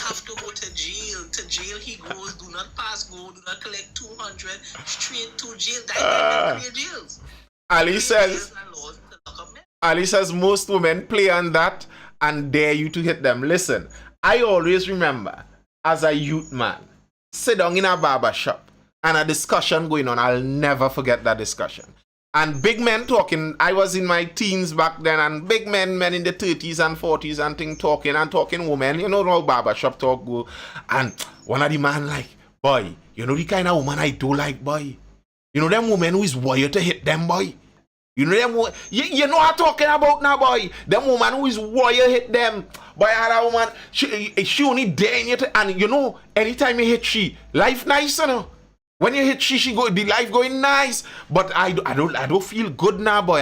have to go to jail. To jail he goes. Do not pass go. Do not collect 200. Straight to jail. That create jails. Ali says most women play on that and dare you to hit them. Listen, I always remember as a youth man, sit down in a barber shop and a discussion going on. I'll never forget that discussion. And big men talking. I was in my teens back then, and big men in the 30s and 40s and thing talking women. You know how barbershop talk go. And one of the man like, boy, you know the kind of woman I do like, boy. You know them women who is wired to hit them, boy. You know them, you know what I'm talking about now, boy. Them woman who is wired hit them. Boy, I had a woman, she only daring you to, and you know, anytime you hit she, life nice, you know. When you hit she go, the life going nice. But I don't feel good now, boy.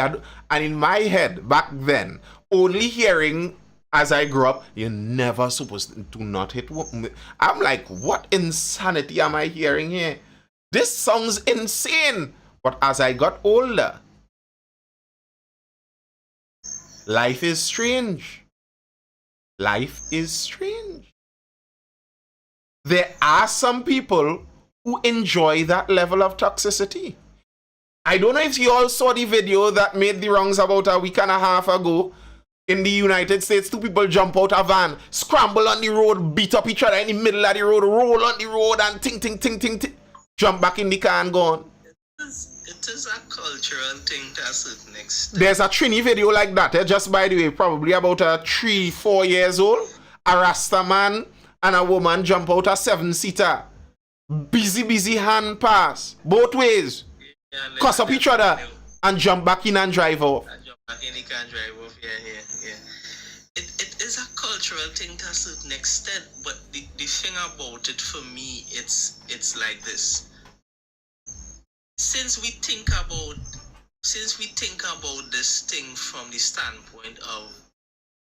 And in my head, back then, only hearing as I grew up, you're never supposed to not hit women. I'm like, what insanity am I hearing here? This sounds insane. But as I got older, life is strange. Life is strange. There are some people who enjoy that level of toxicity. I don't know if you all saw the video that made the rounds about a week and a half ago. In the United States, 2 people jump out a van, scramble on the road, beat up each other in the middle of the road, roll on the road, and ting, jump back in the car and gone. It is a cultural thing to a certain extent. There's a Trini video like that, just by the way, probably about 3-4 years old. A Rasta man and a woman jump out a 7-seater. Busy hand pass, both ways. Yeah, Cuss up each other and jump back in and drive off. It is a cultural thing to a certain extent, but the thing about it for me, it's like this. Since we think about this thing from the standpoint of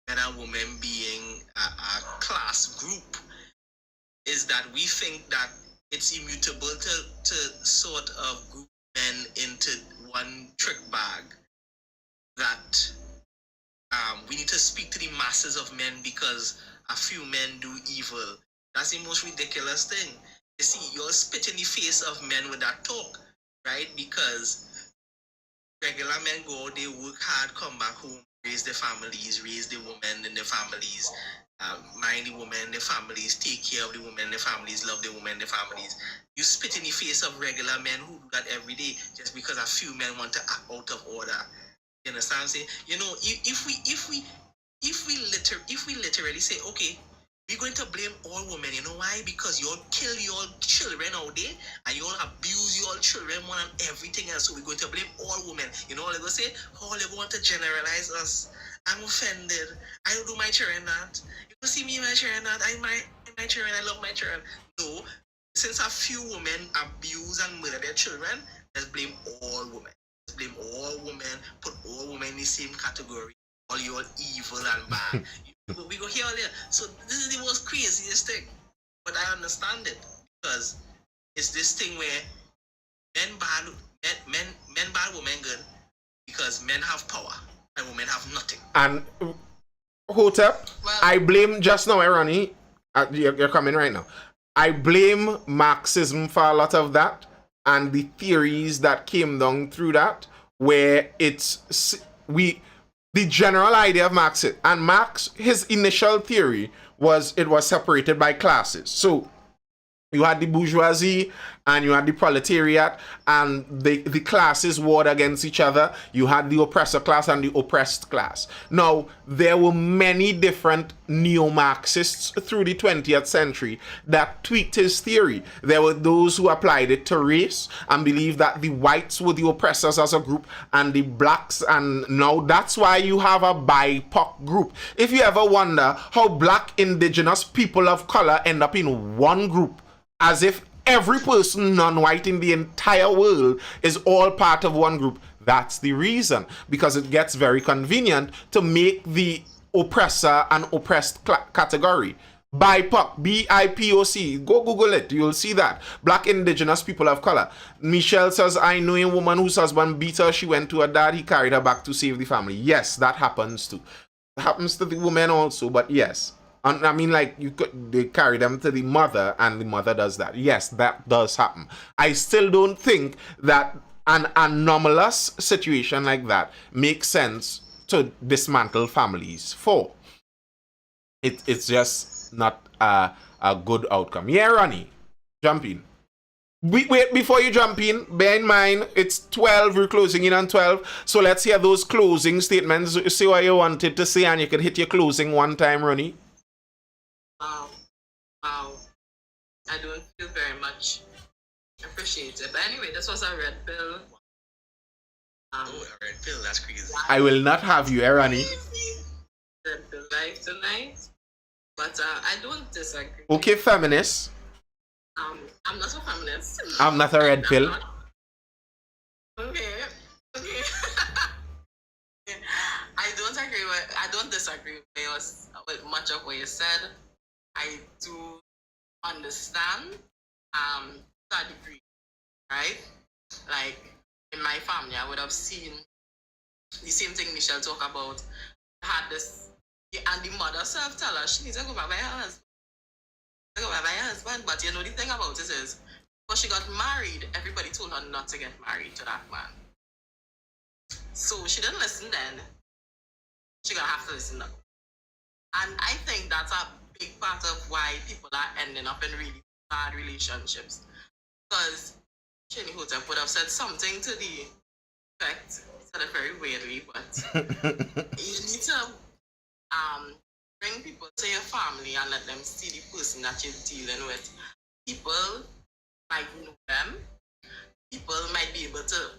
men and women being a class group, is that we think that it's immutable to sort of group men into one trick bag, that we need to speak to the masses of men because a few men do evil. That's the most ridiculous thing. You see, you'll spit in the face of men with that talk, right? Because regular men go out, they work hard, come back home, raise their families, raise the women in their families, mind the women in their families, take care of the women in their families, love the women in their families. You spit in the face of regular men who do that every day just because a few men want to act out of order. You understand what I'm saying? You know, if we literally say, okay, we're going to blame all women. You know why? Because you all kill your children out there and you all abuse your children more than everything else. So we're going to blame all women. You know what they're going to say? Oh, they want to generalize us. I'm offended. I don't do my children that. You don't see me my children that. My children, I love my children. No, since a few women abuse and murder their children, let's blame all women. Let's blame all women, put all women in the same category. All you all evil and bad. We go here or there. So this is the most craziest thing. But I understand it because it's this thing where men bad, women good, because men have power and women have nothing. And Hotep, well, I blame just now, Ronnie. You're coming right now. I blame Marxism for a lot of that and the theories that came down through that, where the general idea of Marx, and Marx, his initial theory was it was separated by classes. So you had the bourgeoisie and you had the proletariat, and the classes warred against each other. You had the oppressor class and the oppressed class. Now, there were many different neo-Marxists through the 20th century that tweaked his theory. There were those who applied it to race and believed that the whites were the oppressors as a group and the blacks, and now that's why you have a BIPOC group. If you ever wonder how black, indigenous, people of color end up in one group, as if every person non-white in the entire world is all part of one group, that's the reason. Because it gets very convenient to make the oppressor an oppressed category. BIPOC, B-I-P-O-C. Go Google it. You'll see that. Black, indigenous, people of color. Michelle says, I know a woman whose husband beat her. She went to her dad. He carried her back to save the family. Yes, that happens too. It happens to the women also, but yes. I mean, like, they carry them to the mother, and the mother does that. Yes, that does happen. I still don't think that an anomalous situation like that makes sense to dismantle families for. It's just not a good outcome. Yeah, Ronnie, jump in. Wait, before you jump in, bear in mind, it's 12, we're closing in on 12. So let's hear those closing statements. See what you wanted to say, and you can hit your closing one time, Ronnie. Wow. I don't feel very much appreciated. But anyway, this was a red pill. A red pill, that's crazy. I will not have you, Ronnie. Red pill life tonight. But I don't disagree. Okay, feminist. I'm not a feminist. I'm not a red pill. Okay. I don't agree with I don't disagree with much of what you said. I do understand to a degree, right? Like in my family, I would have seen the same thing Michelle talk about. Had this, and the mother herself tell her she needs to go back by her husband. Go back by her husband. But you know the thing about it is, when she got married, everybody told her not to get married to that man. So she didn't listen then. She gonna have to listen now. And I think that's a big part of why people are ending up in really bad relationships. Because Jenny Hotep would have said something to the effect, said it very weirdly, but you need to bring people to your family and let them see the person that you're dealing with. People might know them, people might be able to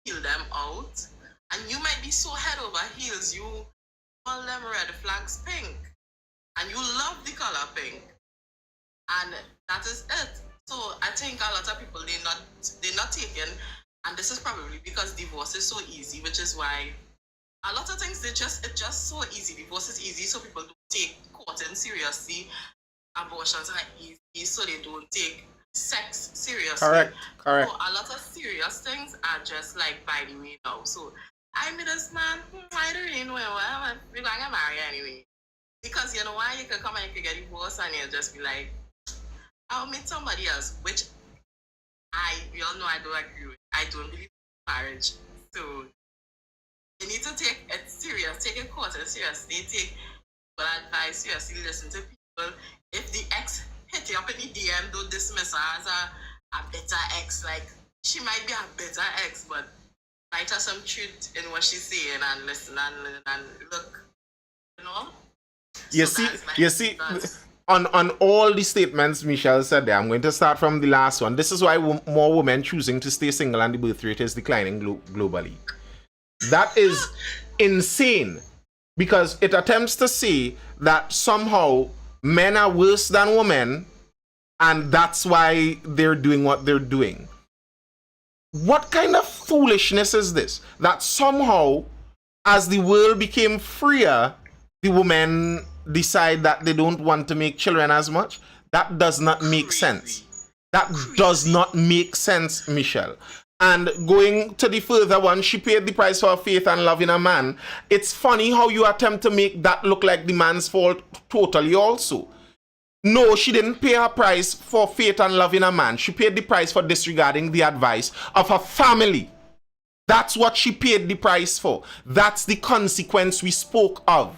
feel them out, and you might be so head over heels, you call them red flags pink, and you love the color pink, and that is it. So I think a lot of people they're not taking, and this is probably because divorce is so easy, which is why a lot of things it's just so easy. Divorce is easy, so people don't take courting seriously. Abortions are easy, so they don't take sex seriously. Correct. So a lot of serious things are just like by the way now. So I meet this man, I don't really know why we're gonna get married anyway. Because you know why you can come and you can get divorced and you'll just be like, I'll meet somebody else, which we all know I don't agree with. I don't believe in marriage. So you need to take it serious, take it courting seriously, take people advice seriously, listen to people. If the ex hit you up in the DM, don't dismiss her as a better ex. Like, she might be a better ex, but might have some truth in what she's saying, and listen and look, you know? You see, on all the statements Michelle said there, I'm going to start from the last one. This is why more women choosing to stay single and the birth rate is declining globally. That is insane, because it attempts to say that somehow men are worse than women and that's why they're doing what they're doing. What kind of foolishness is this? That somehow, as the world became freer, the women decide that they don't want to make children as much? That does not make sense. That does not make sense, Michelle. And going to the further one, she paid the price for her faith and love in a man. It's funny how you attempt to make that look like the man's fault totally also. No, she didn't pay her price for faith and love in a man. She paid the price for disregarding the advice of her family. That's what she paid the price for. That's the consequence we spoke of.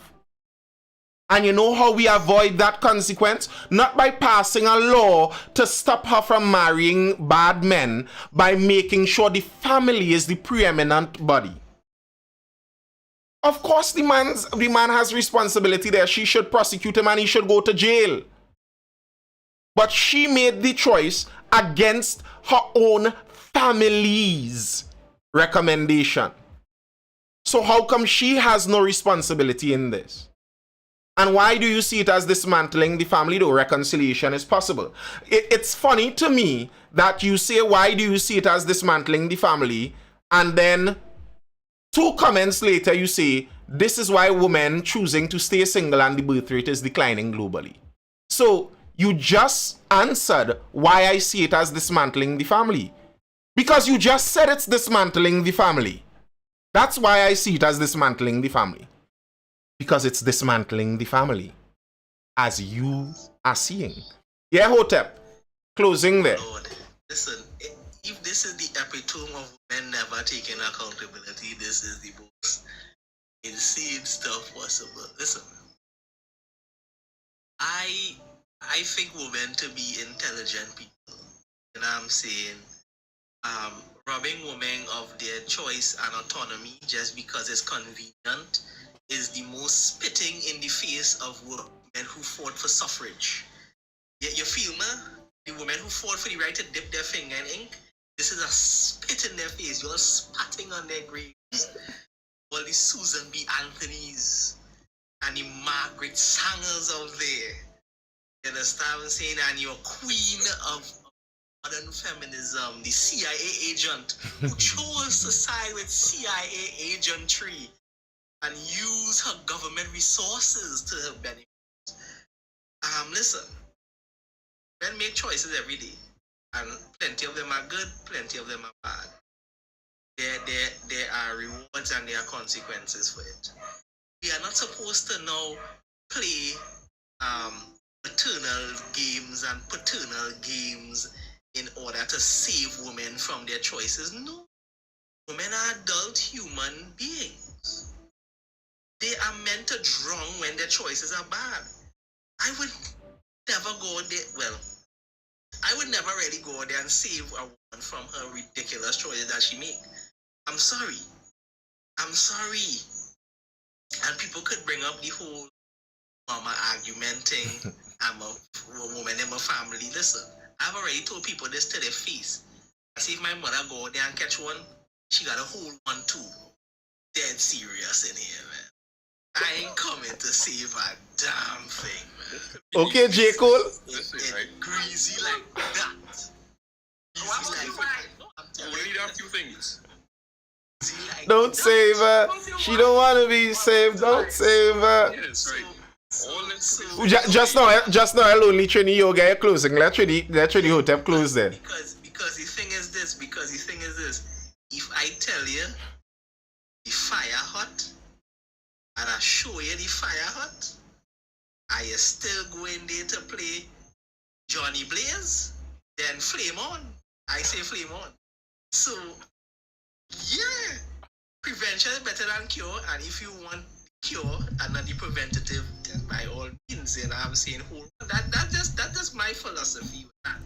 And you know how we avoid that consequence? Not by passing a law to stop her from marrying bad men, by making sure the family is the preeminent body. Of course, the man has responsibility there. She should prosecute him and he should go to jail. But she made the choice against her own family's recommendation. So how come she has no responsibility in this? And why do you see it as dismantling the family, though reconciliation is possible? It's funny to me that you say, why do you see it as dismantling the family? And then 2 comments later you say, this is why women choosing to stay single and the birth rate is declining globally. So you just answered why I see it as dismantling the family. Because you just said it's dismantling the family. That's why I see it as dismantling the family. Because it's dismantling the family, as you are seeing. Yeah, Hotep, closing there. Lord, listen, if this is the epitome of men never taking accountability, this is the most insane stuff possible. Listen, I think women to be intelligent people. You know what I'm saying? Robbing women of their choice and autonomy just because it's convenient is the most spitting in the face of women who fought for suffrage. You feel me? The women who fought for the right to dip their finger in ink, this is a spit in their face. You're spatting on their graves. All the Susan B. Anthonys and the Margaret Sangers out there. You understand what I'm saying? And your queen of modern feminism, the CIA agent who chose to side with CIA agentry. and use her government resources to her benefit. Listen, men make choices every day, and plenty of them are good, plenty of them are bad. There are rewards and there are consequences for it. We are not supposed to now play maternal games and paternal games in order to save women from their choices. No. Women are adult human beings. They are meant to drown when their choices are bad. I would never go there. Well, I would never really go there and save a woman from her ridiculous choices that she makes. I'm sorry. I'm sorry. And people could bring up the whole mama argumenting. I'm a woman in my family. Listen, I've already told people this to their face. I see if my mother go there and catch one, she got a whole one too. Dead serious in here, man. I ain't coming to save a damn thing, man. Okay, J. Cole. It greasy like that. Greasy like that. No, I'm telling We you. need a few things. Greasy like Don't that. save her. She don't want to be saved. Don't save her. Yes, right. All this. So- Just now, lonely Trini Yoga, you're closing. Let Trini Hotel close then. Because the thing is this. If I tell you the fire hot, and I show you the fire hot, are you still going there to play Johnny Blaze? Then flame on. I say flame on. So, yeah, prevention is better than cure. And if you want cure and not the preventative, then by all means, and I'm saying that's just my philosophy with that.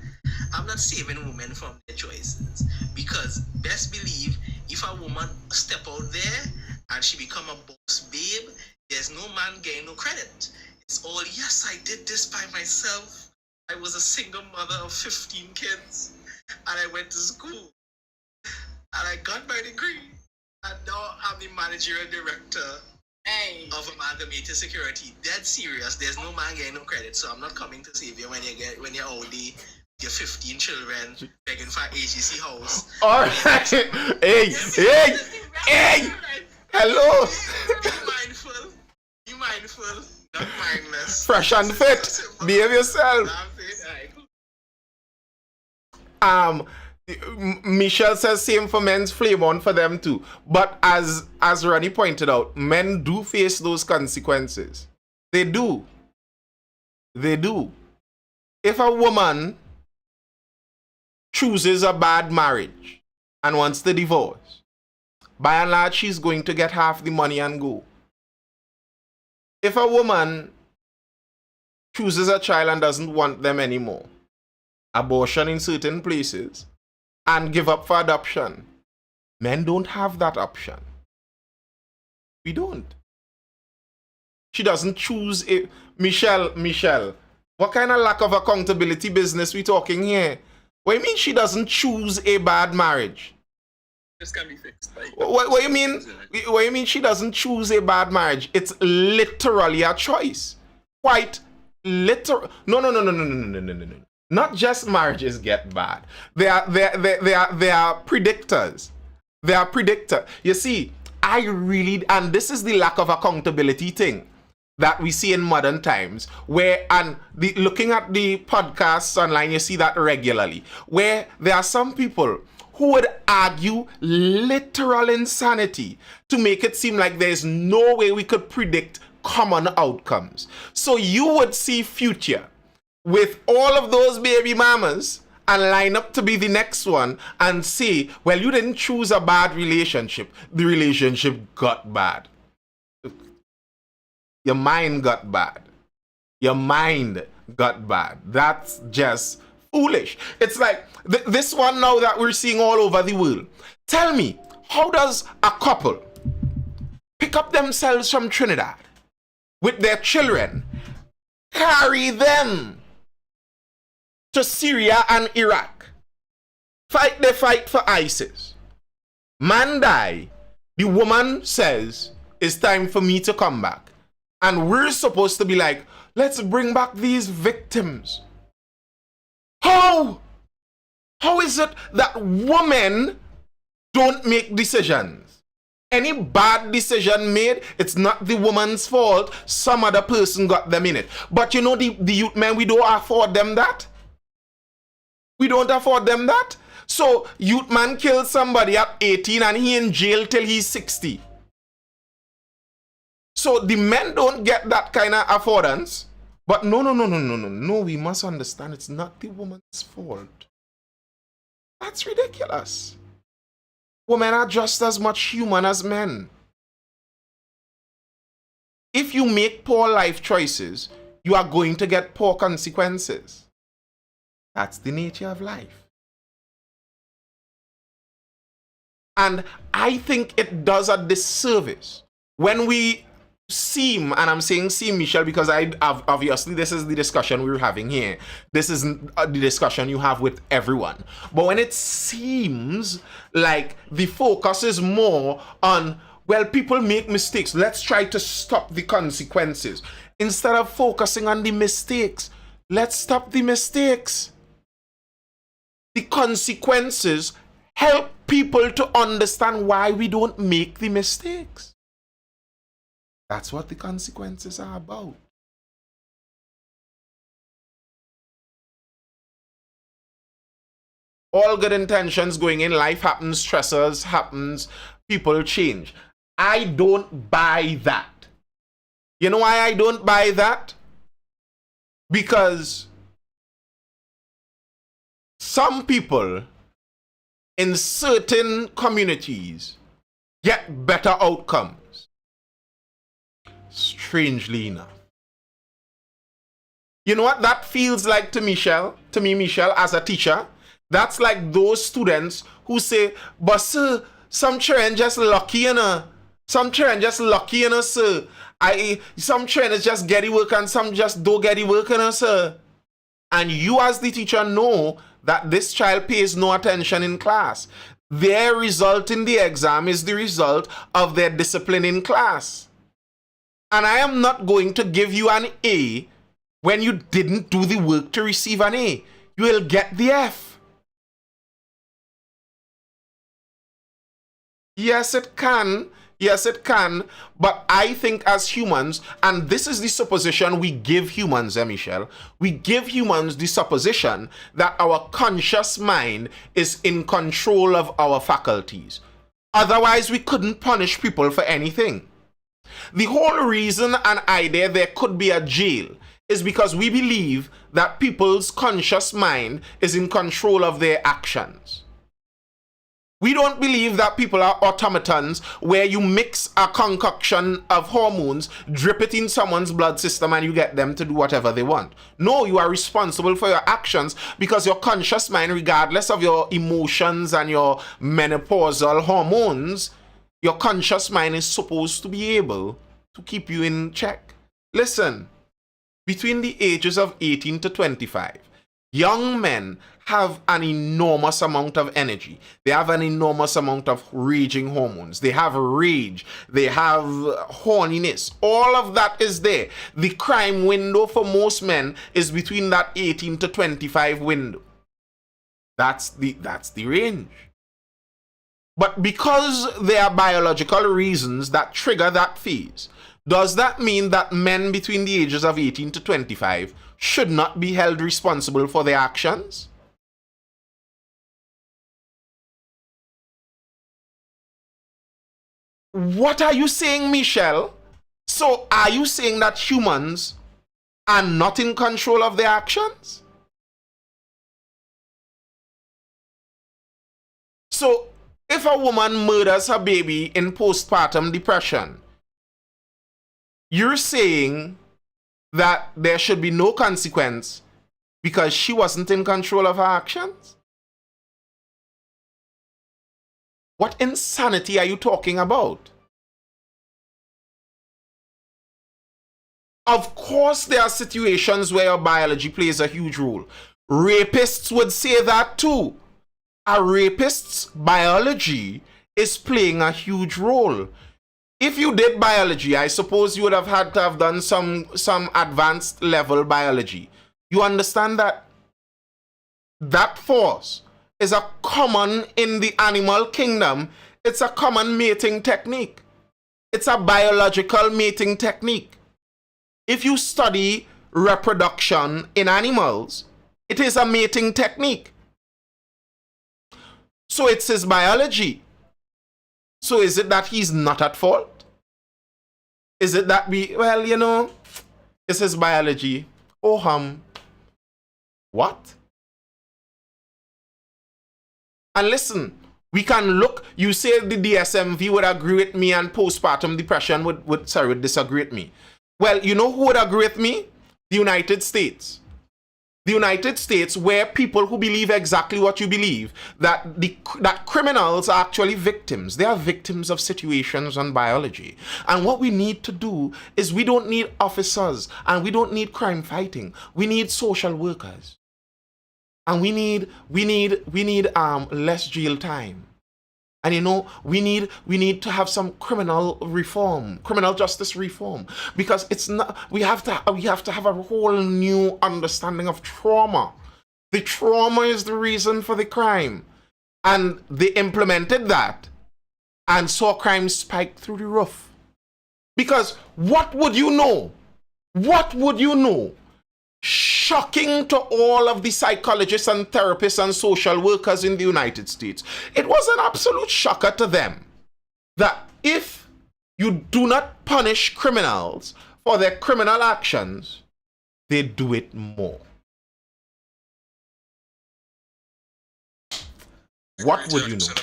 I'm not saving women from their choices, because best believe if a woman step out there and she become a boss babe, there's no man getting no credit. It's all, yes, I did this by myself. I was a single mother of 15 kids, and I went to school, and I got my degree, and now I'm the managerial director of Amalgamated Security. Dead serious. There's no man getting no credit, so I'm not coming to save you when you're out there, your 15 children begging for AGC house. All right. Hey. Hello. Be mindful, not mindless. Fresh and fit. Behave yourself. Michelle says same for men's, flame on for them too. But as Ronnie pointed out, men do face those consequences. They do. If a woman chooses a bad marriage and wants the divorce, by and large, she's going to get half the money and go. If a woman chooses a child and doesn't want them anymore, abortion in certain places, and give up for adoption, men don't have that option. We don't. She doesn't choose a... Michelle, what kind of lack of accountability business we talking here? What do you mean she doesn't choose a bad marriage? This can be fixed. Like, What do you mean? What do you mean she doesn't choose a bad marriage? It's literally a choice. Quite literal. No. Not just marriages get bad. They are predictors. They are predictors. You see, and this is the lack of accountability thing that we see in modern times, where, and looking at the podcasts online, you see that regularly, where there are some people who would argue literal insanity to make it seem like there's no way we could predict common outcomes. So you would see Future with all of those baby mamas and line up to be the next one and say, well, you didn't choose a bad relationship. The relationship got bad. Your mind got bad. Your mind got bad. That's just foolish. It's like this one now that we're seeing all over the world. Tell me, how does a couple pick up themselves from Trinidad with their children, carry them to Syria and Iraq, fight for ISIS, man die, the woman says, it's time for me to come back. And we're supposed to be like, let's bring back these victims. How is it that women don't make decisions? Any bad decision made, it's not the woman's fault. Some other person got them in it. But you know, the youth men, we don't afford them that. We don't afford them that. So youth man kills somebody at 18 and he in jail till he's 60. So the men don't get that kind of affordance. But no, we must understand it's not the woman's fault. That's ridiculous. Women are just as much human as men. If you make poor life choices, you are going to get poor consequences. That's the nature of life. And I think it does a disservice when we seem, and I'm saying seem, Michelle, because obviously this is the discussion we're having here. This isn't the discussion you have with everyone. But when it seems like the focus is more on, well, people make mistakes, let's try to stop the consequences. Instead of focusing on the mistakes, let's stop the mistakes. The consequences help people to understand why we don't make the mistakes. That's what the consequences are about. All good intentions going in, life happens, stressors happens, people change. I don't buy that. You know why I don't buy that? Because some people in certain communities get better outcomes. Strangely enough. You know what that feels like to Michelle? To me, Michelle, as a teacher, that's like those students who say, but sir, some children just lucky, you know. Some children just lucky, you know, sir. Some children just get the work and some just don't get the work, you know, sir. And you as the teacher know that this child pays no attention in class. Their result in the exam is the result of their discipline in class. And I am not going to give you an A when you didn't do the work to receive an A. You will get the F. Yes, it can. Yes, it can. But I think as humans, and this is the supposition we give humans, Michelle, we give humans the supposition that our conscious mind is in control of our faculties. Otherwise, we couldn't punish people for anything. The whole reason and idea there could be a jail is because we believe that people's conscious mind is in control of their actions. We don't believe that people are automatons where you mix a concoction of hormones, drip it in someone's blood system and you get them to do whatever they want. No, you are responsible for your actions because your conscious mind, regardless of your emotions and your menopausal hormones, your conscious mind is supposed to be able to keep you in check. Listen, between the ages of 18 to 25, young men have an enormous amount of energy. They have an enormous amount of raging hormones. They have rage. They have horniness. All of that is there. The crime window for most men is between that 18 to 25 window. That's the range. But because there are biological reasons that trigger that phase, does that mean that men between the ages of 18 to 25 should not be held responsible for their actions? What are you saying, Michelle? So are you saying that humans are not in control of their actions? So if a woman murders her baby in postpartum depression, you're saying that there should be no consequence because she wasn't in control of her actions? What insanity are you talking about? Of course, there are situations where your biology plays a huge role. Rapists would say that too. A rapist's biology is playing a huge role. If you did biology, I suppose you would have had to have done some advanced level biology. You understand that that force is a common in the animal kingdom It's a common mating technique. It's a biological mating technique. If you study reproduction in animals, it is a mating technique. So it's his biology. So is it that he's not at fault? Is it that well, you know, it's his biology. Oh, what? And listen, we can look, you say the DSMV would agree with me and postpartum depression would disagree with me. Well, you know who would agree with me? The United States. The United States, where people who believe exactly what you believe, that criminals are actually victims. They are victims of situations and biology. And what we need to do is we don't need officers and we don't need crime fighting. We need social workers. And we need less jail time. And you know, we need to have some criminal justice reform, because it's not, we have to have a whole new understanding of trauma. The trauma is the reason for the crime. And they implemented that and saw crime spike through the roof. Because what would you know? What would you know? Shocking to all of the psychologists and therapists and social workers in the United States. It was an absolute shocker to them that if you do not punish criminals for their criminal actions, they do it more. What would you know?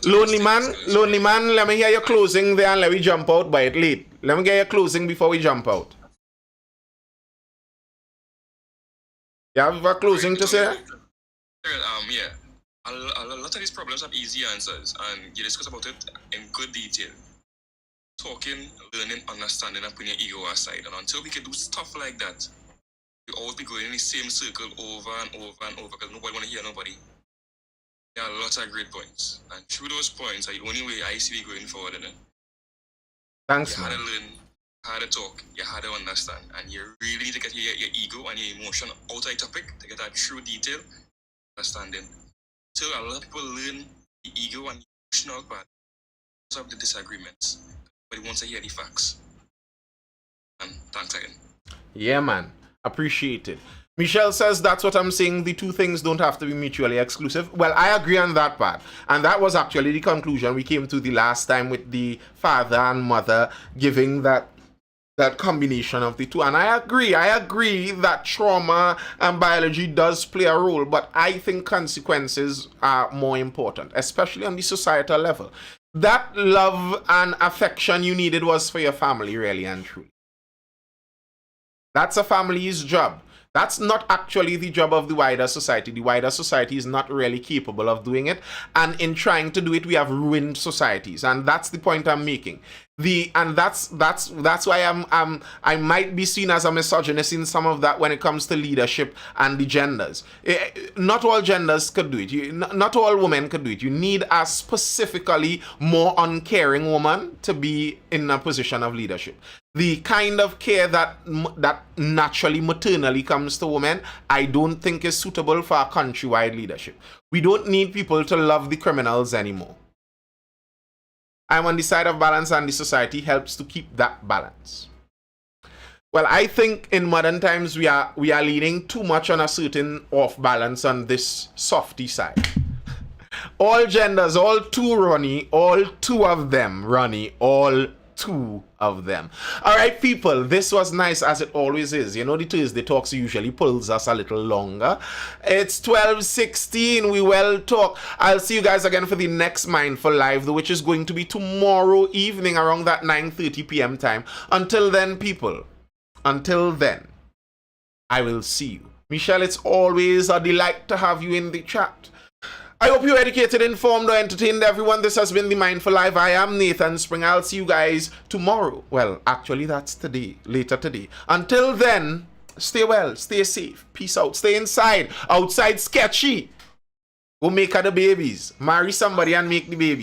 Lonely man, let me hear your closing there and let me jump out by it late. Let me get your closing before we jump out. You have a closing to say? Yeah. A lot of these problems have easy answers, and you discuss about it in good detail. Talking, learning, understanding, and putting your ego aside. And until we can do stuff like that, we always be going in the same circle over and over and over, because nobody want to hear nobody. There are a lot of great points, and through those points are the only way I see we going forward in it. Thanks, you man. Had to learn, how to talk, you had to understand, and you really need to get your ego and your emotion out of the topic to get that true detail understanding. So a lot of people learn the ego and the emotional part because of the disagreements, but he wants to hear the facts. And thanks again. Yeah, man. Appreciate it. Michelle says that's what I'm saying. The two things don't have to be mutually exclusive. Well, I agree on that part. And that was actually the conclusion we came to the last time with the father and mother giving that combination of the two. And I agree that trauma and biology does play a role, but I think consequences are more important, especially on the societal level. That love and affection you needed was for your family, really and truly. That's a family's job. That's not actually the job of the wider society. The wider society is not really capable of doing it. And in trying to do it, we have ruined societies. And that's the point I'm making. That's why I might be seen as a misogynist in some of that when it comes to leadership and the genders. Not all genders could do it. Not all women could do it. You need a specifically more uncaring woman to be in a position of leadership. The kind of care that naturally maternally comes to women, I don't think is suitable for a countrywide leadership. We don't need people to love the criminals anymore. I'm on the side of balance, and the society helps to keep that balance. Well, I think in modern times we are leaning too much on a certain off balance on this softy side. All genders, all two Ronnie, all two of them Ronnie, all two of them. All right, people, this was nice as it always is. You know, the Thursday talks usually pulls us a little longer. It's 12:16. We well talk. I'll see you guys again for the next Mindful Live, which is going to be tomorrow evening around that 9:30 p.m. time. Until then, people, until then, I will see you. Michelle, it's always a delight to have you in the chat. I hope you're educated, informed, or entertained, everyone. This has been the Mindful Live. I am Nathan Spring. I'll see you guys tomorrow. Well, actually, that's today, later today. Until then, stay well, stay safe, peace out, stay inside. Outside sketchy. Go make her the babies. Marry somebody and make the baby.